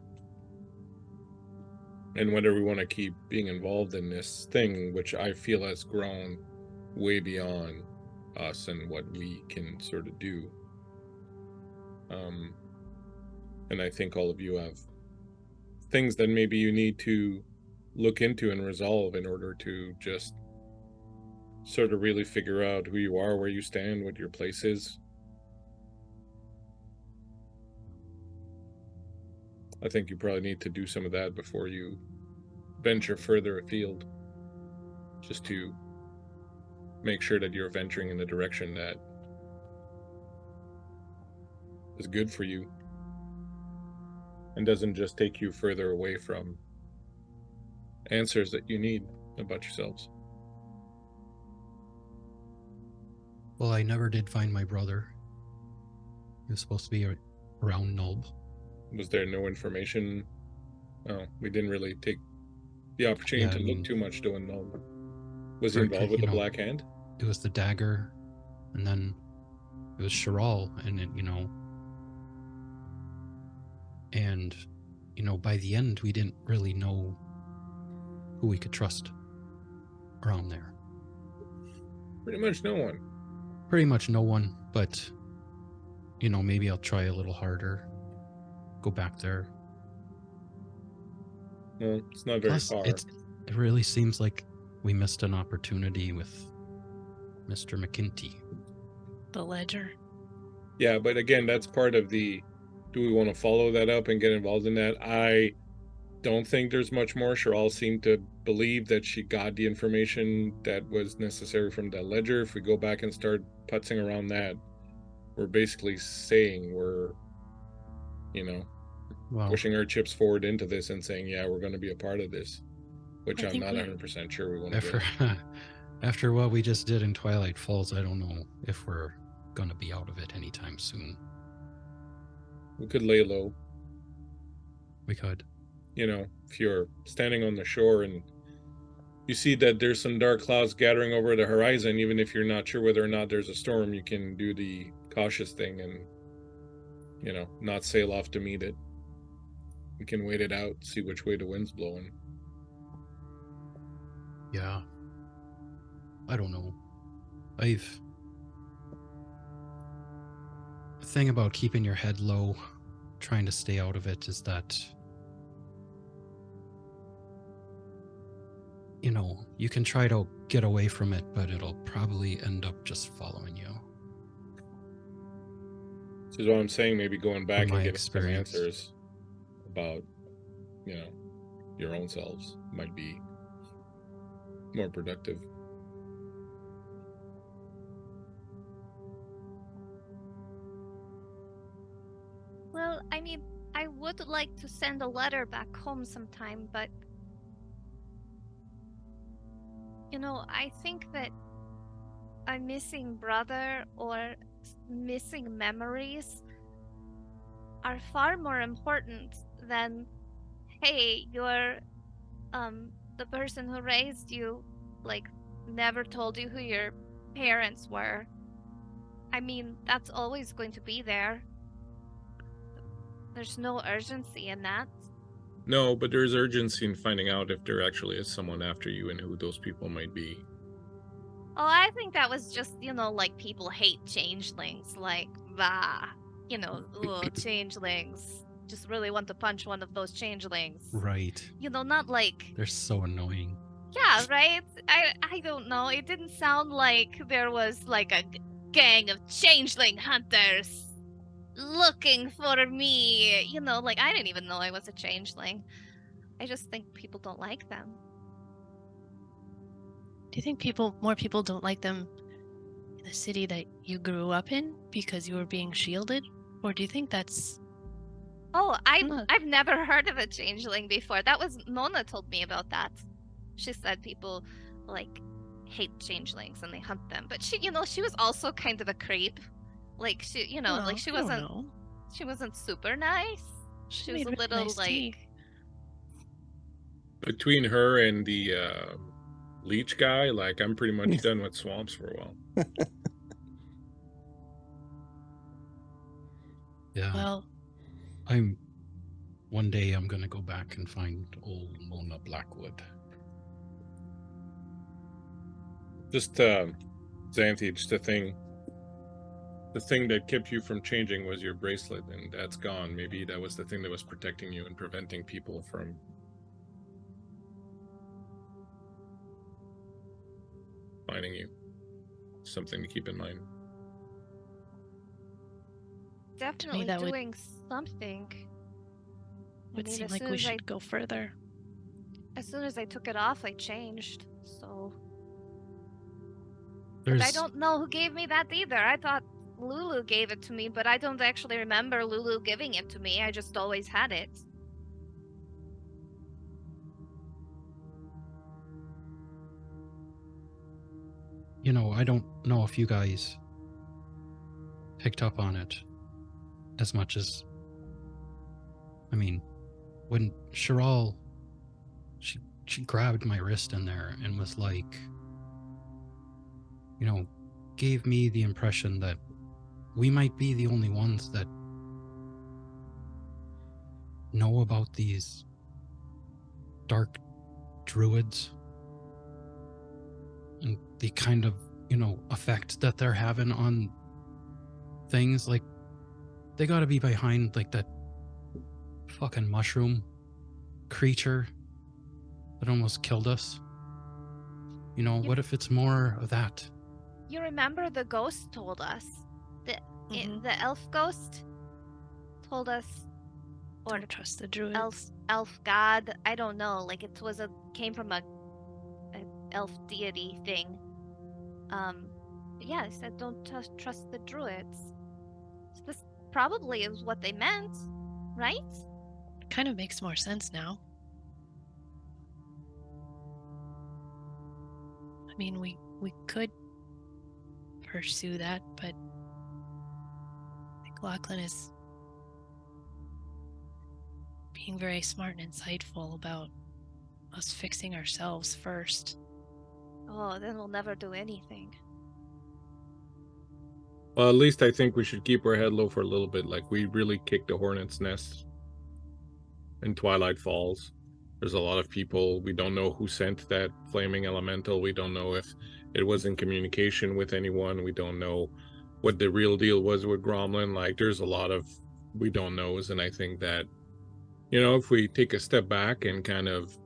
And whether we want to keep being involved in this thing, which I feel has grown way beyond us and what we can sort of do. And I think all of you have things that maybe you need to look into and resolve in order to just sort of really figure out who you are, where you stand, what your place is. I think you probably need to do some of that before you venture further afield, just to make sure that you're venturing in the direction that is good for you and doesn't just take you further away from answers that you need about yourselves. Well, I never did find my brother. He was supposed to be around Nulb. Was there no information? Oh, we didn't really take the opportunity to look too much doing Nulb. Was he involved with the Black Hand? It was the dagger, and then it was Shirral, and it, by the end, we didn't really know who we could trust around there. Pretty much no one. Pretty much no one, but, maybe I'll try a little harder. Go back there. Well, it's not very far. It really seems like we missed an opportunity with Mr. McKinty. The ledger. Yeah, but again, that's part of the, do we want to follow that up and get involved in that? I don't think there's much more. Shirral seemed to believe that she got the information that was necessary from that ledger. If we go back and start putzing around that, we're basically saying we're, pushing our chips forward into this and saying, yeah, we're going to be a part of this, which I'm not 100% sure we want to do. After what we just did in Twilight Falls, I don't know if we're going to be out of it anytime soon. We could lay low. We could. If you're standing on the shore and you see that there's some dark clouds gathering over the horizon, even if you're not sure whether or not there's a storm, you can do the cautious thing and, not sail off to meet it. You can wait it out, see which way the wind's blowing. Yeah. I don't know. The thing about keeping your head low, trying to stay out of it, is that you can try to get away from it, but it'll probably end up just following you. This is what I'm saying, maybe going back and getting some experience. answers about, your own selves might be more productive. Well, I mean, I would like to send a letter back home sometime, but I think that a missing brother or missing memories are far more important than, hey, you're the person who raised you, never told you who your parents were. I mean, that's always going to be there. There's no urgency in that. No, but there's urgency in finding out if there actually is someone after you and who those people might be. Oh, I think that was just, people hate changelings. Changelings. Just really want to punch one of those changelings. Right. Not like... They're so annoying. Yeah, right? I don't know. It didn't sound like there was, a gang of changeling hunters looking for me. I didn't even know I was a changeling. I just think people don't like them. Do you think more people don't like them in the city that you grew up in because you were being shielded? Or do you think that's... Oh, I've never heard of a changeling before. That was Mona told me about that. She said people hate changelings and they hunt them. But she was also kind of a creep. She wasn't super nice. She was a little nice Between her and the leech guy, I'm pretty much done with swamps for a while. Yeah. Well, one day I'm gonna go back and find old Mona Blackwood. Just Xanthi, just the thing that kept you from changing was your bracelet, and that's gone. Maybe that was the thing that was protecting you and preventing people from finding you. Something to keep in mind. Definitely that doing something. Would seem like we should go further. As soon as I took it off, I changed. So. There's, But I don't know who gave me that either. I thought Lulu gave it to me, but I don't actually remember Lulu giving it to me. I just always had it. you know, I don't know if you guys picked up on it as much as, I mean, when Shirral, she grabbed my wrist in there and was like, you know, gave me the impression that we might be the only ones that know about these dark druids and the kind of, you know, effect that they're having on things. Like, they gotta be behind like that fucking mushroom creature that almost killed us. You know, what if it's more of that? You remember the ghost told us. The elf ghost told us, or Don't trust the druids. elf god, I don't know, like it was came from a elf deity thing. Yeah, I said don't trust the druids. So this probably is what they meant, right? Kind of makes more sense now. I mean, we could pursue that, but I think Lachlan is being very smart and insightful about us fixing ourselves first. Oh, then we'll never do anything. Well, at least I think we should keep our head low for a little bit. Like, we really kicked the hornet's nest in Twilight Falls. There's a lot of people. We don't know who sent that flaming elemental. We don't know if it was in communication with anyone. We don't know what the real deal was with Gromlin. Like, there's a lot of we don't knows. And I think that, you know, if we take a step back and kind of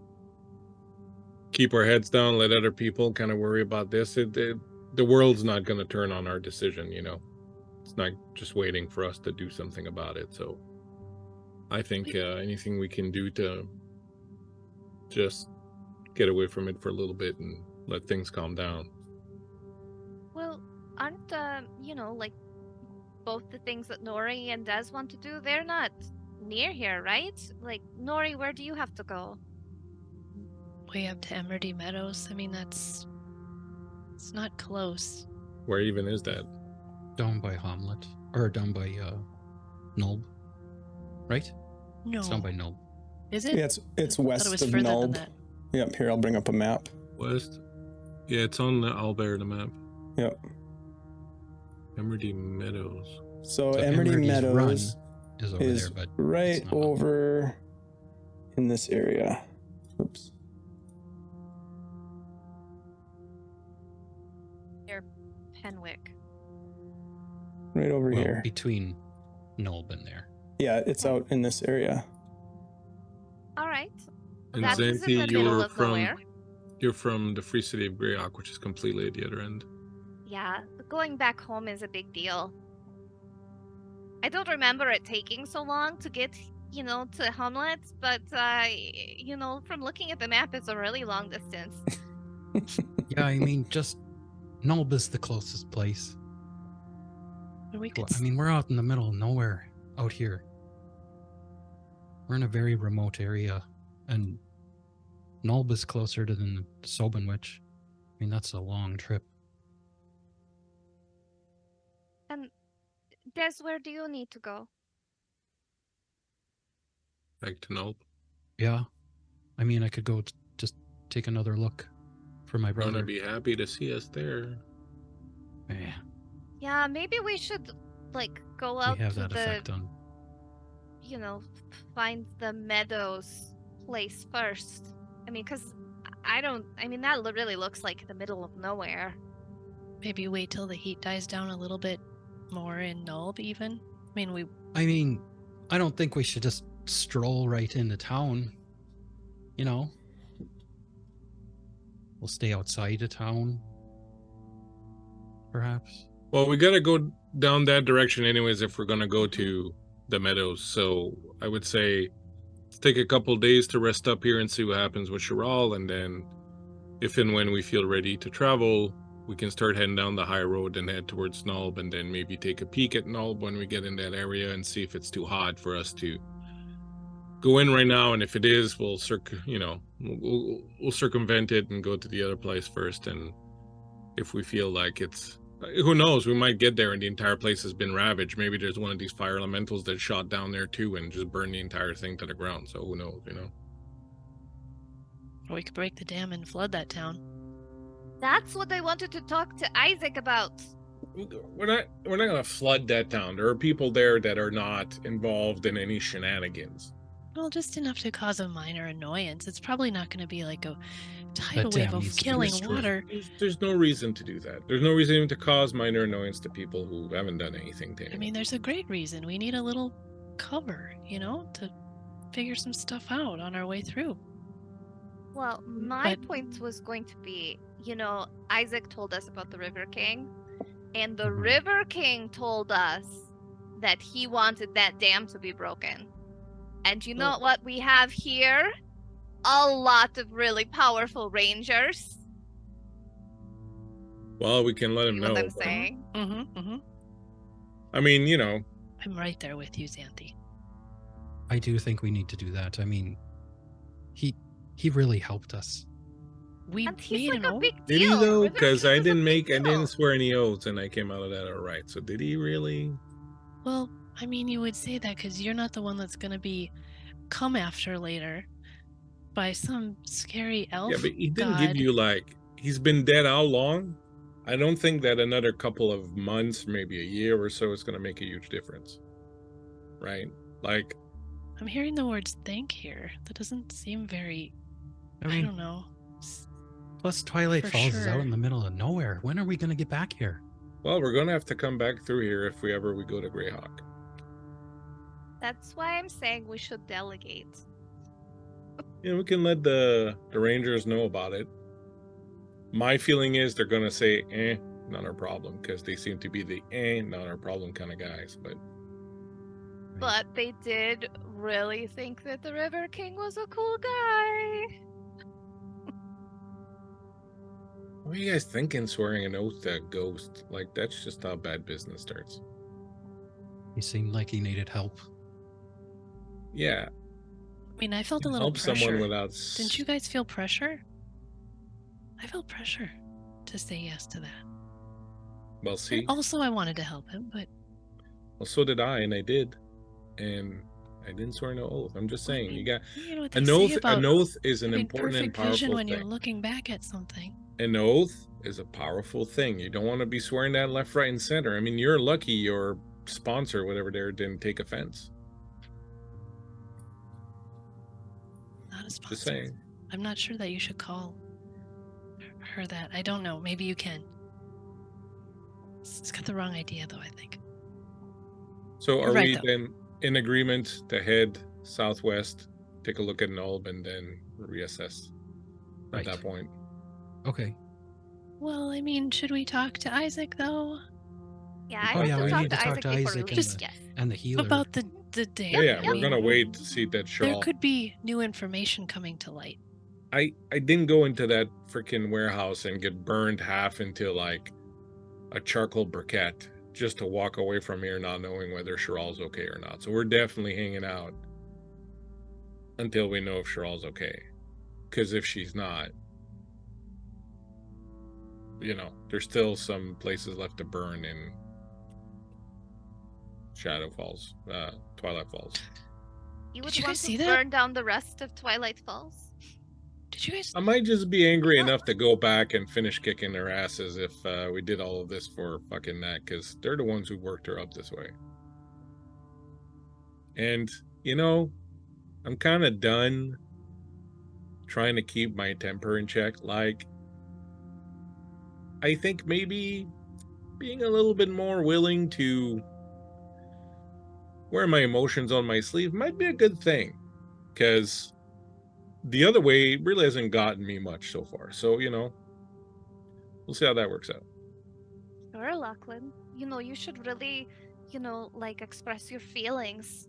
keep our heads down, let other people kind of worry about this, the world's not going to turn on our decision, you know. It's not just waiting for us to do something about it. So I think anything we can do to just get away from it for a little bit and let things calm down. Well, aren't you know, like both the things that Nori and Des want to do, they're not near here, right? Like, Nori, where do you have to go? Way up to Emerdy Meadows. I mean, it's not close. Where even is that? Down by Hamlet, or down by Nulb, right? No. It's down by Nulb. Is it? Yeah, it's west was of further than Nulb. that. Yep, here, I'll bring up a map. West? Yeah, it's on the Albert map. Yep. Emerdy Meadows. So Emerdy's Emerdy Run Meadows is over is there, but right it's not on. over in this area. Oops. Near Penwick. Right over Well, here. between Nulb and there. Yeah, it's out in this area. All right. And That is in Xanthi, the middle of nowhere. you're from the Free City of Greyhawk, which is completely at the other end. Yeah, going back home is a big deal. I don't remember it taking so long to get, you know, to Hamlet, but, you know, from looking at the map, it's a really long distance. Yeah, I mean, just Nulb is the closest place. But we could I mean, we're out in the middle of nowhere out here. We're in a very remote area, and Nulb is closer to the Sobenwich. I mean, that's a long trip. And Des, where do you need to go? Back to Nope. Yeah, I mean, I could go just take another look for my brother. Gonna be happy to see us there. Yeah, Yeah, maybe we should, like, go out we have to that the, effect on. you know, find the Meadows place first. I mean, because I mean, that really looks like the middle of nowhere. maybe wait till the heat dies down a little bit more in Nulb even? I mean, I don't think we should just stroll right into town. You know, we'll stay outside of town, perhaps. Well, we gotta go down that direction anyways if we're gonna go to the meadows. So I would say let's take a couple days to rest up here and see what happens with Shirral, and then if and when we feel ready to travel, we can start heading down the high road and head towards Nulb, and then maybe take a peek at Nulb when we get in that area and see if it's too hot for us to go in right now. And if it is, we'll we'll circumvent it and go to the other place first. And if we feel like it's, who knows, we might get there and the entire place has been ravaged. Maybe there's one of these fire elementals that shot down there too and just burned the entire thing to the ground. So who knows, you know? we could break the dam and flood that town. That's what I wanted to talk to Isaac about. We're not gonna flood that town. There are people there that are not involved in any shenanigans. Well, just enough to cause a minor annoyance. It's probably not going to be like a tidal dam wave of needs to be killing destroyed. water. There's no reason to do that. There's no reason even to cause minor annoyance to people who haven't done anything to I anyone. mean, there's a great reason. We need a little cover, you know, to figure some stuff out on our way through. Well, my But- point was going to be, Isaac told us about the River King, and the Mhm. River King told us that he wanted that dam to be broken. And you know what we have here? A lot of really powerful rangers. Well, we can let him See know. what I'm but- saying? Mm-hmm, mm-hmm. I mean, I'm right there with you, Xanthi. I do think we need to do that. I mean, he really helped us. We And he's made like an a oath. big did he deal. though? River Because King I is a didn't big I deal. didn't swear any oaths, and I came out of that all right. So did he really? Well, I mean, you would say that because you're not the one that's going to be come after later by some scary elf. Yeah, but he didn't god. give you he's been dead how long? I don't think that another couple of months, maybe a year or so, is going to make a huge difference, right? Like, I'm hearing the words "thank" here. That doesn't seem very. I I mean, don't know. plus Twilight For Falls is out sure. in the middle of nowhere. When are we going to get back here? well, we're going to have to come back through here if we go to Greyhawk. That's why I'm saying we should delegate. Yeah, we can let the Rangers know about it. My feeling is they're going to say, not our problem, because they seem to be the not our problem kind of guys. But But they did really think that the River King was a cool guy. what are you guys thinking, swearing an oath to a ghost? Like, that's just how bad business starts. He seemed like he needed help. Yeah, I mean, I felt a you little help pressure. someone without. Didn't you guys feel pressure? I felt pressure to say yes to that. Well, And see, also, I wanted to help him, but well, so did I, and I did, and I didn't swear no oath. I'm just I saying, mean, you got you know what they an say oath. about An oath is an having important and perfect vision powerful when you're thing. looking back at something. An oath is a powerful thing. You don't want to be swearing that left, right, and center. I mean, you're lucky your sponsor, whatever there, didn't take offense. Not a sponsor. Just saying. I'm not sure that you should call her that. I don't know. Maybe you can. It's got the wrong idea, though, I think. So are Right, we though. then in agreement to head southwest, take a look at Nulb, and then reassess at Right. that point? Okay. Well, I mean, should we talk to Isaac, though? Yeah, I Oh, have yeah, to we talk need to to Isaac before we leave. Just- Yes. And the healer. About the dam. Oh, yeah, I we're mean, gonna wait to see that There Shirral. could be new information coming to light. I didn't go into that freaking warehouse and get burned half into like a charcoal briquette just to walk away from here not knowing whether Shiral's okay or not. So we're definitely hanging out until we know if Shiral's okay. Because if she's not, there's still some places left to burn in Shadow Falls, Twilight Falls. You Did would you want guys to see that? burn down the rest of Twilight Falls? Did you guys? I might just be angry enough to go back and finish kicking their asses if we did all of this for fucking that, because they're the ones who worked her up this way. And, I'm kind of done trying to keep my temper in check. Like, I think maybe being a little bit more willing to wear my emotions on my sleeve might be a good thing, because the other way really hasn't gotten me much so far. So, we'll see how that works out. Sure, Lachlan. You should really, like express your feelings.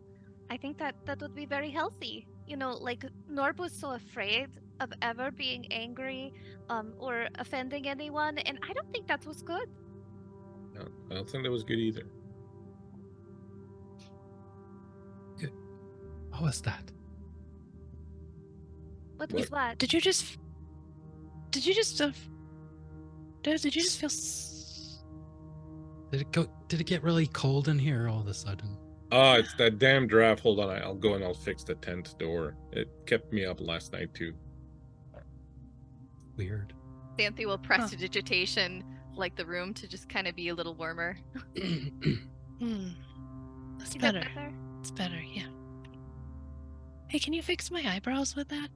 I think that would be very healthy. Like Norb was so afraid of ever being angry, or offending anyone, and I don't think that was good. No, I don't think that was good either. What was that? What was what? Did you just Did you just feel Did it get really cold in here all of a sudden? Oh, it's that damn draft. Hold on, I'll go and I'll fix the tent door. It kept me up last night too. Weird. Xanthi will prestidigitation like the room to just kind of be a little warmer. That's Is that better. It's better, yeah. Hey, can you fix my eyebrows with that?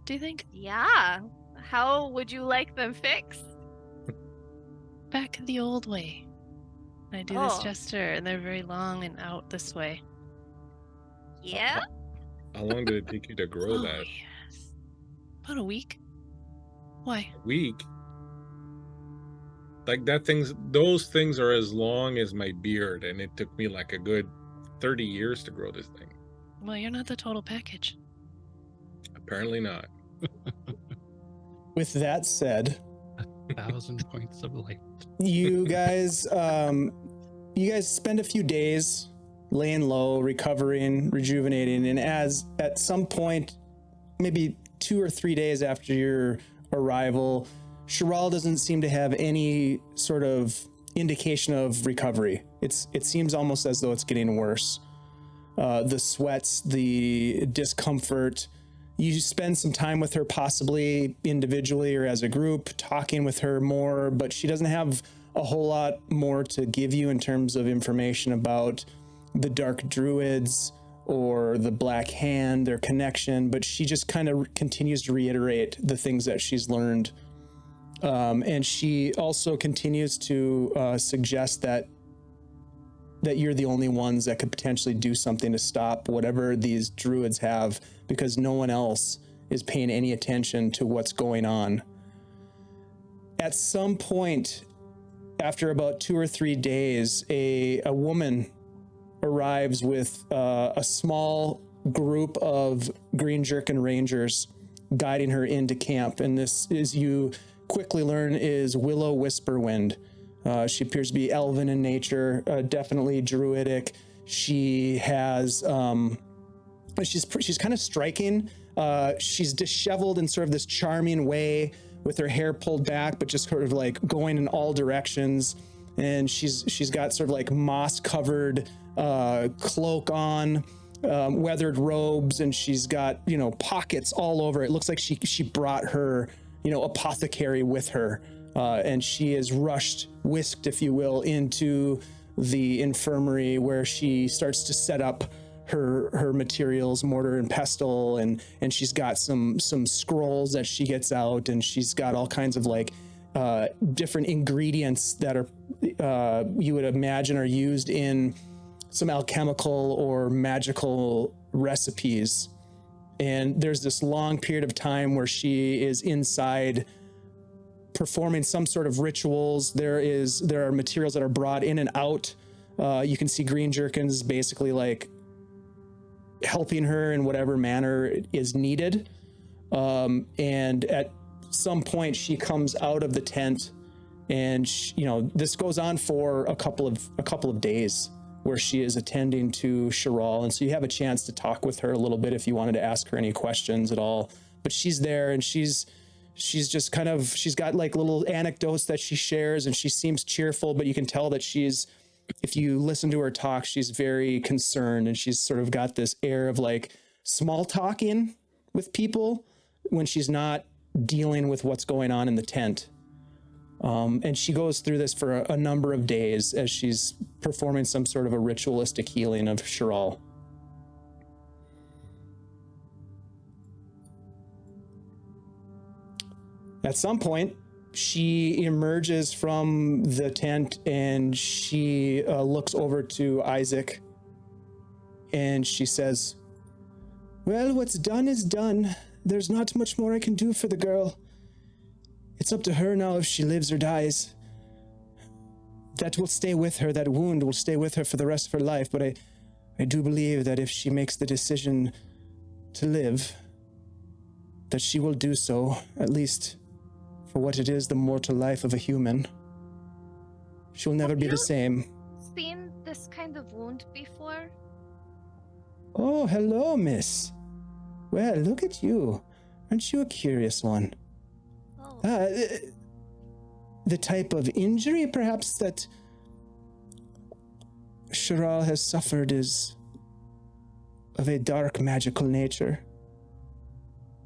Do you think? Yeah. How would you like them fixed? Back the old way. I do this Oh. gesture, and they're very long and out this way. Yeah. How long did it take you to grow Oh, that? yes. About a week. Why? A week? Like those things are as long as my beard, and it took me like a good 30 years to grow this thing. Well, you're not the total package. Apparently not. With that said, 1,000 points of light. you guys spend a few days laying low, recovering, rejuvenating, and as at some point, maybe 2 or 3 days after your arrival, Shirral doesn't seem to have any sort of indication of recovery. It seems almost as though it's getting worse. The sweats, the discomfort. You spend some time with her, possibly individually or as a group, talking with her more, but she doesn't have a whole lot more to give you in terms of information about the Dark Druids or the Black Hand, their connection, but she just kind of continues to reiterate the things that she's learned. And she also continues to suggest that you're the only ones that could potentially do something to stop whatever these druids have, because no one else is paying any attention to what's going on. At some point, after about 2 or 3 days, a woman arrives with a small group of Green Jerkin Rangers guiding her into camp. And this, as you quickly learn, is Willow Whisperwind. She appears to be elven in nature, definitely druidic. She has, she's kind of striking. She's disheveled in sort of this charming way, with her hair pulled back, but just sort of like going in all directions. And she's got sort of like moss-covered cloak on, weathered robes, and she's got, pockets all over. It looks like she brought her, apothecary with her. And she is whisked, if you will, into the infirmary, where she starts to set up her materials, mortar and pestle, and she's got some scrolls that she gets out, and she's got all kinds of like different ingredients that are you would imagine are used in some alchemical or magical recipes. And there's this long period of time where she is inside performing some sort of rituals. There are materials that are brought in and out. You can see Green Jerkins basically like helping her in whatever manner is needed. And at some point she comes out of the tent, and this goes on for a couple of days, where she is attending to Shirral. And so you have a chance to talk with her a little bit if you wanted to ask her any questions at all. But she's there, and she's just she's got like little anecdotes that she shares, and she seems cheerful, but you can tell that if you listen to her talk, she's very concerned, and she's sort of got this air of like small talking with people when she's not dealing with what's going on in the tent. And she goes through this for a number of days as she's performing some sort of a ritualistic healing of Shirral. At some point, she emerges from the tent and she looks over to Isaac and she says, "Well, what's done is done. There's not much more I can do for the girl. It's up to her now if she lives or dies. That will stay with her. That wound will stay with her for the rest of her life. But I do believe that if she makes the decision to live, that she will do so, at least for what it is, the mortal life of a human. She'll never be the same." Seen this kind of wound before? "Oh, hello, miss. Well, look at you. Aren't you a curious one? Oh. The type of injury, perhaps, that Shirral has suffered is of a dark magical nature.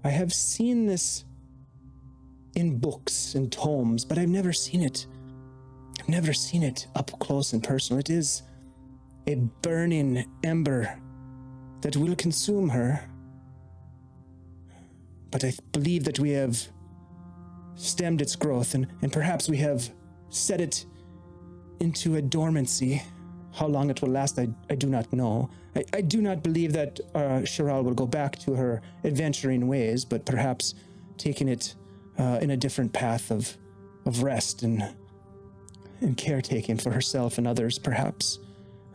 I have seen this in books and tomes, but I've never seen it. I've never seen it up close and personal. It is a burning ember that will consume her. But I believe that we have stemmed its growth, and perhaps we have set it into a dormancy. How long it will last, I do not know. I do not believe that Shirral will go back to her adventuring ways, but perhaps taking it in a different path of rest and caretaking for herself and others, perhaps.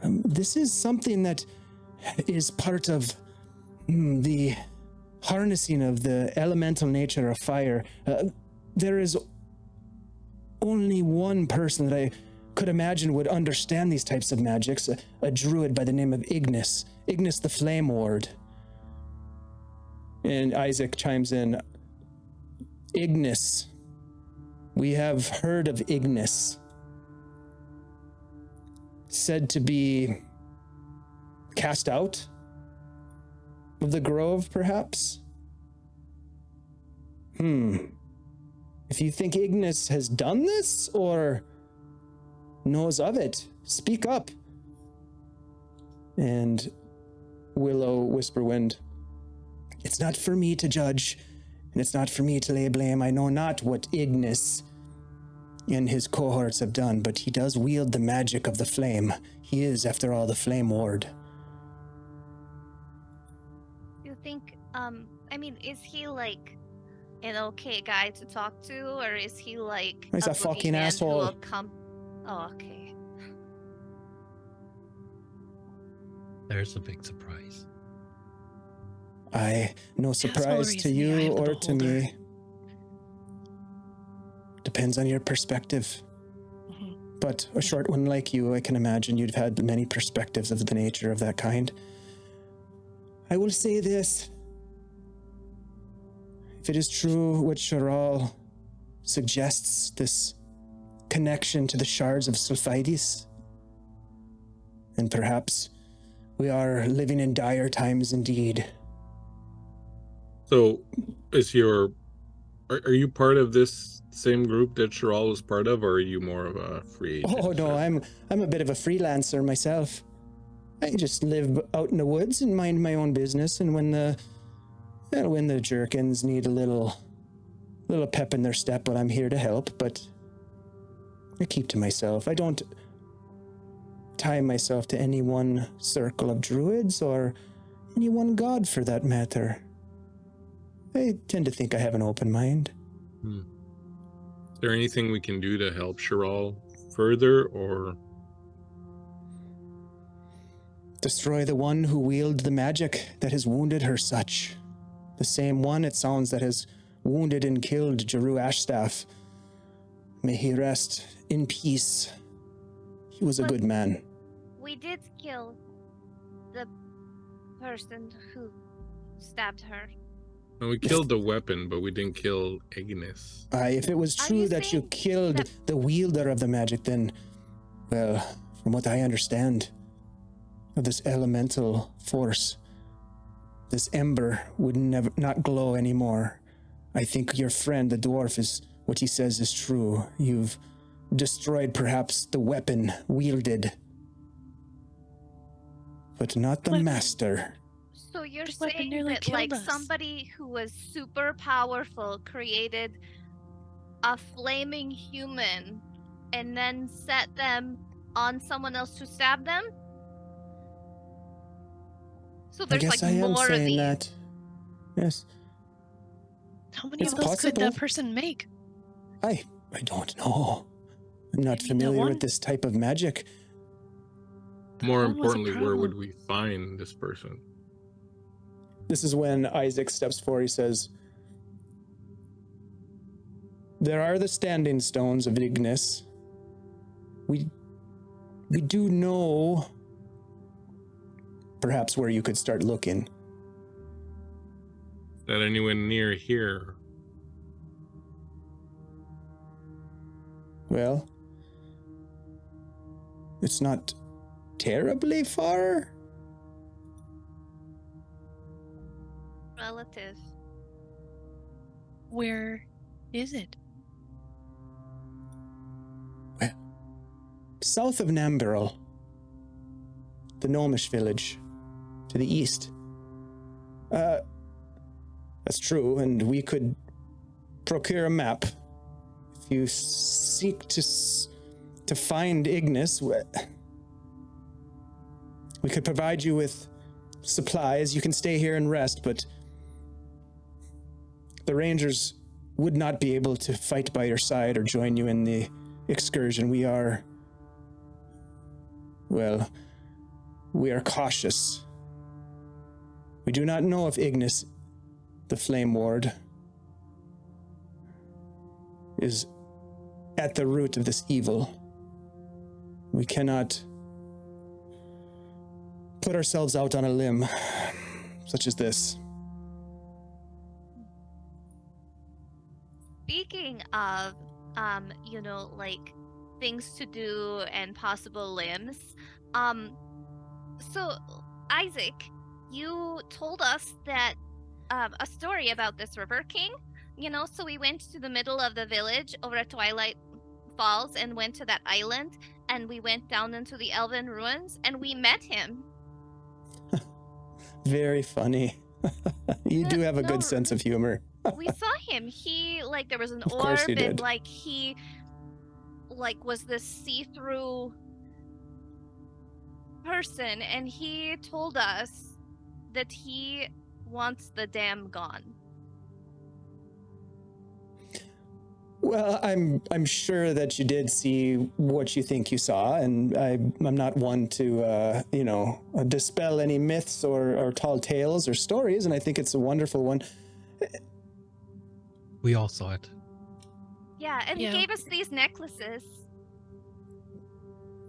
This is something that is part of the harnessing of the elemental nature of fire. There is only one person that I could imagine would understand these types of magics, a druid by the name of Ignis the Flame Ward. And Isaac chimes in, "Ignis. We have heard of Ignis. Said to be cast out of the grove, perhaps? If you think Ignis has done this or knows of it, speak up." And Willow Whisperwind, "It's not for me to judge, and it's not for me to lay blame. I know not what Ignis and his cohorts have done, but he does wield the magic of the flame. He is, after all, the Flame Ward." You think, is he like an okay guy to talk to, or is he like He's a fucking boogeyman who asshole. will come? Oh, okay. There's a big surprise. No surprise to reason you behind the or to beholder. me. Depends on your perspective. But a short one like you, I can imagine you've had many perspectives of the nature of that kind. I will say this. If it is true what Shirral suggests, this connection to the shards of Sulphides, then perhaps we are living in dire times indeed. So, are you part of this same group that Shirral was part of, or are you more of a free agent? Oh no, I'm a bit of a freelancer myself. I just live out in the woods and mind my own business, and when the Jerkins need a little pep in their step, well, I'm here to help, but I keep to myself. I don't tie myself to any one circle of druids or any one god for that matter. I tend to think I have an open mind. Is there anything we can do to help Shirral further, or Destroy the one who wielded the magic that has wounded her such. The same one, it sounds, that has wounded and killed Jeru Ashstaff. May he rest in peace. He was a good man. We did kill the person who stabbed her. well, we killed the weapon, but we didn't kill Ignis. If it was Are true you that you saying killed that- the wielder of the magic, then, well, from what I understand of this elemental force, this ember would not glow anymore. I think your friend, the dwarf, is what he says is true. You've destroyed perhaps the weapon wielded, but not the Weapon. So master. you're The weapon saying nearly that killed like us. somebody who was super powerful created a flaming human and then set them on someone else to stab them? So I there's guess like I am more of saying these. that. Yes. How many It's of those could that possible. person make? I don't know. I'm not I mean, that familiar one- with this type of magic. More one was a importantly, where would problem. we find this person? This is when Isaac steps forward. He says, "There are the standing stones of Ignis. We do know perhaps where you could start looking." Is that anyone near here? Well, it's not terribly far. Relative. Where is it? South of Nambarrel, the gnomish village, to the east. That's true, and we could procure a map. If you seek to find Ignis, we could provide you with supplies. You can stay here and rest, but the Rangers would not be able to fight by your side or join you in the excursion. We are cautious. We do not know if Ignis, the Flame Ward, is at the root of this evil. We cannot put ourselves out on a limb such as this. Speaking of, like things to do and possible limbs, so Isaac, you told us that a story about this River King, so we went to the middle of the village over at Twilight Falls and went to that island, and we went down into the Elven ruins and we met him. Very funny. You do have a No. good sense of humor. We saw him. He, like, there was an Of course orb you and did. like he was this see-through person, and he told us that he wants the dam gone. Well, I'm sure that you did see what you think you saw, and I'm not one to dispel any myths or tall tales or stories, and I think it's a wonderful one. We all saw it. Yeah, and Yeah. he gave us these necklaces.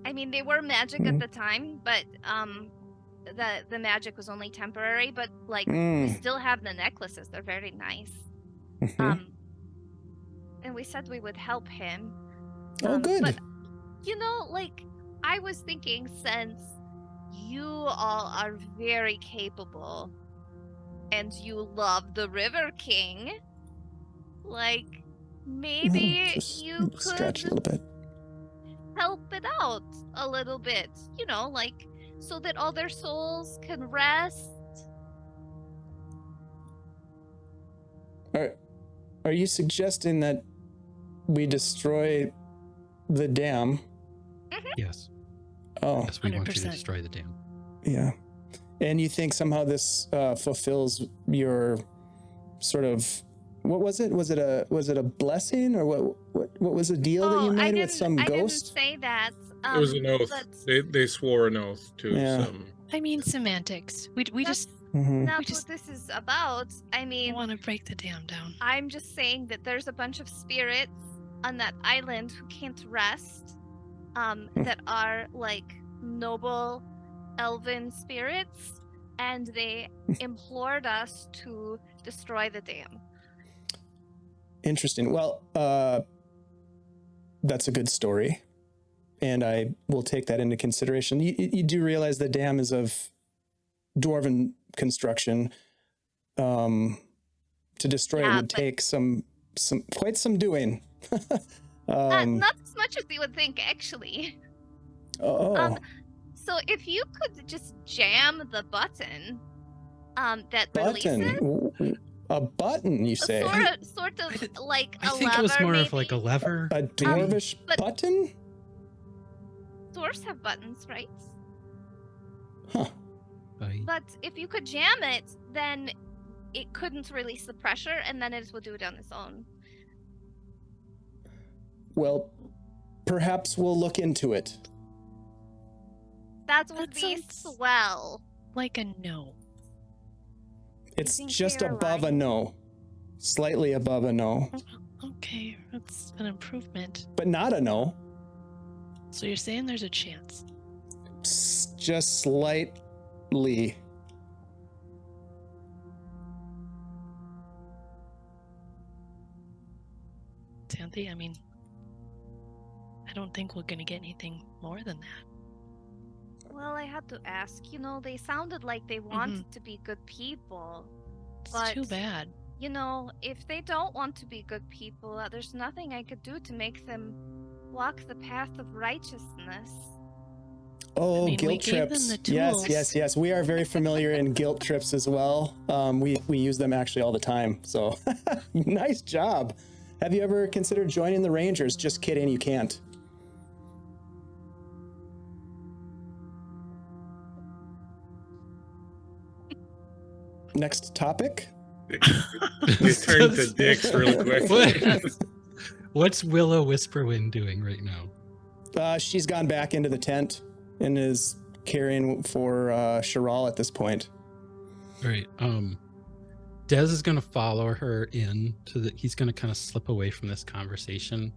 I mean, they were magic at the time, but the magic was only temporary. But like, we still have the necklaces. They're very nice. And we said we would help him. Oh, good. But like, I was thinking, since you all are very capable, and you love the River King, like, maybe Just you stretch a could little bit. help it out a little bit, like, so that all their souls can rest. Are you suggesting that we destroy the dam? Yes. Oh, Yes, we want you to 100%. destroy the dam. yeah. And you think somehow this fulfills your sort of, what was it? Was it a blessing, or what was the deal that you made with some I ghost? didn't say that. It was an oath. but They swore an oath to Yeah. some. I mean, semantics. We that's just Mhm. not we just- what this is about. I mean, want to break the dam down. I'm just saying that there's a bunch of spirits on that island who can't rest, that are like noble elven spirits, and they implored us to destroy the dam. Interesting. Well, that's a good story, and I will take that into consideration. You do realize the dam is of dwarven construction. To destroy it Yeah, would but- take quite some doing. Not as much as you would think, actually. Oh, So if you could just jam the button, that button. releases. A button, you say? Sort of like I a think lever, it was more maybe. of like a lever. A dwarvish but- button? Dwarves have buttons, right? Huh. But if you could jam it, then it couldn't release the pressure, and then it would do it on its own. Well, perhaps we'll look into it. That would That be sounds- swell. Like a no. It's think just you're above a right. no. Slightly above a no. Okay, that's an improvement. But not a no. So you're saying there's a chance? Just slightly. Xanthi, I mean, I don't think we're gonna get anything more than that. Well, I had to ask. You know, they sounded like they wanted to be good people. It's too But- bad. You know, if they don't want to be good people, there's nothing I could do to make them walk the path of righteousness. Oh, mean, we guilt gave them trips. the Yes, tools. yes, yes. We are very familiar in guilt trips as well. We use them actually all the time. So nice job. Have you ever considered joining the Rangers? Just kidding, you can't. Next topic. They turned to dicks real quick. What's Willow Whisperwind doing right now? She's gone back into the tent and is caring for Shirral at this point. All right. Dez is gonna follow her in to the. He's gonna kind of slip away from this conversation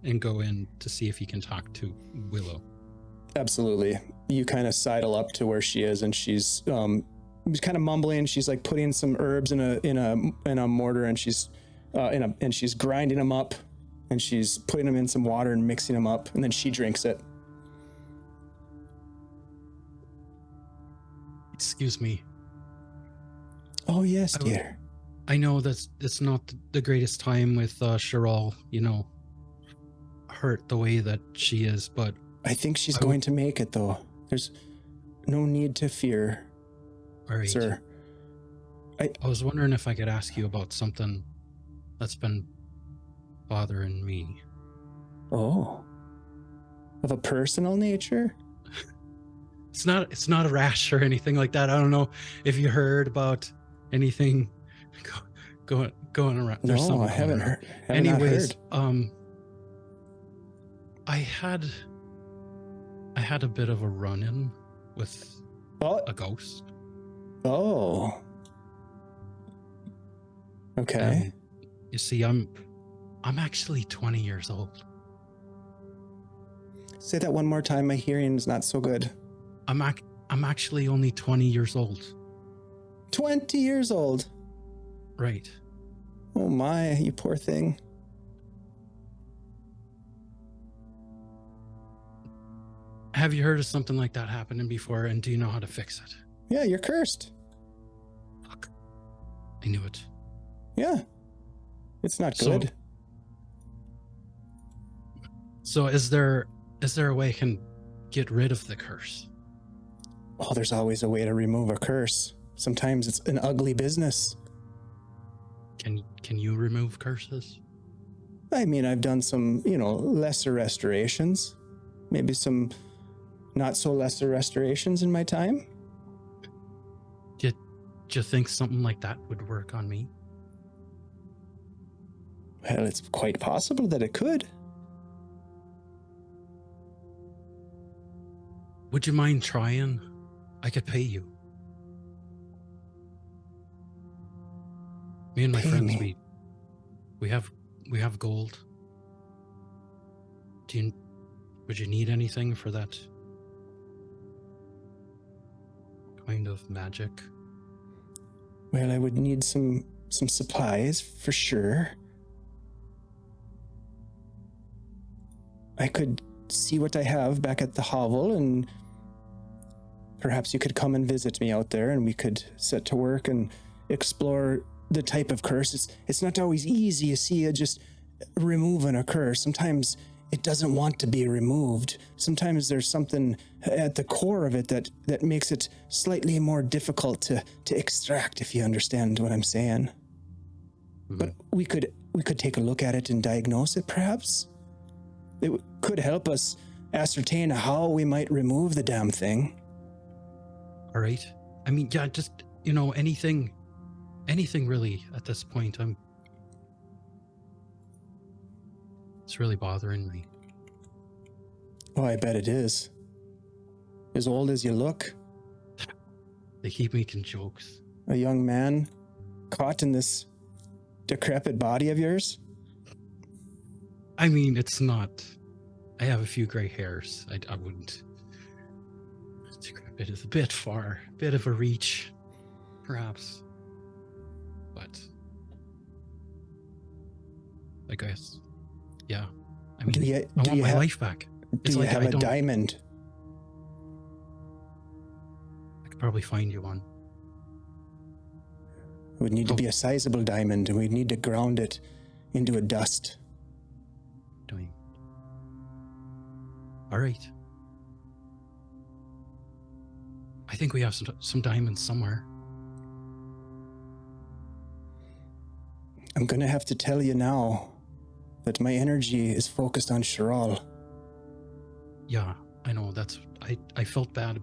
and go in to see if he can talk to Willow. Absolutely. You kind of sidle up to where she is, and she's kind of mumbling. She's like putting some herbs in a mortar, and she's she's grinding them up, and she's putting them in some water and mixing them up, and then she drinks it. Excuse me. Oh yes, I would- dear. I know that's it's not the greatest time with Shirral, hurt the way that she is, but I think she's I would- going to make it, though. There's no need to fear, all right. sir. I was wondering if I could ask you about something that's been bothering me. Oh, of a personal nature? It's not a rash or anything like that. I don't know if you heard about anything going around. There's No, something I haven't going on. heard. Have not Anyways, heard. I had a bit of a run-in with Oh, a ghost. oh. Okay. You see, I'm actually 20 years old. Say that one more time. My hearing is not so good. I'm actually only 20 years old. 20 years old. Right. Oh my, you poor thing. Have you heard of something like that happening before, and do you know how to fix it? Yeah, you're cursed. Fuck. I knew it. Yeah. It's not So- good. So is there a way I can get rid of the curse? Oh, there's always a way to remove a curse. Sometimes it's an ugly business. Can you remove curses? I mean, I've done some, lesser restorations. Maybe some not so lesser restorations in my time. Do you think something like that would work on me? Well, it's quite possible that it could. Would you mind trying? I could pay you. Me and my Pay friends, me? we have gold. Would you need anything for that kind of magic? Well, I would need some supplies for sure. I could see what I have back at the hovel, and perhaps you could come and visit me out there, and we could set to work and explore the type of curse. It's not always easy, you see, just removing a curse. Sometimes it doesn't want to be removed. Sometimes there's something at the core of it that makes it slightly more difficult to extract, if you understand what I'm saying. But we could take a look at it and diagnose it, perhaps. It could help us ascertain how we might remove the damn thing. All right. I mean, yeah, just, anything really at this point. It's really bothering me. Oh, I bet it is. As old as you look. They keep making jokes. A young man caught in this decrepit body of yours. I mean, it's not. I have a few gray hairs. I wouldn't. Decrepit is a bit far, a bit of a reach, perhaps. But I guess, yeah. I mean, I want my life back. Do you have a diamond? I could probably find you one. It would need to be a sizable diamond, and we'd need to ground it into a dust. All right. I think we have some diamonds somewhere. I'm gonna have to tell you now that my energy is focused on Shirral. Yeah, I know. I felt bad.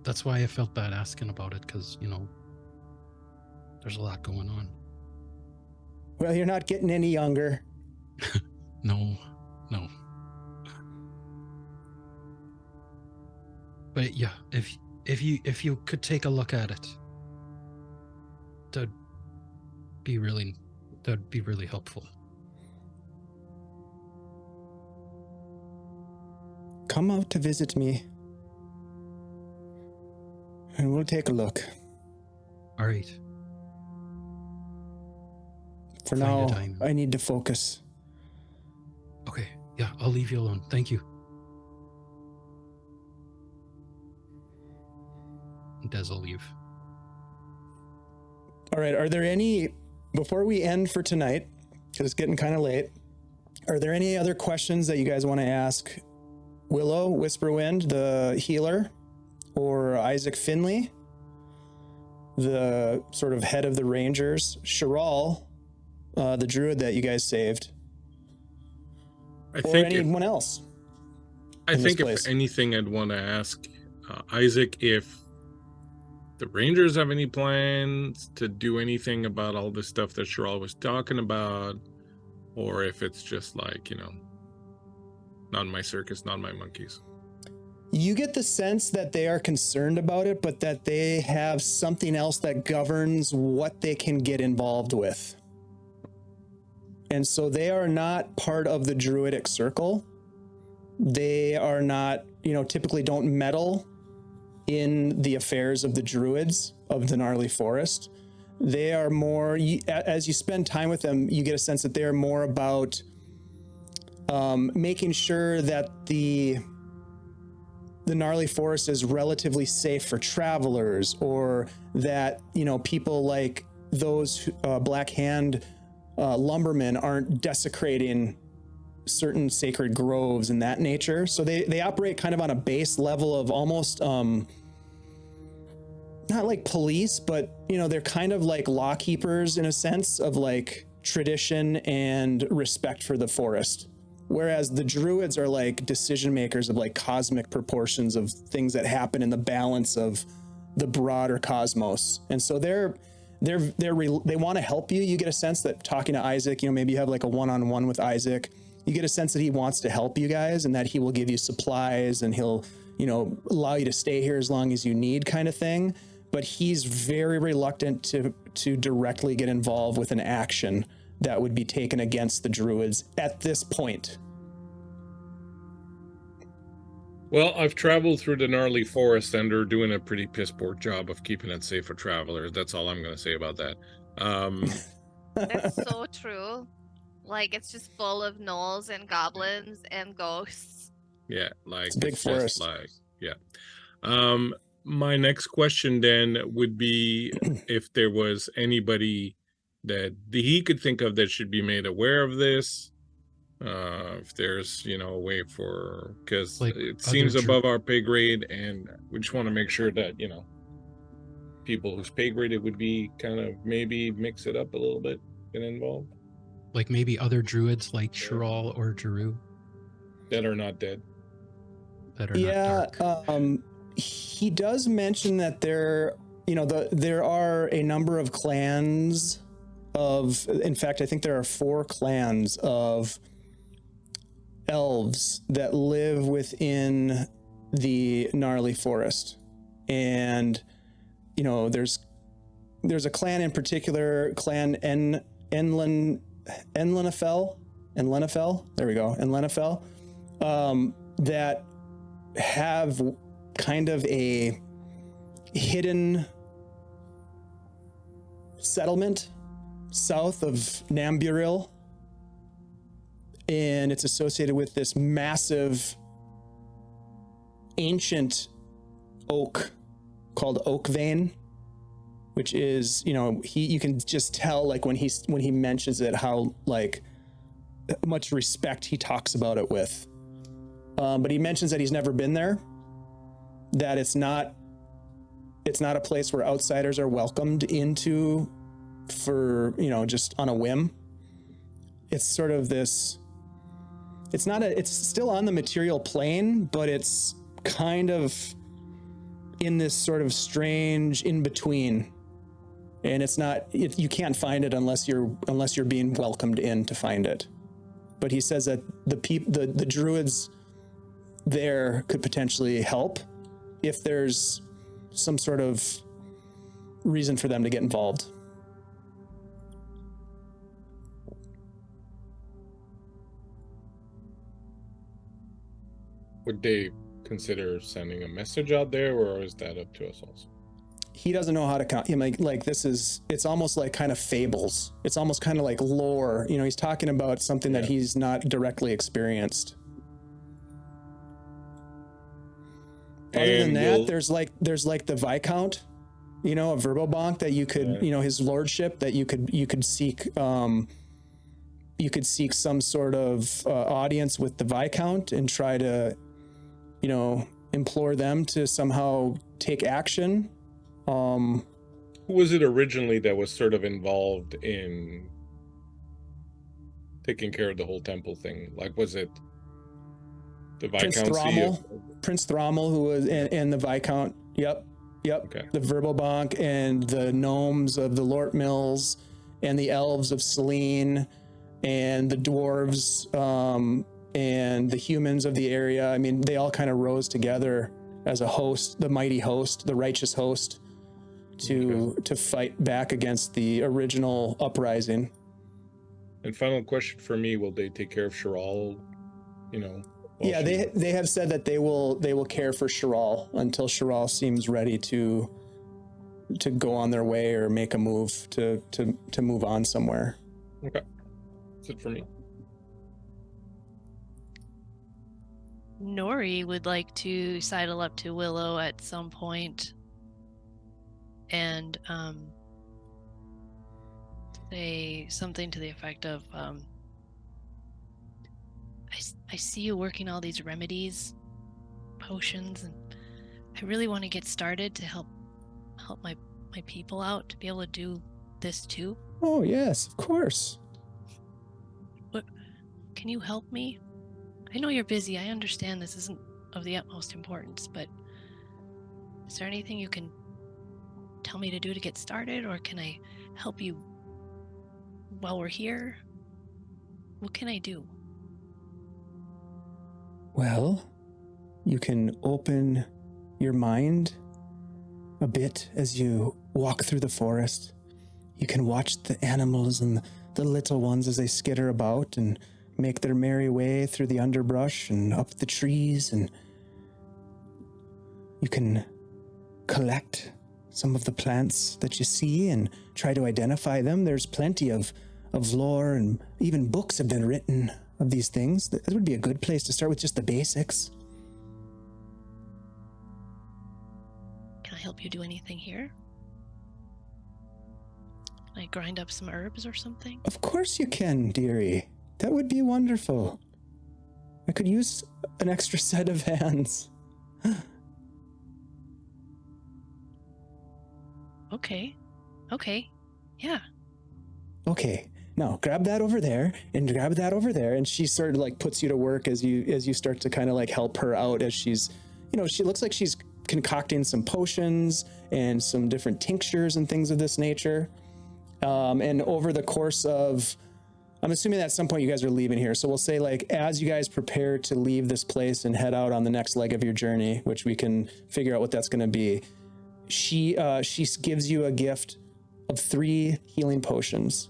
That's why I felt bad asking about it, because, there's a lot going on. Well, you're not getting any younger. No. But yeah, if you could take a look at it, that'd be really helpful. Come out to visit me, and we'll take a look. All right. For now, I need to focus. Okay, yeah, I'll leave you alone. Thank you. Des will leave. All right, are there any, before we end for tonight, because it's getting kind of late, are there any other questions that you guys want to ask Willow, Whisperwind, the healer, or Isaac Finley, the sort of head of the Rangers, Shirral, the druid that you guys saved, or anyone else? I think if anything, I'd want to ask Isaac if the Rangers have any plans to do anything about all this stuff that Shirral was talking about, or if it's just like, not my circus, not my monkeys. You get the sense that they are concerned about it, but that they have something else that governs what they can get involved with. And so they are not part of the druidic circle. They are not, typically don't meddle in the affairs of the druids of the gnarly forest. They are more, as you spend time with them, you get a sense that they're more about making sure that the gnarly forest is relatively safe for travelers, or that, people like those Black Hand lumbermen aren't desecrating certain sacred groves and that nature. So they operate kind of on a base level of almost not like police, but they're kind of like law keepers in a sense of like tradition and respect for the forest. Whereas the druids are like decision makers of like cosmic proportions of things that happen in the balance of the broader cosmos. And so they want to help you. You get a sense that talking to Isaac, maybe you have like a one-on-one with Isaac, you get a sense that he wants to help you guys and that he will give you supplies and he'll, allow you to stay here as long as you need, kind of thing. But he's very reluctant to directly get involved with an action that would be taken against the druids at this point. Well, I've traveled through the gnarly forest and they're doing a pretty piss poor job of keeping it safe for travelers. That's all I'm going to say about that. That's so true. Like, it's just full of gnolls and goblins and ghosts. Yeah, like it's a big forest. My next question then would be if there was anybody that he could think of that should be made aware of this. If there's, a way for, because like it seems above our pay grade, and we just want to make sure that, people whose pay grade it would be kind of maybe mix it up a little bit. been involved Like maybe other druids like Shirral or Jeru that are not dead? that are Yeah, not dark. he does mention that there are a number of clans in fact, I think there are 4 clans of elves that live within the gnarly forest. And, there's a clan in particular, Clan Enlenafell, there we go, Enlenafell, that have kind of a hidden settlement south of Namburil, and it's associated with this massive ancient oak called Oak Vein, which is, you can just tell, like, when he mentions it, how, like, much respect he talks about it with. But he mentions that he's never been there, that it's not a place where outsiders are welcomed into for, just on a whim. It's sort of this, it's still on the material plane, but it's kind of in this sort of strange in between. And you can't find it unless you're being welcomed in to find it. But he says that the druids there could potentially help if there's some sort of reason for them to get involved. Would they consider sending a message out there, or is that up to us also? He doesn't know how to count. It's almost like kind of fables. It's almost kind of like lore. He's talking about something that he's not directly experienced. Other than that, there's like the Viscount, a Verbobonk that you could, his lordship that you could seek. You could seek some sort of audience with the Viscount and try to, implore them to somehow take action. Who was it originally that was sort of involved in taking care of the whole temple thing? Like, was it the Viscount? Prince Thrommel, who was, and the Viscount. Yep. Okay. The Verbobonk and the gnomes of the Lort Mills and the elves of Selene and the dwarves and the humans of the area. I mean, they all kind of rose together as a host, the mighty host, the righteous host, to fight back against the original uprising. And final question for me: will they take care of Shirral? Yeah, they have said that they will care for Shirral until Shirral seems ready to go on their way or make a move to move on somewhere. Okay, that's it for me. Nori would like to sidle up to Willow at some point and say something to the effect of, I see you working all these remedies, potions, and I really want to get started to help my people out, to be able to do this too. Oh yes, of course. What, can you help me? I know you're busy. I understand this isn't of the utmost importance, but is there anything you can tell me to do to get started, or can I help you while we're here? What can I do? Well, you can open your mind a bit as you walk through the forest. You can watch the animals and the little ones as they skitter about and make their merry way through the underbrush and up the trees, and you can collect some of the plants that you see and try to identify them. There's plenty of lore, and even books have been written of these things. That would be a good place to start with just the basics. Can I help you do anything here? Can I grind up some herbs or something? Of course you can, dearie. That would be wonderful. I could use an extra set of hands. Okay. Yeah. Okay. no, grab that over there and grab that over there. And she sort of like puts you to work as you start to kind of like help her out as she's, she looks like she's concocting some potions and some different tinctures and things of this nature. And over the course of, I'm assuming that at some point you guys are leaving here. So we'll say like, as you guys prepare to leave this place and head out on the next leg of your journey, which we can figure out what that's going to be. She gives you a gift of 3 healing potions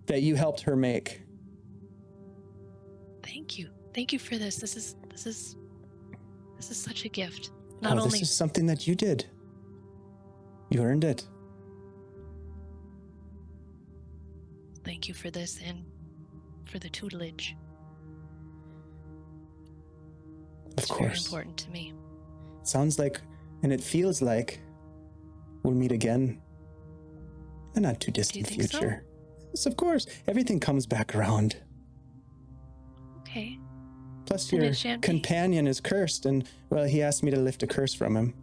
that you helped her make. Thank you for this. This is such a gift. Not This only is something that you did. You earned it. thank you for this and for the tutelage. It's very important to me. Sounds like, and it feels like, we'll meet again in a not too distant future. So? Yes, of course. Everything comes back around. Okay. Plus, your companion is cursed, and, well, he asked me to lift a curse from him.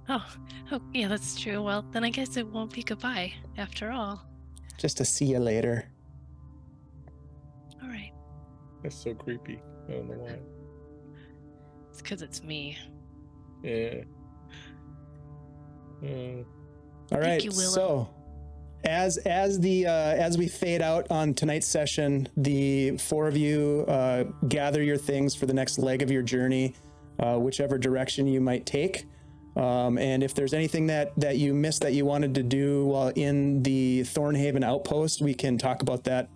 Oh, yeah, that's true. Well, then I guess it won't be goodbye, after all. Just to see you later. All right. That's so creepy. I don't know why. It's because it's me. Yeah. All right. Thank you, Willow. So, as we fade out on tonight's session, the 4 of you gather your things for the next leg of your journey, whichever direction you might take. And if there's anything that you missed that you wanted to do while in the Thornhaven outpost, we can talk about that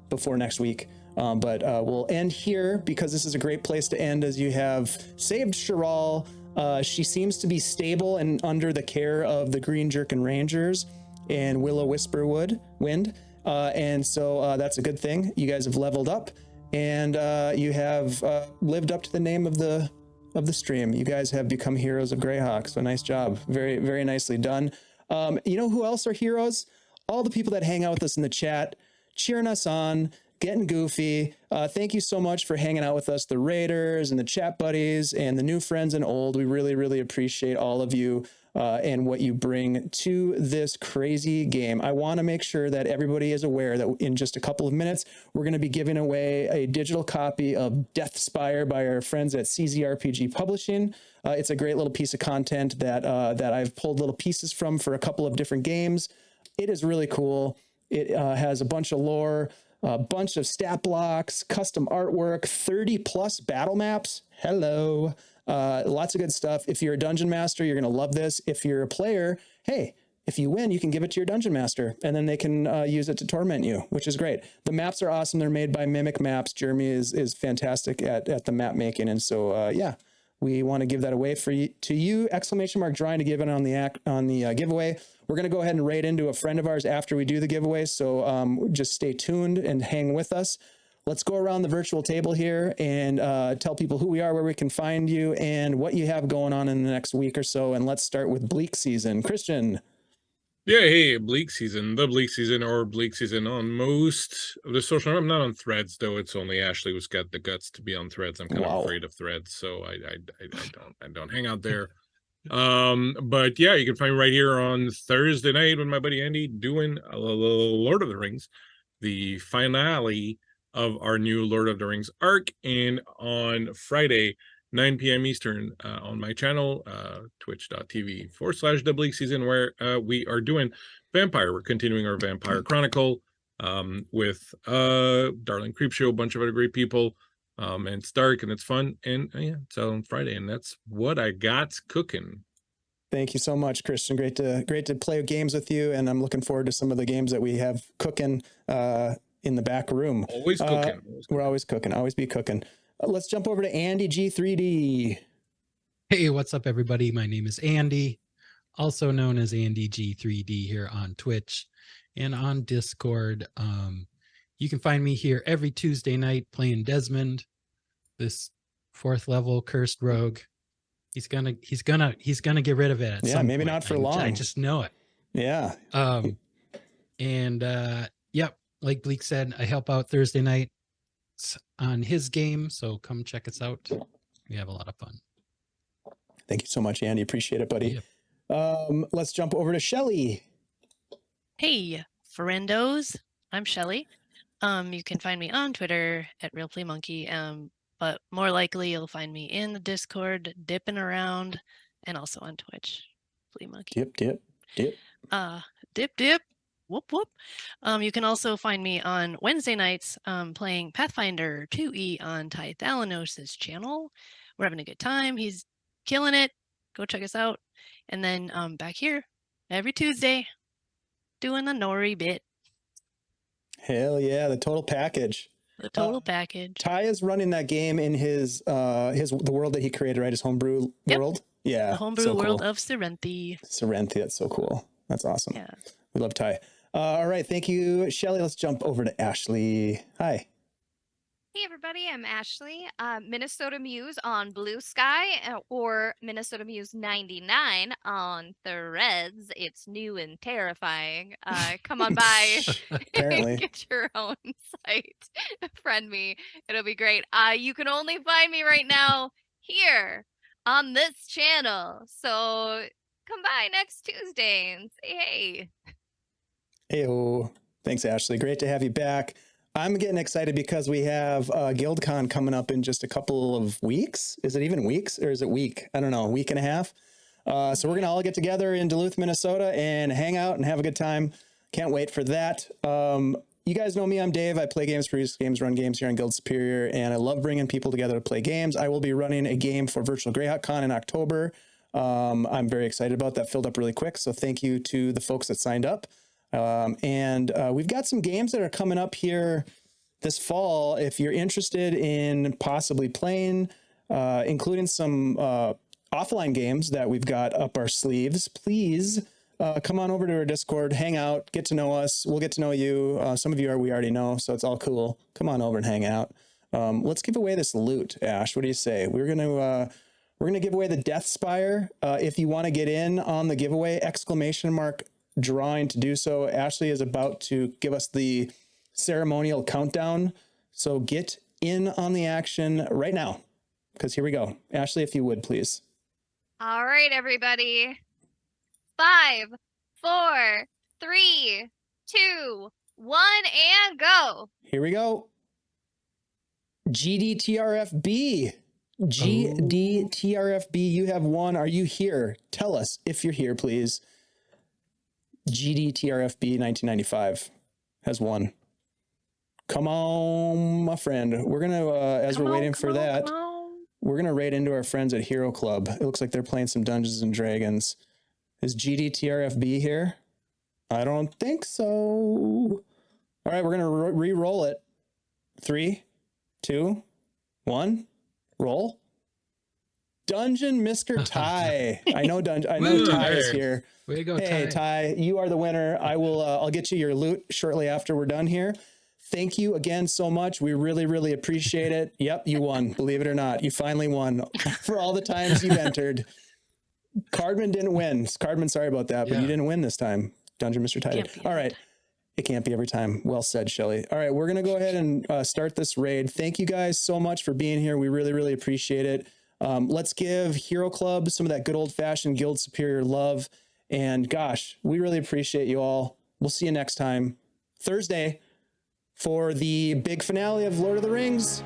before next week. But we'll end here because this is a great place to end, as you have saved Shirral. She seems to be stable and under the care of the Green Jerkin Rangers and Willow Whisperwood Wind. And so that's a good thing. You guys have leveled up, and you have lived up to the name of the stream. You guys have become heroes of Greyhawk. So nice job. Very, very nicely done. You know who else are heroes? All the people that hang out with us in the chat, cheering us on, getting goofy. Thank you so much for hanging out with us, the raiders and the chat buddies and the new friends and old. We really, really appreciate all of you and what you bring to this crazy game. I want to make sure that everybody is aware that in just a couple of minutes, we're going to be giving away a digital copy of Deathspire by our friends at CZRPG Publishing. It's a great little piece of content that I've pulled little pieces from for a couple of different games. It is really cool. It has a bunch of lore, a bunch of stat blocks, custom artwork, 30 plus battle maps. Hello. Lots of good stuff. If you're a dungeon master, you're going to love this. If you're a player, hey, if you win, you can give it to your dungeon master, and then they can use it to torment you, which is great. The maps are awesome. They're made by Mimic Maps. Jeremy is fantastic at the map making. And so, yeah, we want to give that away to you, ! Drawing to give it on the giveaway. We're going to go ahead and raid into a friend of ours after we do the giveaway. So just stay tuned and hang with us. Let's go around the virtual table here and tell people who we are, where we can find you, and what you have going on in the next week or so. And let's start with Bleak Season. Christian. Yeah, hey, Bleak Season, the Bleak Season, or Bleak Season on most of the social. I'm not on Threads, though. It's only Ashley who's got the guts to be on Threads. I'm kind of afraid of Threads, so I don't hang out there. But yeah, you can find me right here on Thursday night with my buddy Andy doing Lord of the Rings, the finale of our new Lord of the Rings arc, and on Friday 9 p.m. Eastern on my channel, twitch.tv/The Bleak Season, where we are doing Vampire. We're continuing our Vampire Chronicle with Darling Creepshow, a bunch of other great people, and it's dark and it's fun, and yeah, it's out on Friday, and that's what I got cooking. Thank you so much, Christian. Great to play games with you, and I'm looking forward to some of the games that we have cooking in the back room. Always cooking. We're always cooking. Always be cooking. Let's jump over to Andy G3D. Hey, what's up, everybody? My name is Andy, also known as Andy G3D here on Twitch and on Discord. You can find me here every Tuesday night playing Desmond, this 4th level cursed rogue. He's gonna get rid of it at some maybe point. not for long. I just know it. Yeah. Yep, like Bleak said, I help out Thursday night on his game, so come check us out. We have a lot of fun. Thank you so much, Andy. Appreciate it, buddy. Yep. Let's jump over to Shelly. Hey, friendos. I'm Shelly. You can find me on Twitter at RealPlayMonkey. But more likely you'll find me in the Discord, dipping around, and also on Twitch. Flea Monkey. Dip. Dip. Whoop whoop. You can also find me on Wednesday nights playing Pathfinder 2E on Ty Thalanos' channel. We're having a good time. He's killing it. Go check us out. And then back here every Tuesday doing the Nori bit. Hell yeah, the total package. The total package. Ty is running that game in his the world that he created, right? His homebrew world. Yeah. The homebrew world of Syrinthi. That's so cool. That's awesome. Yeah. We love Ty. All right, thank you, Shelly. Let's jump over to Ashley. Hi. Hey everybody, I'm Ashley, Minnesota Muse on Blue Sky or Minnesota Muse 99 on Threads. It's new and terrifying. Come on by, Apparently. get your own site, friend me. It'll be great. You can only find me right now here on this channel. So come by next Tuesday and say hey. Hey-o. Thanks, Ashley. Great to have you back. I'm getting excited because we have GuildCon coming up in just a couple of weeks. Is it even weeks or is it week? I don't know, a week and a half. So we're going to all get together in Duluth, Minnesota and hang out and have a good time. Can't wait for that. You guys know me. I'm Dave. I play games, produce games, run games here on Guild Superior, and I love bringing people together to play games. I will be running a game for Virtual Greyhawk Con in October. I'm very excited about that. Filled up really quick. So thank you to the folks that signed up. We've got some games that are coming up here this fall. If you're interested in possibly playing, including some offline games that we've got up our sleeves, please come on over to our Discord, hang out, get to know us. We'll get to know you. Some of you we already know, so it's all cool. Come on over and hang out. Let's give away this loot, Ash. What do you say? We're gonna give away the Death Spire. If you want to get in on the giveaway, ! Drawing to do so. Ashley is about to give us the ceremonial countdown. So get in on the action right now, because here we go. Ashley, if you would, please. All right, everybody. 5, 4, 3, 2, 1, and go. Here we go. GDTRFB. GDTRFB, you have won. Are you here? Tell us if you're here, please. GDTRFB 1995 has won. Come on, my friend. We're going to, as we're waiting for that, we're going to raid into our friends at Hero Club. It looks like they're playing some Dungeons and Dragons. Is GDTRFB here? I don't think so. All right, we're going to re-roll it. 3, 2, 1, roll. Dungeon Mr. Ty. I know Ty is here. Way to go, hey, Ty, you are the winner. I'll get you your loot shortly after we're done here. Thank you again so much. We really, really appreciate it. Yep, you won. Believe it or not, you finally won for all the times you've entered. Cardman didn't win. Cardman, sorry about that, but you didn't win this time. Dungeon Mr. Ty. All right. It can't be every time. Well said, Shelly. All right, we're going to go ahead and start this raid. Thank you guys so much for being here. We really, really appreciate it. Let's give Hero Club some of that good old-fashioned Guild Superior love. And gosh, we really appreciate you all. We'll see you next time, Thursday, for the big finale of Lord of the Rings.